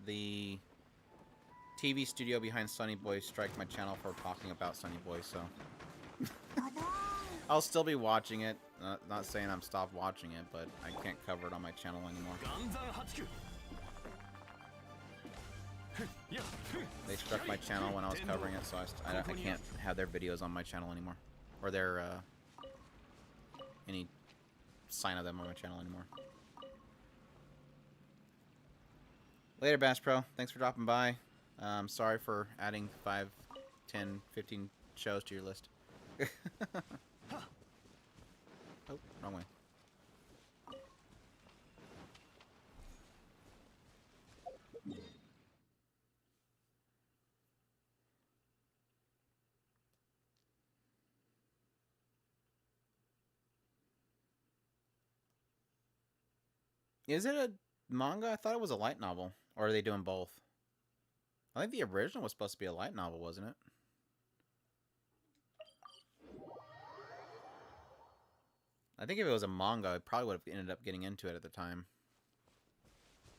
The TV studio behind Sunny Boy strike my channel for talking about Sunny Boy, so I'll still be watching it. Not saying I'm stopped watching it, but I can't cover it on my channel anymore. They struck my channel when I was covering it, so I can't have their videos on my channel anymore, or their any sign of them on my channel anymore. Later, Bass Pro. Thanks for dropping by. Sorry for adding 5, 10, 15 shows to your list. Oh, wrong way. Is it a manga? I thought it was a light novel. Or are they doing both? I think the original was supposed to be a light novel, wasn't it? I think if it was a manga, I probably would have ended up getting into it at the time.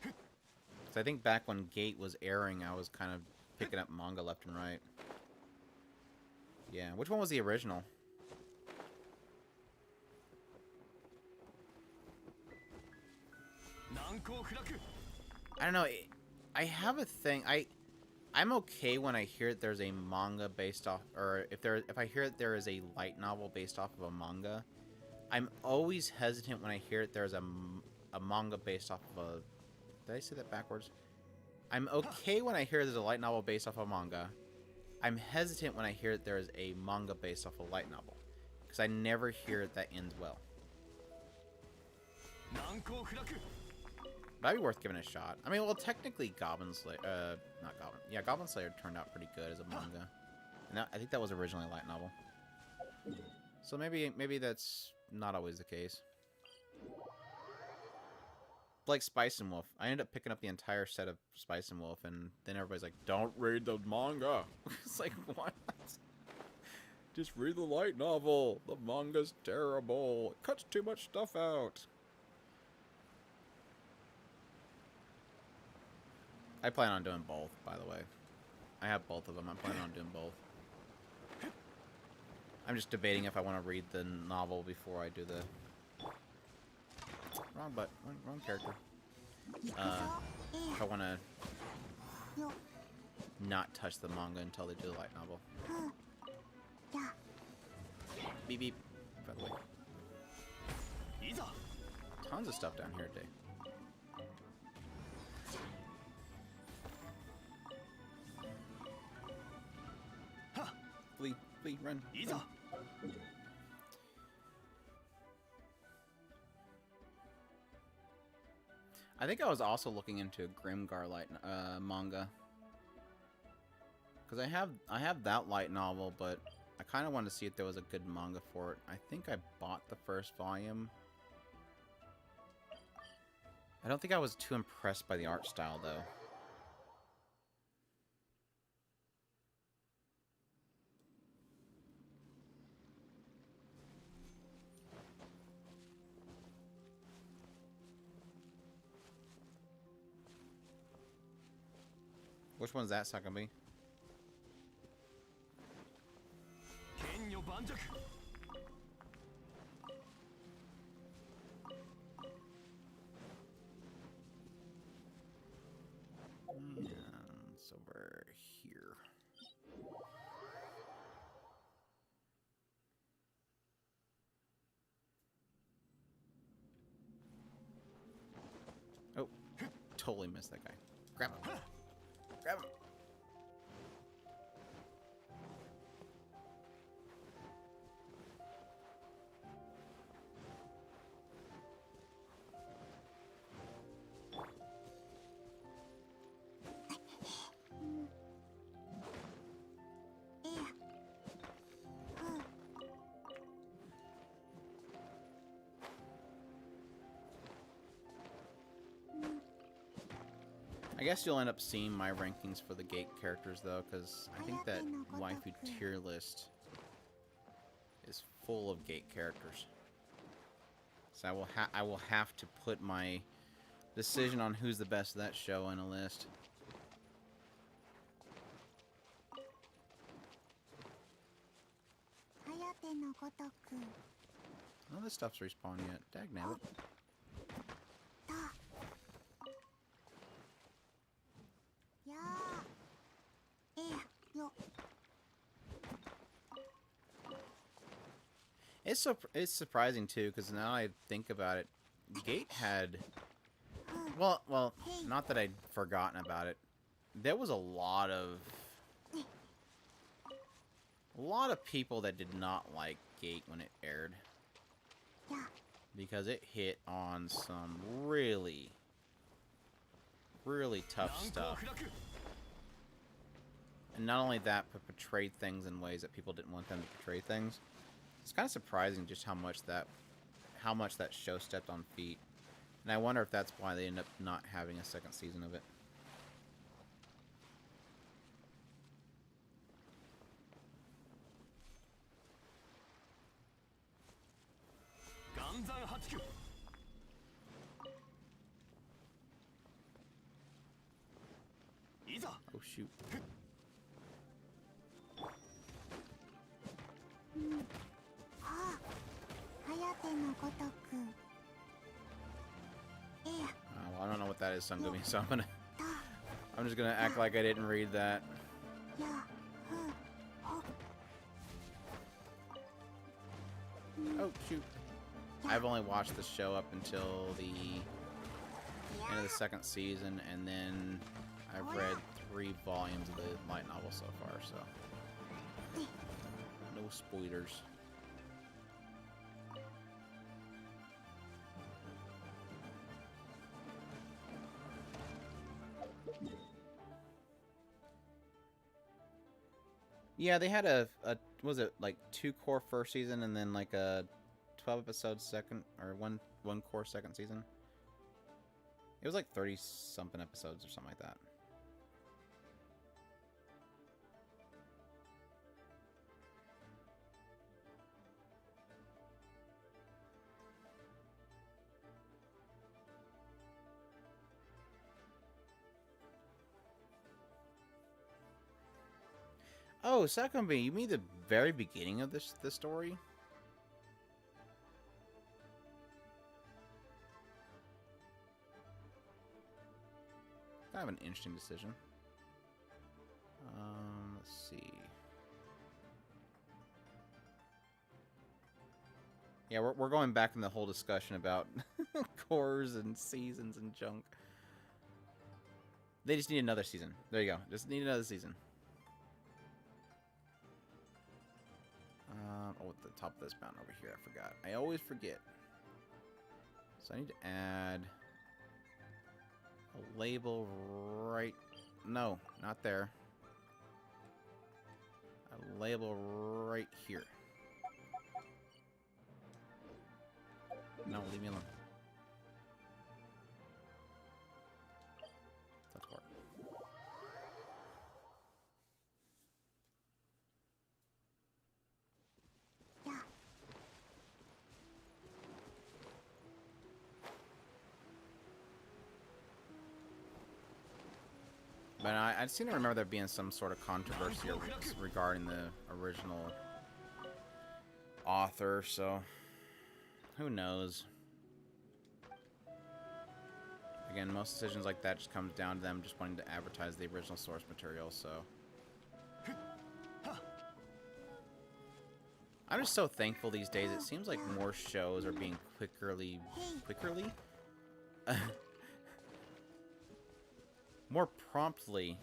Because I think back when Gate was airing, I was kind of picking up manga left and right. Yeah, which one was the original? I don't know. I have a thing. I'm okay when I hear that there's a manga based off, or if I hear that there is a light novel based off of a manga. I'm always hesitant when I hear that there's a manga based off of a... Did I say that backwards? I'm okay when I hear there's a light novel based off a manga. I'm hesitant when I hear that there is a manga based off a light novel. Because I never hear that ends well. That'd be worth giving a shot. I mean, well, technically Goblin Slayer... not Goblin... Yeah, Goblin Slayer turned out pretty good as a manga. And I think that was originally a light novel. So maybe that's not always the case. Like Spice and Wolf. I ended up picking up the entire set of Spice and Wolf, and then everybody's like, don't read the manga. It's like, what? Just read the light novel. The manga's terrible. It cuts too much stuff out. I plan on doing both, by the way. I have both of them. I'm planning on doing both. I'm just debating if I want to read the novel before I do the... Wrong character. If I want to not touch the manga until they do the light novel. Beep beep. By the way. Tons of stuff down here today. Flee, flee, run. Run. I think I was also looking into a Grimgar light manga, because I have that light novel, but I kind of wanted to see if there was a good manga for it. I think I bought the first volume. I don't think I was too impressed by the art style, though. Which one's that, Sakami? And it's over here. Oh, totally missed that guy. Grab him. Grab him. I guess you'll end up seeing my rankings for the Gate characters, though, because I think that waifu tier list is full of Gate characters. So I will have to put my decision on who's the best of that show in a list. None of this stuff's respawned yet. Dagnabbit. It's surprising too, because now I think about it, Gate had, well, not that I'd forgotten about it. There was a lot of people that did not like Gate when it aired, because it hit on some really tough stuff. And not only that, but portrayed things in ways that people didn't want them to portray things. It's kind of surprising just how much that show stepped on feet. And I wonder if that's why they end up not having a second season of it. Oh, shoot. Well, I don't know what that is, Sungumi, so I'm just gonna act like I didn't read that. Oh, shoot. I've only watched the show up until the end of the second season, and then I've read 3 volumes of the light novel so far, so no spoilers. Yeah, they had a was it like 2 core first season and then like a 12 episode second, or one core second season. It was like 30 something episodes or something like that. Oh, Sakumi, you mean the very beginning of this story? Kind of an interesting decision. Let's see. Yeah, we're going back in the whole discussion about cores and seasons and junk. They just need another season. There you go. Just need another season. Oh, at the top of this mountain over here, I forgot. I always forget. So I need to add a label right... No, not there. A label right here. No, leave me alone. That's hard. But I seem to remember there being some sort of controversy regarding the original author, so who knows? Again, most decisions like that just comes down to them just wanting to advertise the original source material, so... I'm just so thankful these days. It seems like more shows are being more promptly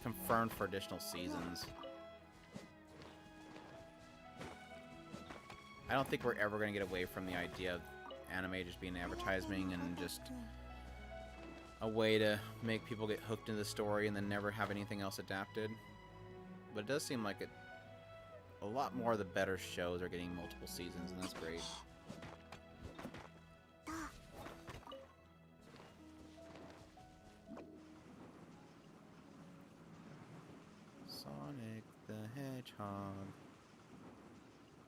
confirmed for additional seasons. I don't think we're ever going to get away from the idea of anime just being advertising and just a way to make people get hooked into the story and then never have anything else adapted. But it does seem like a lot more of the better shows are getting multiple seasons, and that's great. Sonic the Hedgehog.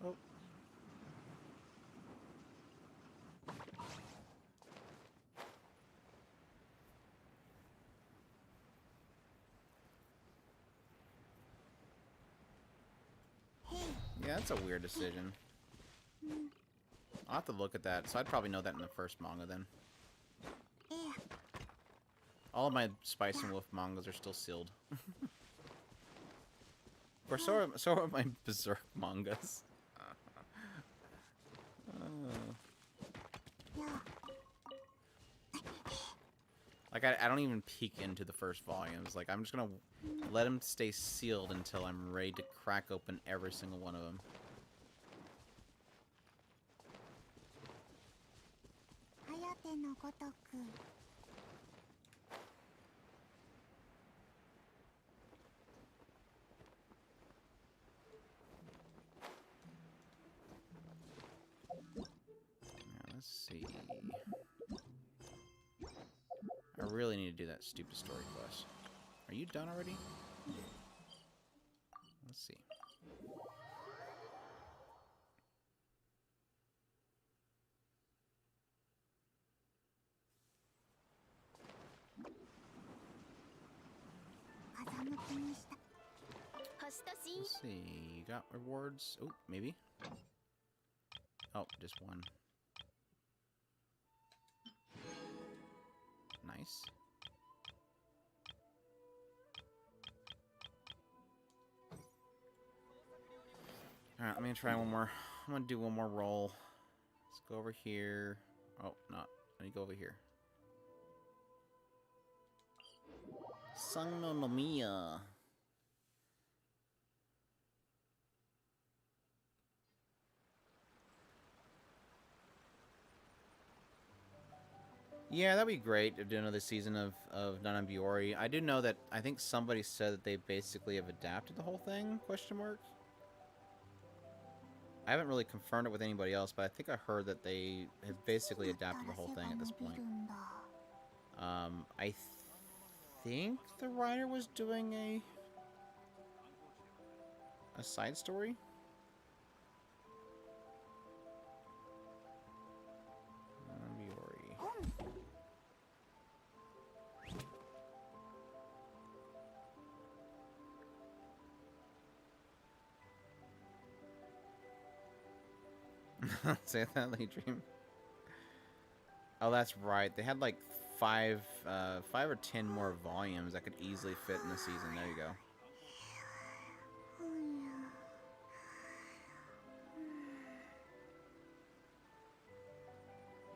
Oh. Yeah, that's a weird decision. I'll have to look at that. So I'd probably know that in the first manga then. All of my Spice and Wolf mangas are still sealed. Or so are my Berserk mangas. Like, I don't even peek into the first volumes. Like, I'm just gonna let them stay sealed until I'm ready to crack open every single one of them. Now, let's see. I really need to do that stupid story quest. Are you done already? Let's see. Let's see. You got rewards? Oh, maybe. Oh, just one. Nice. Alright, let me try one more. I'm gonna do one more roll. Let's go over here. Oh, not. Let me go over here. Sang no Nomiya. Yeah, that'd be great to do another season of Nana Biyori. I do know that I think somebody said that they basically have adapted the whole thing, question mark. I haven't really confirmed it with anybody else, but I think I heard that they have basically adapted the whole thing at this point. I think the writer was doing a side story. Say that, Dream. Oh, that's right. They had like five or 10 more volumes that could easily fit in the season. There you go.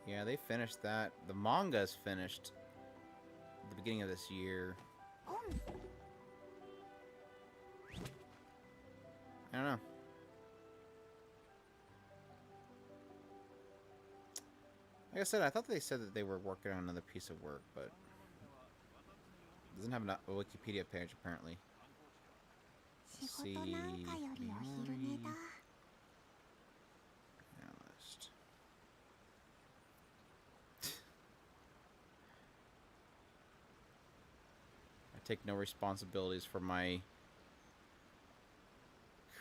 Yeah, they finished that. The manga's finished at the beginning of this year. I don't know. Like I said, I thought they said that they were working on another piece of work, but it doesn't have a Wikipedia page apparently. Let's see. Analyst. I take no responsibilities for my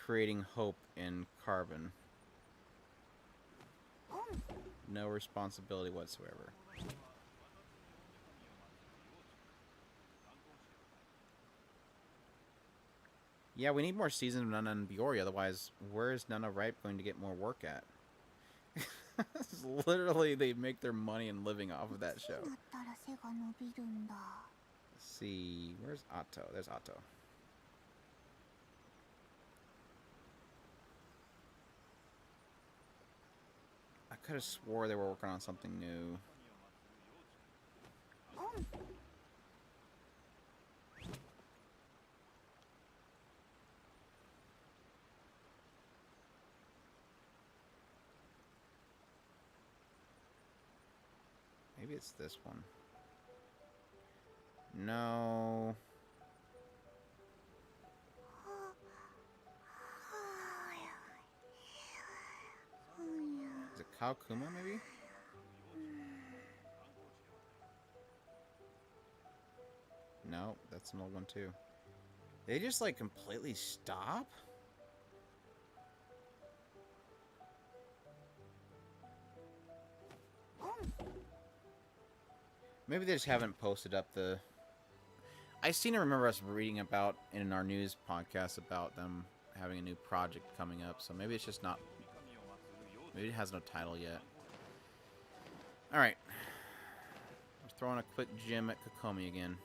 creating hope in Carbon. No responsibility whatsoever. Yeah, we need more seasons of Nana and Biyori, otherwise, where is Nana Ripe going to get more work at? Literally, they make their money and living off of that show. Let's see, where's Atto? There's Atto. I could have swore they were working on something new. Maybe it's this one. No. Is it Kalkuma, maybe? No, that's an old one too. They just like completely stop? Maybe they just haven't posted up the... I seem to remember us reading about in our news podcast about them having a new project coming up, so maybe it's just not... Maybe it has no title yet. Alright. Let's throw in a quick gym at Kokomi again.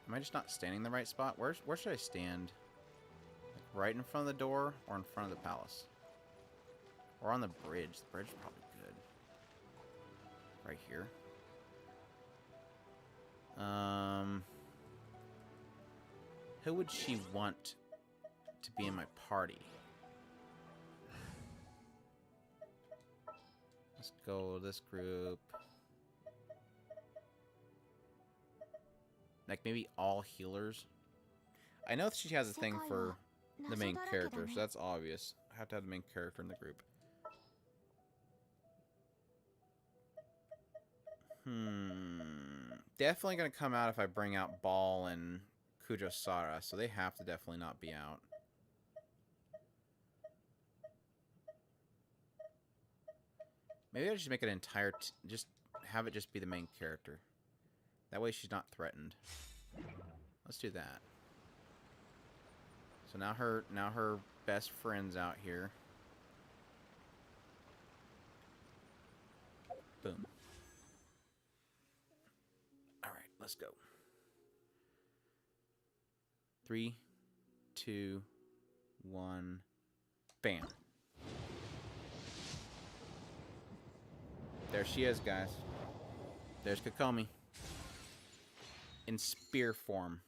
Am I just not standing in the right spot? Where should I stand? Like right in front of the door or in front of the palace? Or on the bridge. The bridge is probably good. Right here. Who would she want to be in my party? Let's go this group. Like maybe all healers. I know she has a thing for the main character, so that's obvious. I have to have the main character in the group. Definitely gonna come out if I bring out Ball and Kujosara, so they have to definitely not be out. Maybe I just make it entire... just have it just be the main character. That way she's not threatened. Let's do that. So now her best friend's out here. Boom. All right, let's go. 3, 2, 1, bam. There she is, guys. There's Kokomi. In spear form.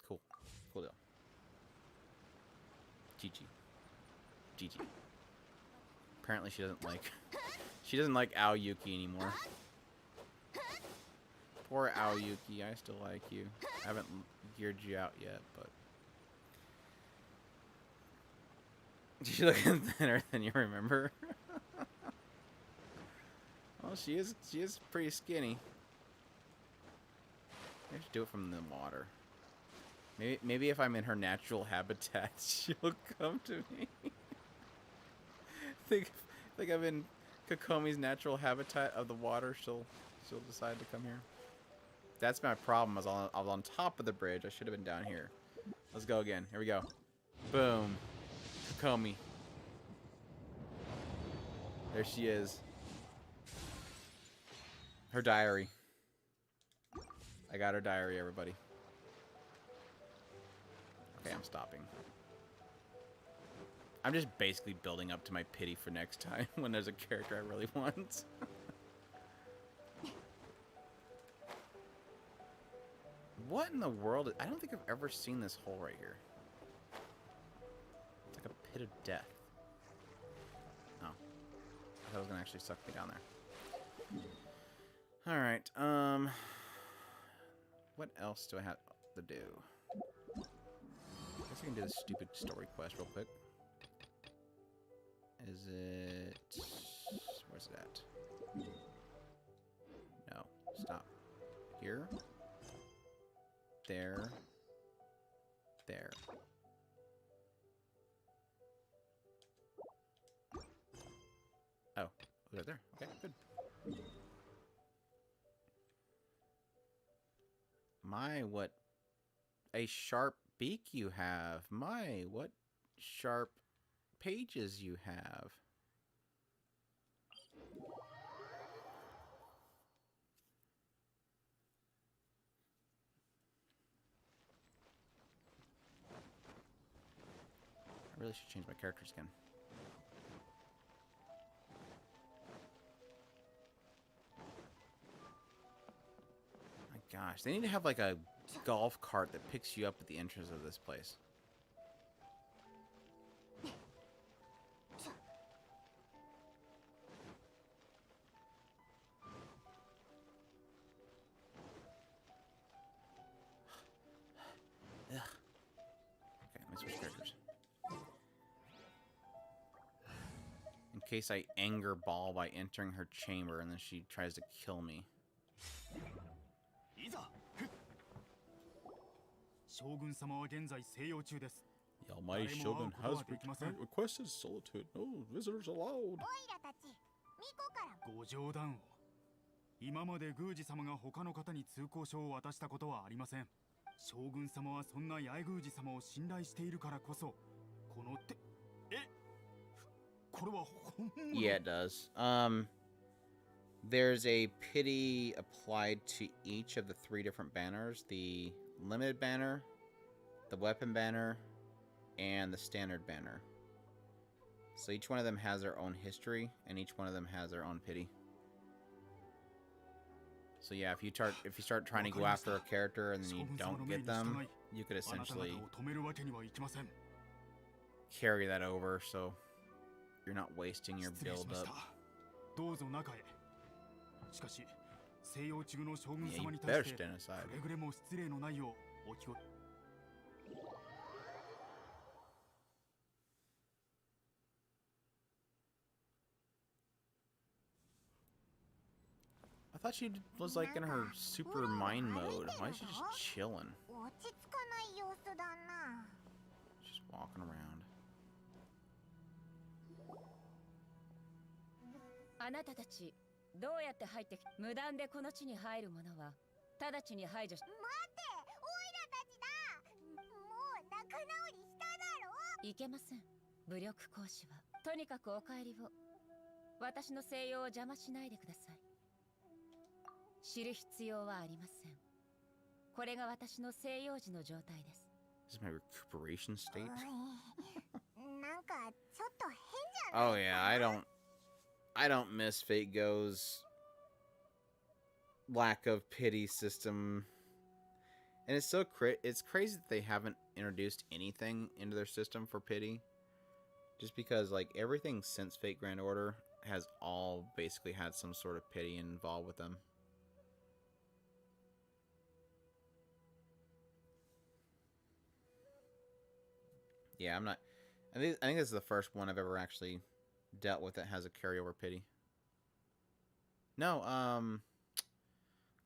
Cool. Cool deal. GG. GG. Apparently she doesn't like Aoyuki anymore. Poor Aoyuki, I still like you. I haven't geared you out yet, but she's looking thinner than you remember. Well, she is pretty skinny. I should do it from the water. Maybe if I'm in her natural habitat, she'll come to me. think I'm in Kokomi's natural habitat of the water, she'll decide to come here. That's my problem. I was on top of the bridge. I should have been down here. Let's go again. Here we go. Boom. Kokomi. There she is. Her diary. I got her diary, everybody. Okay, I'm stopping. I'm just basically building up to my pity for next time when there's a character I really want. What in the world? I don't think I've ever seen this hole right here. It's like a pit of death. Oh. I thought it was going to actually suck me down there. Alright, what else do I have to do? I guess I can do this stupid story quest real quick. Is it... Where's it at? No. Stop. Here. There. There. Oh. Right there. Okay, good. My, what a sharp beak you have. My, what sharp pages you have. I really should change my character skin. My gosh, they need to have like a golf cart that picks you up at the entrance of this place. Ugh. Okay, let me switch characters. In case I anger Ball by entering her chamber and then she tries to kill me. The almighty Shogun has requested solitude. No visitors allowed. ご冗談を。今まで宮司様が他の方に通行証を渡したことはありません。将軍様はそんな八重宮司様を信頼しているからこそ、この手、これは本物。 Yeah, it does. There's a pity applied to each of the 3 different banners: the limited banner, the weapon banner, and the standard banner. So each one of them has their own history, and each one of them has their own pity. So yeah, if you start trying to go after a character and then you don't get them, you could essentially carry that over, so you're not wasting your build up. Yeah, you better stand aside. I thought she was like in her super mind mode. Why is she just chilling? Just walking around. あなたたちどうやって入ってき無断でこの地に入る者は直ちに排除し。待って、オイラたちだ。もう仲直りしただろ。いけません。武力行使はとにかくお帰りを。私の静養を邪魔しないでください。知る必要はありません。これが私の静養時の状態です。This is my recuperation state. なんかちょっと変じゃない？ Oh yeah, I don't miss Fate Go's lack of pity system. And it's crazy that they haven't introduced anything into their system for pity. Just because like everything since Fate Grand Order has all basically had some sort of pity involved with them. Yeah, I'm not I think this is the first one I've ever actually dealt with that has a carryover pity. No,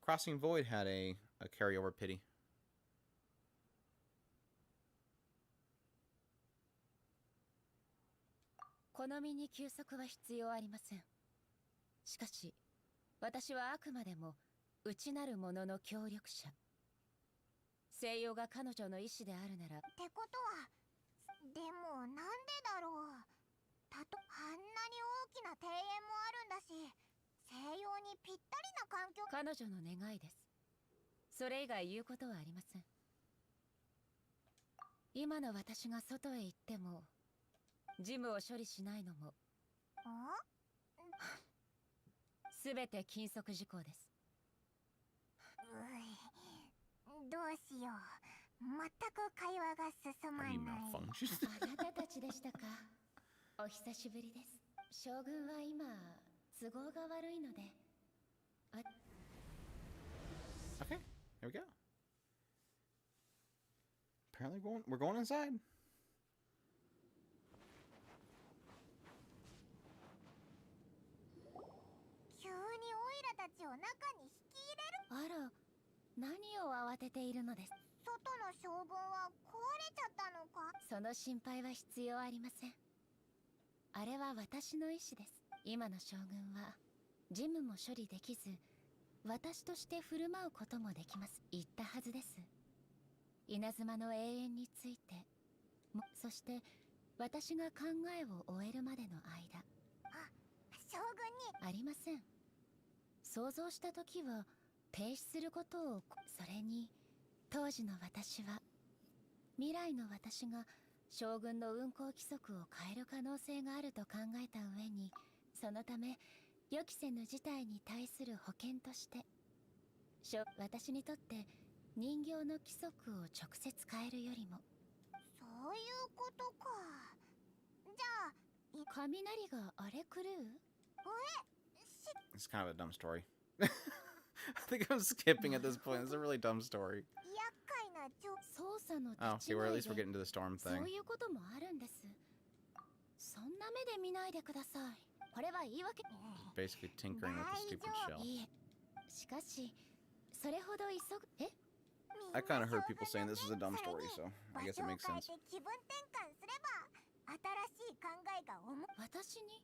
Crossing Void had a carryover pity. 好みに休息は必要ありません。しかし、私はあくまでも内なる者の協力者。西洋が彼女の意志であるなら。ってことは、でもなんでだろう。あんなに大きな庭園もあるんだし、西洋にぴったりな環境。彼女の願いです。それ以外言うことはありません。今の私が外へ行っても事務を処理しないのもすべて禁則事項です。どうしよう。全く会話が進まない。あなたたちでしたか。お久しぶりです。将軍は今都合が悪いので。Okay, here we go. Apparently we're going inside. 急にオイラたちを中に引き入れる。あら、何を慌てているのです。外の将軍は壊れちゃったのか。その心配は必要ありません。あれは私の意思です。今の将軍は事務も処理できず、私として振る舞うこともできます。言ったはずです。稲妻の永遠についても、そして私が考えを終えるまでの間。将軍にありません。想像した時は停止することを。それに当時の私は未来の私が将軍の運行規則を変える可能性があると考えた上に、そのため予期せぬ事態に対する保険として私にとって人形の規則を直接変えるよりも。そういうことか。じゃあ雷が荒れ狂う。It's kind of a dumb story. I think I'm skipping at this point. It's a really dumb story. 厄介な操作の Oh, okay, 立ち well, at 前 least we're で getting to the storm そ thing. ういうこともあるんです。そんな目で見ないでください。これは言い訳。 Basically tinkering with the stupid shell. いいえ、しかしそれほど急ぐ。え、 I kind of heard people saying this was a dumb story, so I guess it makes sense. 気分転換すれば新しい考えが私に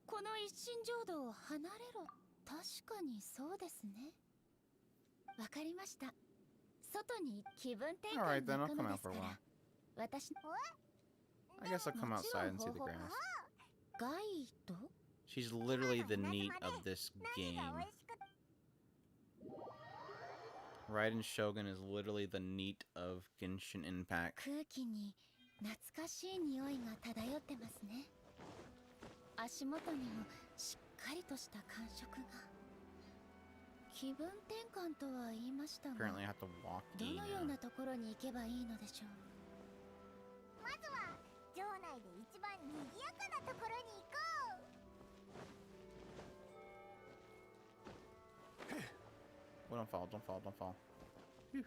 この一心浄土を離れろ。確かにそうですね。わかりました。外に気分転換 Alright, に then 行 I'll く come ので out す for か a ら。 while. 私 I guess I'll come outside and see the grass. ガイド She's literally the neat of this 何 game. が美味しく Raiden Shogun is literally the neat of Genshin Impact. 空気に懐かしい匂いが漂ってますね。足元にもしっかりとした感触が。気分転換とは言いましたが、 Apparently I have to walk ど in. のようなところに行けばいいのでしょう。まずは城内で一番賑やかなところに行こう。 Well, don't fall, don't fall, don't fall. Phew.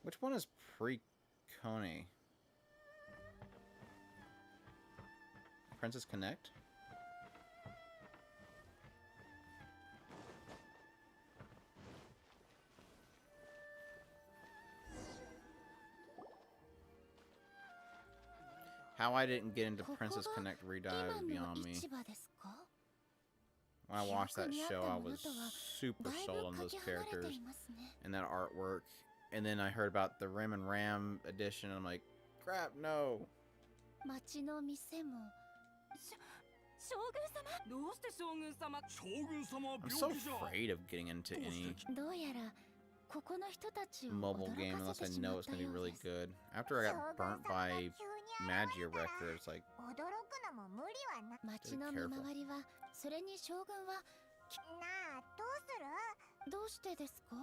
Which one is Pre-Kone? Princess Connect? How I didn't get into ここ Princess が Connect 今 Redive is の beyond me. 市場ですか？ When I watched that 記憶にあった show, I もの was とは super だい sold ぶ on か those け離れて characters いますね。 and that artwork. And then I heard about the Rim and Ram edition, and I'm like, crap, no. 町の店も将軍様、どうして将軍様？将軍様は I'm 病 so 気じゃ。 afraid of getting into any どうやらここの人たちを mobile 驚 game か unless せ I てしま know っ it's た gonna be よう really です。 good. After I 将 got 軍 burnt 様が by 急に現 Magia れたら Records, like, 驚くのも無理はな。町の見回りは、それに将軍はなあ、どうする？どうしてですか？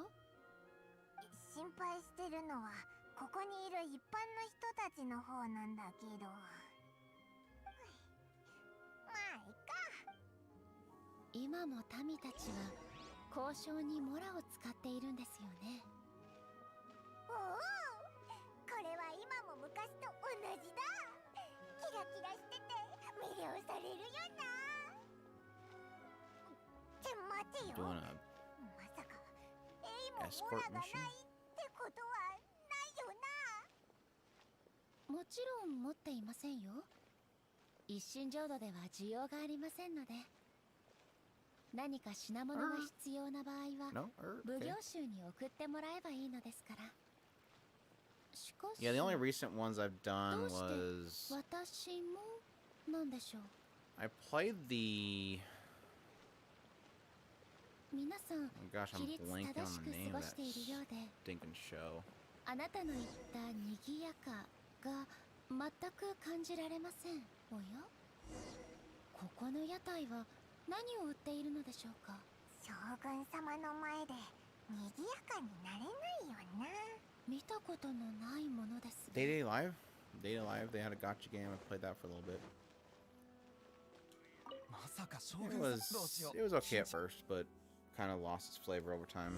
心配してるのはここにいる一般の人たちの方なんだけど。まあいっか。今も民たちは交渉にモラを使っているんですよね。おお、これは今も昔と同じだ。キラキラしてて魅了されるよな。って待てよ。 doing a まさかエイもモ escort ラがないっ mission. てことはないよな。もちろん持っていませんよ。一心浄土では需要がありませんので、何か品物が必要な場合は No? 奉 Okay. 行衆に送ってもらえばいいのですから。しかし Yeah, the only recent ones I've done どうして was 私もなんでしょう。 I played the. 皆さん Oh gosh, 規 I'm 律 blanking 正 on し the く name 過 of ごして that いるようで、 stinking show. あなたの言ったにぎやかが全く感じられません。おや、ここの屋台は何を売っているのでしょうか？将軍様の前で賑やかになれないよな。見たことのないものですね。 Day Live? Day Live, they had a gotcha game. I played that for a little bit. まさか将 It 軍 was 様どうしよう。 it was okay at first, but kind of lost its flavor over time.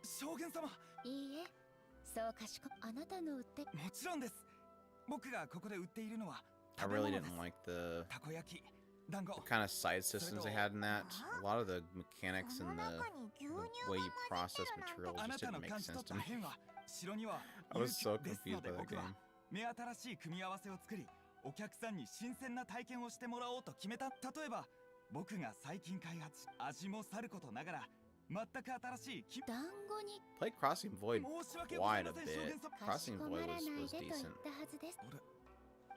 将軍様、いいえ、そうかしこ。あなたの売ってもちろんです。僕がここで売っているのは I 食べ really 物で didn't す。 like the たこ焼き、団子。 kind of side systems they had in that. A lot of the mechanics その and 中に牛 the 乳 way が you 混 process じってるなんて。 materials あな just た didn't の make 感じ sense 取っ to た me. 変は城には I was so です confused ので by that 僕は game. 目新しい組み合わせを作り、お客さんに新鮮な体験をしてもらおうと決めた。例えば僕が最近開発し、味もさることながら全く新しい団子に Played Crossing Void 申し訳ござい quite a ません、将 bit. 軍様。かし Crossing こま Void らない was でと言っ decent. たはずです。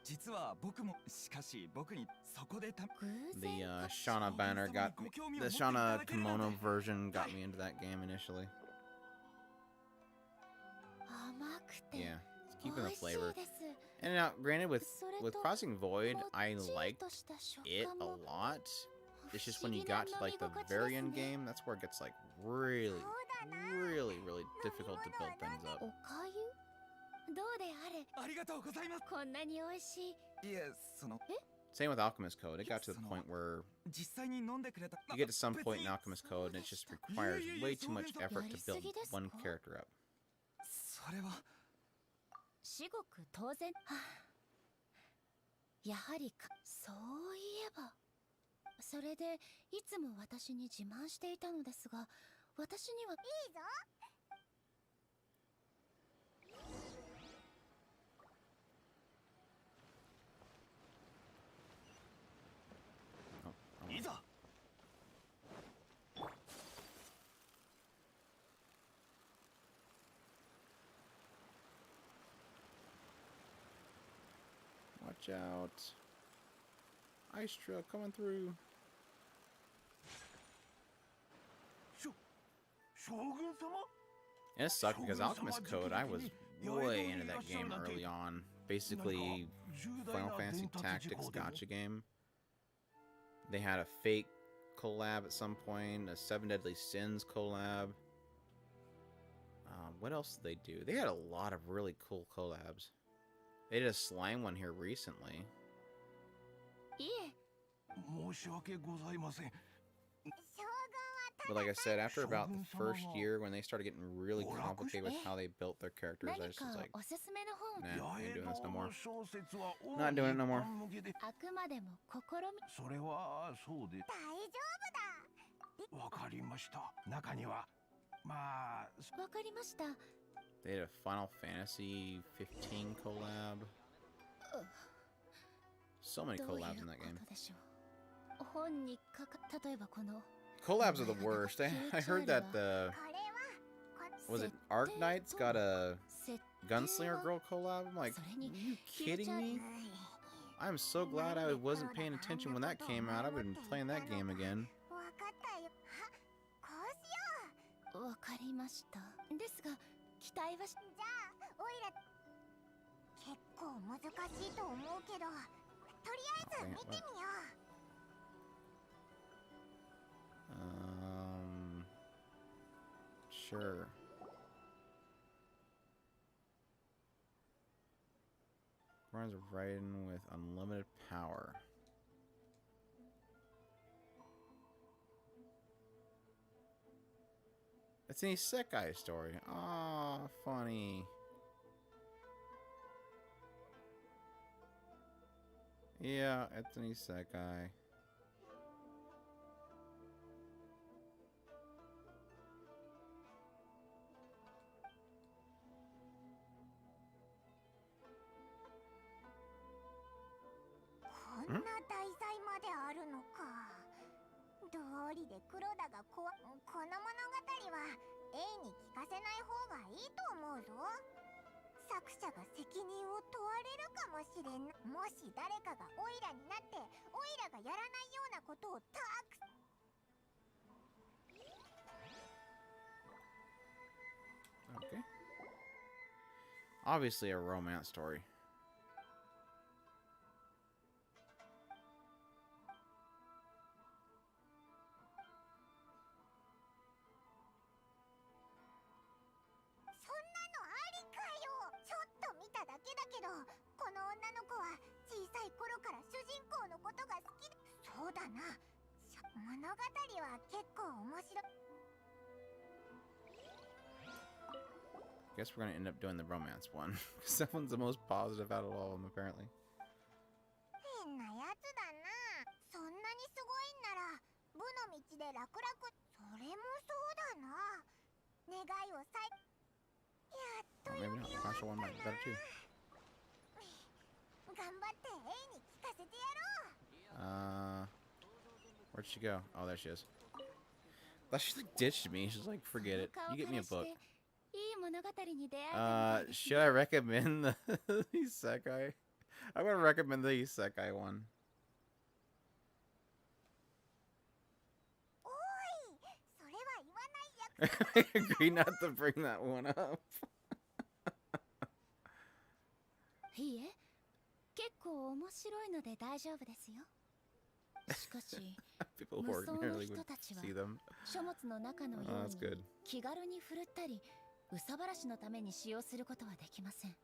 実は僕も、しかし僕にそこで偶 The 然か Shauna banner got me. The Shauna kimono version got me into that game initially. 甘くて Yeah, it's 美 keeping the 味しい flavor. です。 And now, granted, with それ with と Crossing Void, もっ I ちり liked とした食 it 感 a も lot. It's just when you 不思 got 議 to な like the 飲み心地 very です end ね。 game, that's where it gets like really, そうだな。 really, really difficult to build things up. おかゆどうであれ、ありがとうございます。こんなに美味しい。いえ、その Same with Alchemist Code. It got to the Yes, point where 実際に飲んでくれた。 you get to some point in 別に Alchemist Code and it just requires way too much effort to build one character up. それは至極当然。はあ、やはりか、そういえば。それでいつも私に自慢していたのですが、私にはいいぞ。 Oh, いざ。 watch out. Ice trail coming through. 将軍様？ And it sucked because Alchemist Code, I was way into that game early on. Basically, Final Fantasy Tactics gotcha game. They had a fake collab at some point, a Seven Deadly Sins collab. What else did they do? They had a lot of really cool collabs. They did a slime one here recently. いえ、申し訳ございません。将軍はた But だ like I said, after about the first year, when they started getting really complicated with how they built their characters, I 何 just か was like, おすすめの本、 nah, I ain't doing this no more. 小説は Not doing it no more. あくまでも試み。それはそうで大丈夫だ。わかりました。中にはまあわかりました。 They had a Final Fantasy 15 collab. So many どういう collabs in that こ game. とでしょう。本に例えばこの Collabs are the worst. I heard that the これはこ was it Arc Knight's got a 設定 Gunslinger は Girl collab. I'm like, それに are you kidding me? I'm so glad I wasn't paying attention when that came out. I've been playing that game again. わかったよ。あ、こうしよわかりました。ですが期待はしう。じゃあオイラ結構難しいと思うけど、とりあえず見てみよう。Sure. Runs riding with unlimited power. It's an isekai story. Aw, funny. Yeah, it's an isekai.こんな題材まであるのか。道理で黒田がこの物語は A に聞かせない方がいいと思うぞ。作者が責任を問われるかもしれん。もし誰かがオイラになってオイラがやらないようなことをたくさん Okay. Obviously a romance story. そんなのありかよ。ちょっと見ただけだけど、この女の子は小さい頃から主人公のことが好きで。そうだな。物語は結構面白い。 Guess we're gonna end up doing the romance one. Because that one's the most positive out of all of them, apparently. 変なやつだな。そんなにすごいんなら部の道で楽々。それもそうだな。願いをさい。やっと Or 読 maybe み not. 終わ The っ partial one た might be な。 better too. 頑張って A に聞かせてやろう。 Where'd she go? Oh, there she is. Thought she like ditched me. She's like, forget it. You get me a book. いい物語に出会えたみたいです Should I recommend the isekai? I'm gonna recommend the isekai one. おい、それは言わない約 I agree not to bring that one up. いいえ、結構面白いので大丈夫ですよ。しかし People who ordinarily would 無双の人たちは see them. 書物の中のよ Oh, う that's に good. 気軽に振るったり憂さ晴らしのために使用することはできません。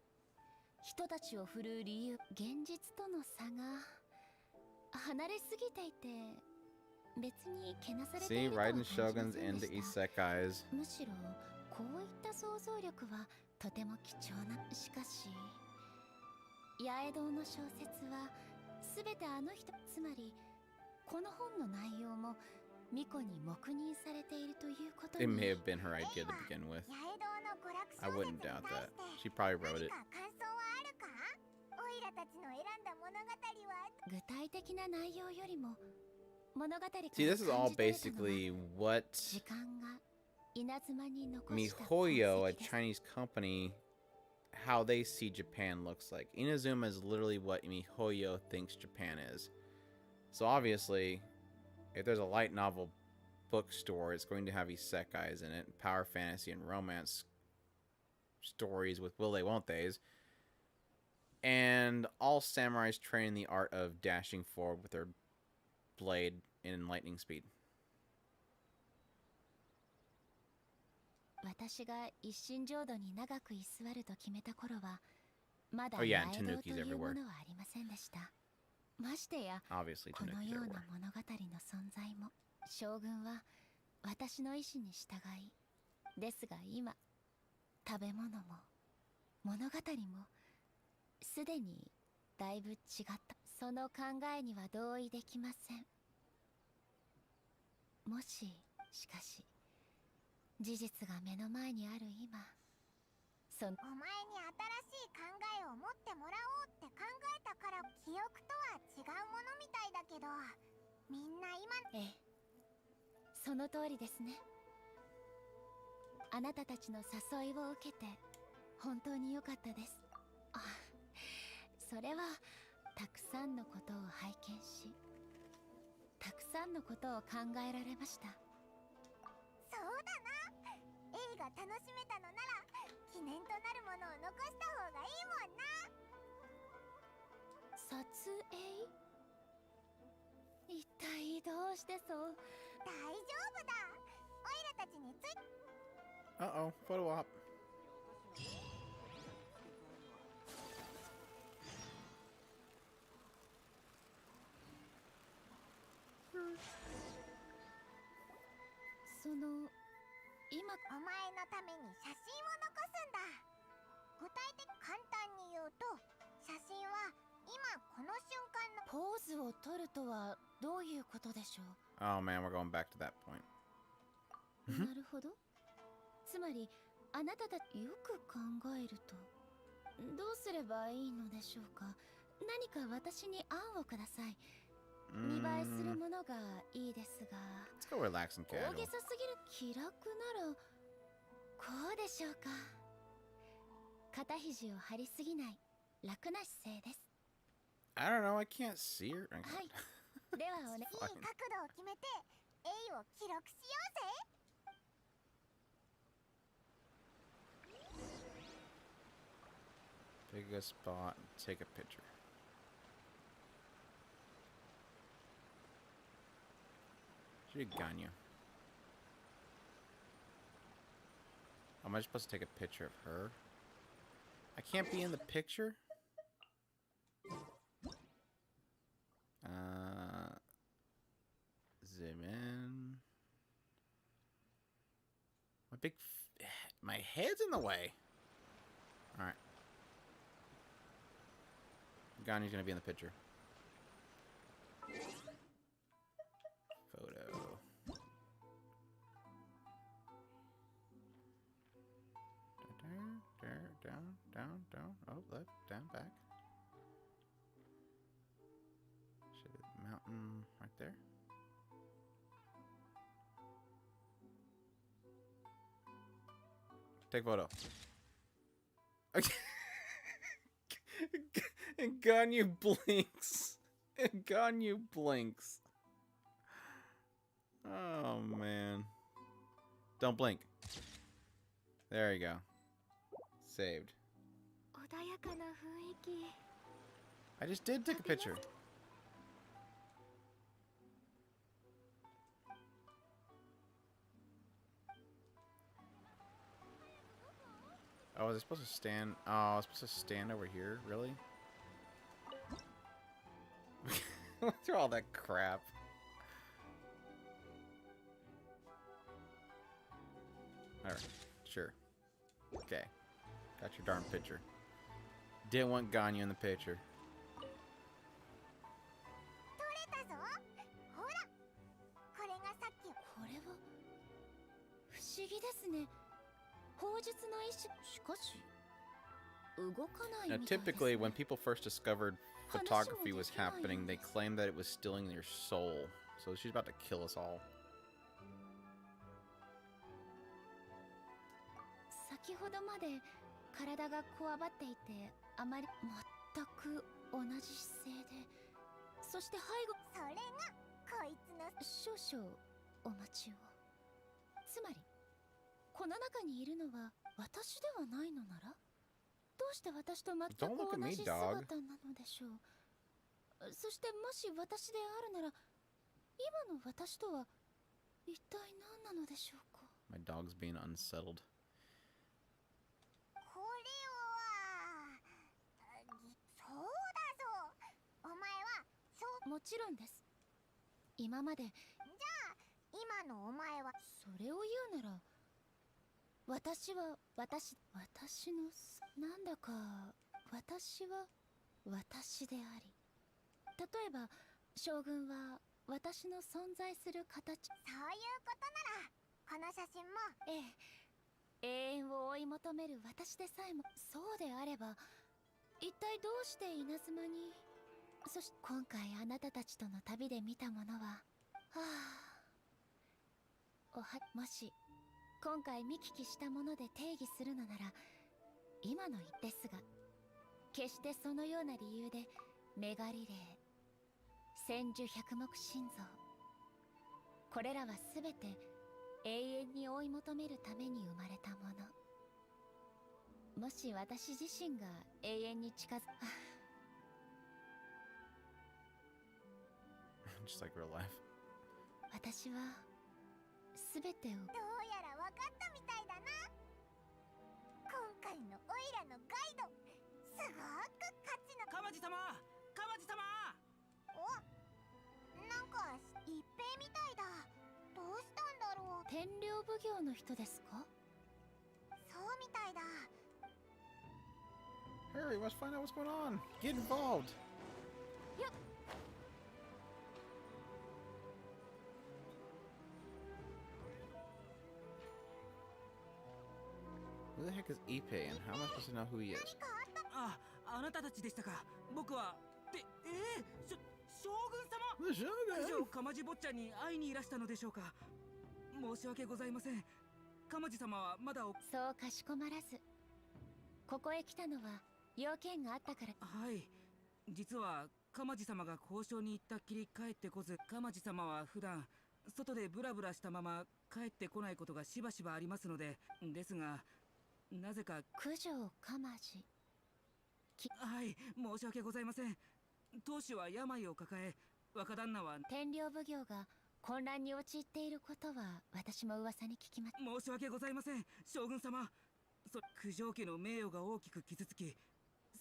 人たちを振るう理由、現実との差が離れすぎていて別にけなされてい See, るとは Raiden 感じま Shogun's せん into でした。 isekais. むしろこういった想像力はとても貴重な。しかし八重堂の小説は全てあの人、つまりこの本の内容も巫女に黙認されているということ It に may have been her idea to begin with. 八重堂の娯楽 I 小説 wouldn't に doubt 対 that. して She probably wrote 何 it. か感想はあるか。オイラたちの選んだ物語は具体的な内容よりも物語から感 See, this is all じ取れたのは basically what 時間が稲妻に残した痕 MiHoYo, a 跡です。 Chinese company, how they see Japan looks like. Inazuma is literally what MiHoYo thinks Japan is. So obviously, if there's a light novel bookstore, it's going to have isekais in it, power fantasy and romance stories with will they won't they's. And all samurais train the art of dashing forward with their blade in lightning speed. 私が一心浄土に長く居座ると決めた頃はまだ Oh, yeah, 八 and 重堂と Tanukis いうも everywhere. のはありませんでした。ましてや Obviously, この Tanukis よう everywhere. な物語の存在も将軍は私の意志に従い、ですが今食べ物も物語もすでにだいぶ違った。その考えには同意できません。もししかし事実が目の前にある今、そのお前に新しい考えを持ってもらおうって考えたど、みんな今。ええ、その通りですね。あなたたちの誘いを受けて本当に良かったです。あ、それはたくさんのことを拝見し、たくさんのことを考えられました。そうだな。映画楽しめたのなら記念となるものを残した方がいいもんな。撮影？一体どうしてそう？大丈夫だ。オイラたちについ。 Uh-oh, photo op. その今お前のために写真を残すんだ。具体的簡単に言うと、写真は今この瞬間の。ポーズを取るとはどういうことでしょう？ Oh man, we're going back to that point. なるほど。つまりあなたたちよく考えるとどうすればいいのでしょうか。何か私に案をください。見栄えするものがいいですが。 Let's go relax and 大 casual. げさすぎる。気楽ならこうでしょうか。肩肘を張りすぎない楽な姿勢です。 I don't know, I can't see her. はい。ではおね。いい角度を決めて絵を記録しようぜ。 Pick a spot and take a picture. Should be Ganyu. Am I supposed to take a picture of her? I can't be in the picture? Zoom in. My head's in the way. Alright. Ganyu's gonna be in the picture. Photo. Down. Oh, left, down, back. Should be mountain right there. Take photo. And Ganyu blinks. And Ganyu blinks. Oh, man. Don't blink. There you go. Saved. I just did take a picture. Oh, was I supposed to stand? Oh, I was supposed to stand over here? Really? Went through all that crap. Alright, sure. Okay. Got your darn picture. Didn't want Ganyu in the picture. 撮れたぞ。ほら、これがさっき。これは不思議ですね。砲術の一種。しかし動かない Now, みたいですね。 typically, when people first discovered photography was happening, they claimed that it was stealing their soul. So she's about to kill us all. 先ほどまで体がこわばっていて、あまり全く同じ姿勢で、そして背後。それがこいつの。少々お待ちを。つまりこの中にいるのは私ではないのなら、どうして私と全く Don't look at 同 me, じ dog. 姿なのでしょう。そしてもし私であるなら、今の私とは一体何なのでしょうか。 My dog's being unsettled. これはそうだぞ。お前はそう。もちろんです。今まで。じゃあ今のお前は。それを言うなら、私は私のなんだか私は私であり、例えば将軍は私の存在する形。そういうことならこの写真も。ええ、永遠を追い求める私でさえもそうであれば、一体どうして稲妻に。そして今回あなたたちとの旅で見たものは、もし今回見聞きしたもので定義するのなら今のですが、決してそのような理由でメガリレー、千手百目心臓、これらは全て永遠に追い求めるために生まれたもの。もし私自身が永遠に近づJust like real life. 私は全てをどうやら分かったみたいだな。今回のオイラのガイド、すごく価値の。鎌地様、鎌地様。お、なんか一平みたいだ。どうしたんだろう。天領奉行の人ですか？そうみたいだ。 Hurry, let's find out what's going on. Get involved. Who the heck is Ipe and how am I supposed to know who he is? あ、あなたたちでしたか。僕は将軍様。 The 九 Shogun! 条鎌地坊ちゃんに会いにいらしたのでしょうか。申し訳ございません。鎌地様はまだそうかしこまらず。ここへ来たのは要件があったから。はい。実は鎌地様が交渉に行ったっきり帰ってこず、鎌地様は普段外でブラブラしたまま帰ってこないことがしばしばありますので、ですがなぜか九条鎌地。はい、申し訳ございません。当主は病を抱え、若旦那は天領奉行が混乱に陥っていることは私も噂に聞きました。申し訳ございません、将軍様。九条家の名誉が大きく傷つき、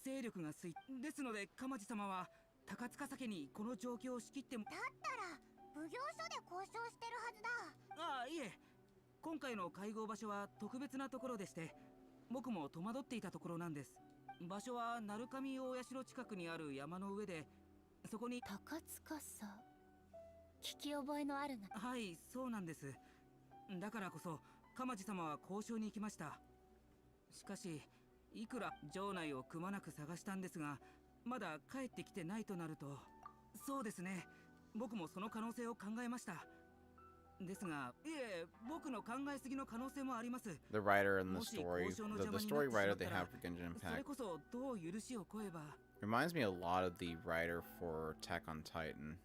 勢力が衰ですので、鎌地様は高塚家にこの状況を仕切っても。だったら奉行所で交渉してるはずだ。ああ、いえ、今回の会合場所は特別なところでして、僕も戸惑っていたところなんです。場所は鳴神大社近くにある山の上で、そこに。高塚さ、聞き覚えのあるな。はい、そうなんです。だからこそ鎌地様は交渉に行きました。しかしいくら城内をくまなく探したんですが、まだ帰ってきてないとなると。そうですね、僕もその可能性を考えました。ですが、いえ、僕の考えすぎの可能性もあります。 The writer and the もし story, 交渉の the 邪魔に story なっ writer てし they まっ have た for Genshin ら、それ Impact こそどう許しを請えば。 reminds me a lot of the writer for Attack on Titan.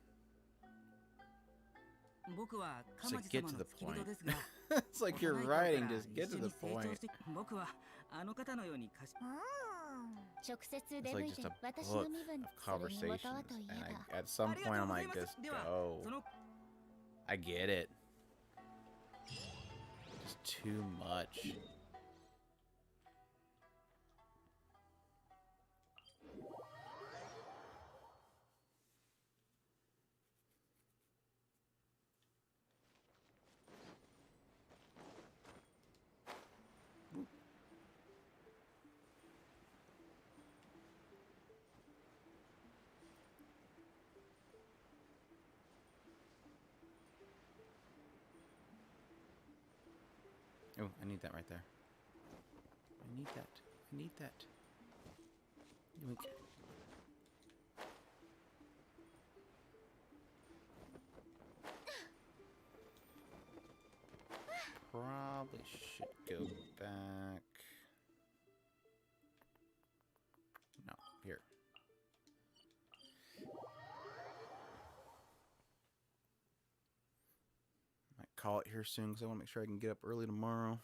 僕は Just 鎌 like 地 get 様 to の the 付き人 point. ですが、 It's like you're 幼い頃から writing, just get 一緒 to に the 成長 point. して、僕はあの方のように直接出 It's 向 like いて just a 私の book 身分 of それに元 conversations, はとい and えば at some ありが point とう I'm ござい like, ます。 just では、 go. その I get it. Just too much. Oh, I need that right there. I need that. I need that. Yoink. Probably should go back. No, here. Might call it here soon because I want to make sure I can get up early tomorrow.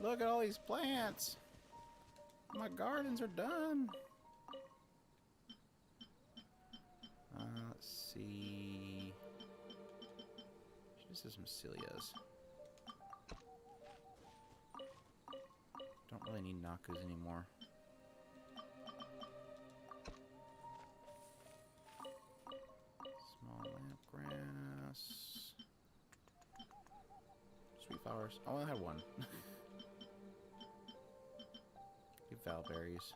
Look at all these plants! My gardens are done! Let's see... This is some Celias. Don't really need Nakus anymore. Small lamp grass. Sweet flowers. Oh, I had one. Give Valberries.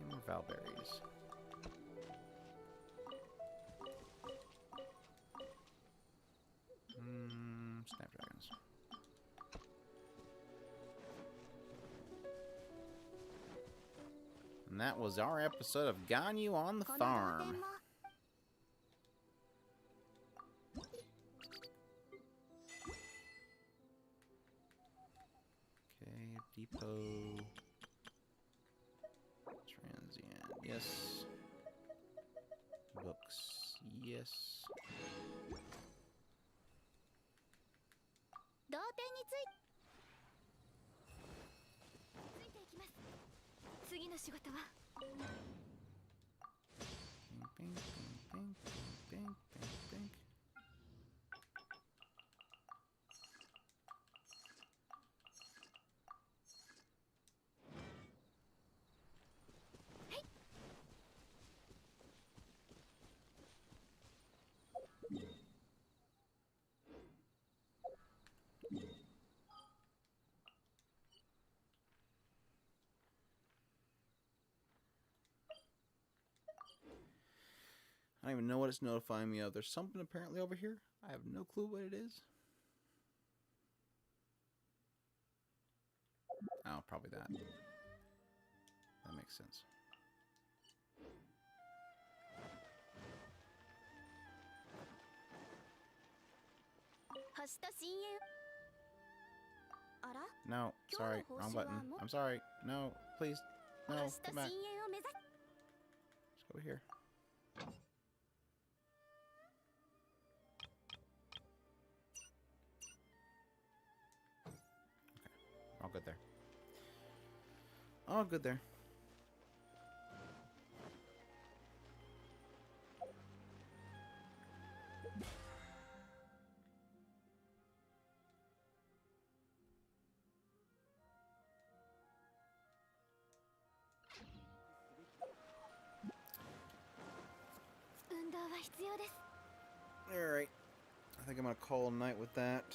More Valberries. Snapdragons. that was our episode of Ganyu on the この同点 Farm. も Okay, depot. Transient, yes. Books, yes. 同点についていきます。次の仕事は Bing, bing, bing, bing, bing, bing. I don't even know what it's notifying me of. There's something apparently over here. I have no clue what it is. Oh, probably that. That makes sense. 星と親友。あら？ No, sorry, wrong button. I'm sorry. No, please. No, 星と come back. 親友を目指す。 Just go over here. Okay, all good there. All good there. Alright. I think I'm gonna call a night with that.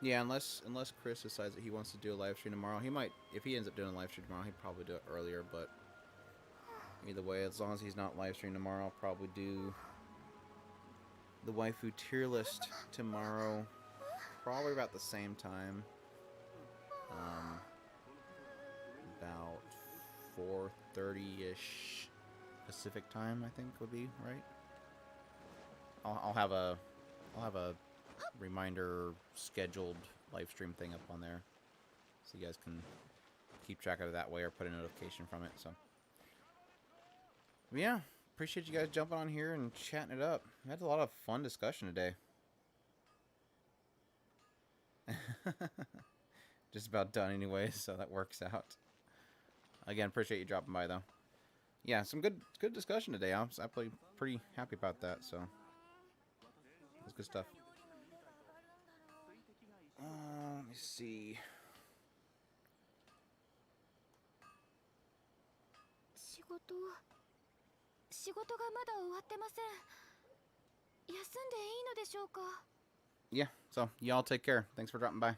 Yeah, unless Chris decides that he wants to do a live stream tomorrow. He might, if he ends up doing a live stream tomorrow, he'd probably do it earlier, but either way, as long as he's not live streaming tomorrow, I'll probably do the waifu tier list tomorrow. Probably about the same time. About 4:30-ish Pacific time, I think would be right. I'll have a reminder scheduled live stream thing up on there, so you guys can keep track of it that way or put a notification from it. So, but yeah, appreciate you guys jumping on here and chatting it up. We had a lot of fun discussion today. Just about done anyway, so that works out. Again, appreciate you dropping by though. Yeah, some good discussion today. I'm pretty happy about that. So, that's good stuff. Let me see. 仕事がまだ終わってません。休んでいいのでしょうか？ Yeah, so y'all take care. Thanks for dropping by.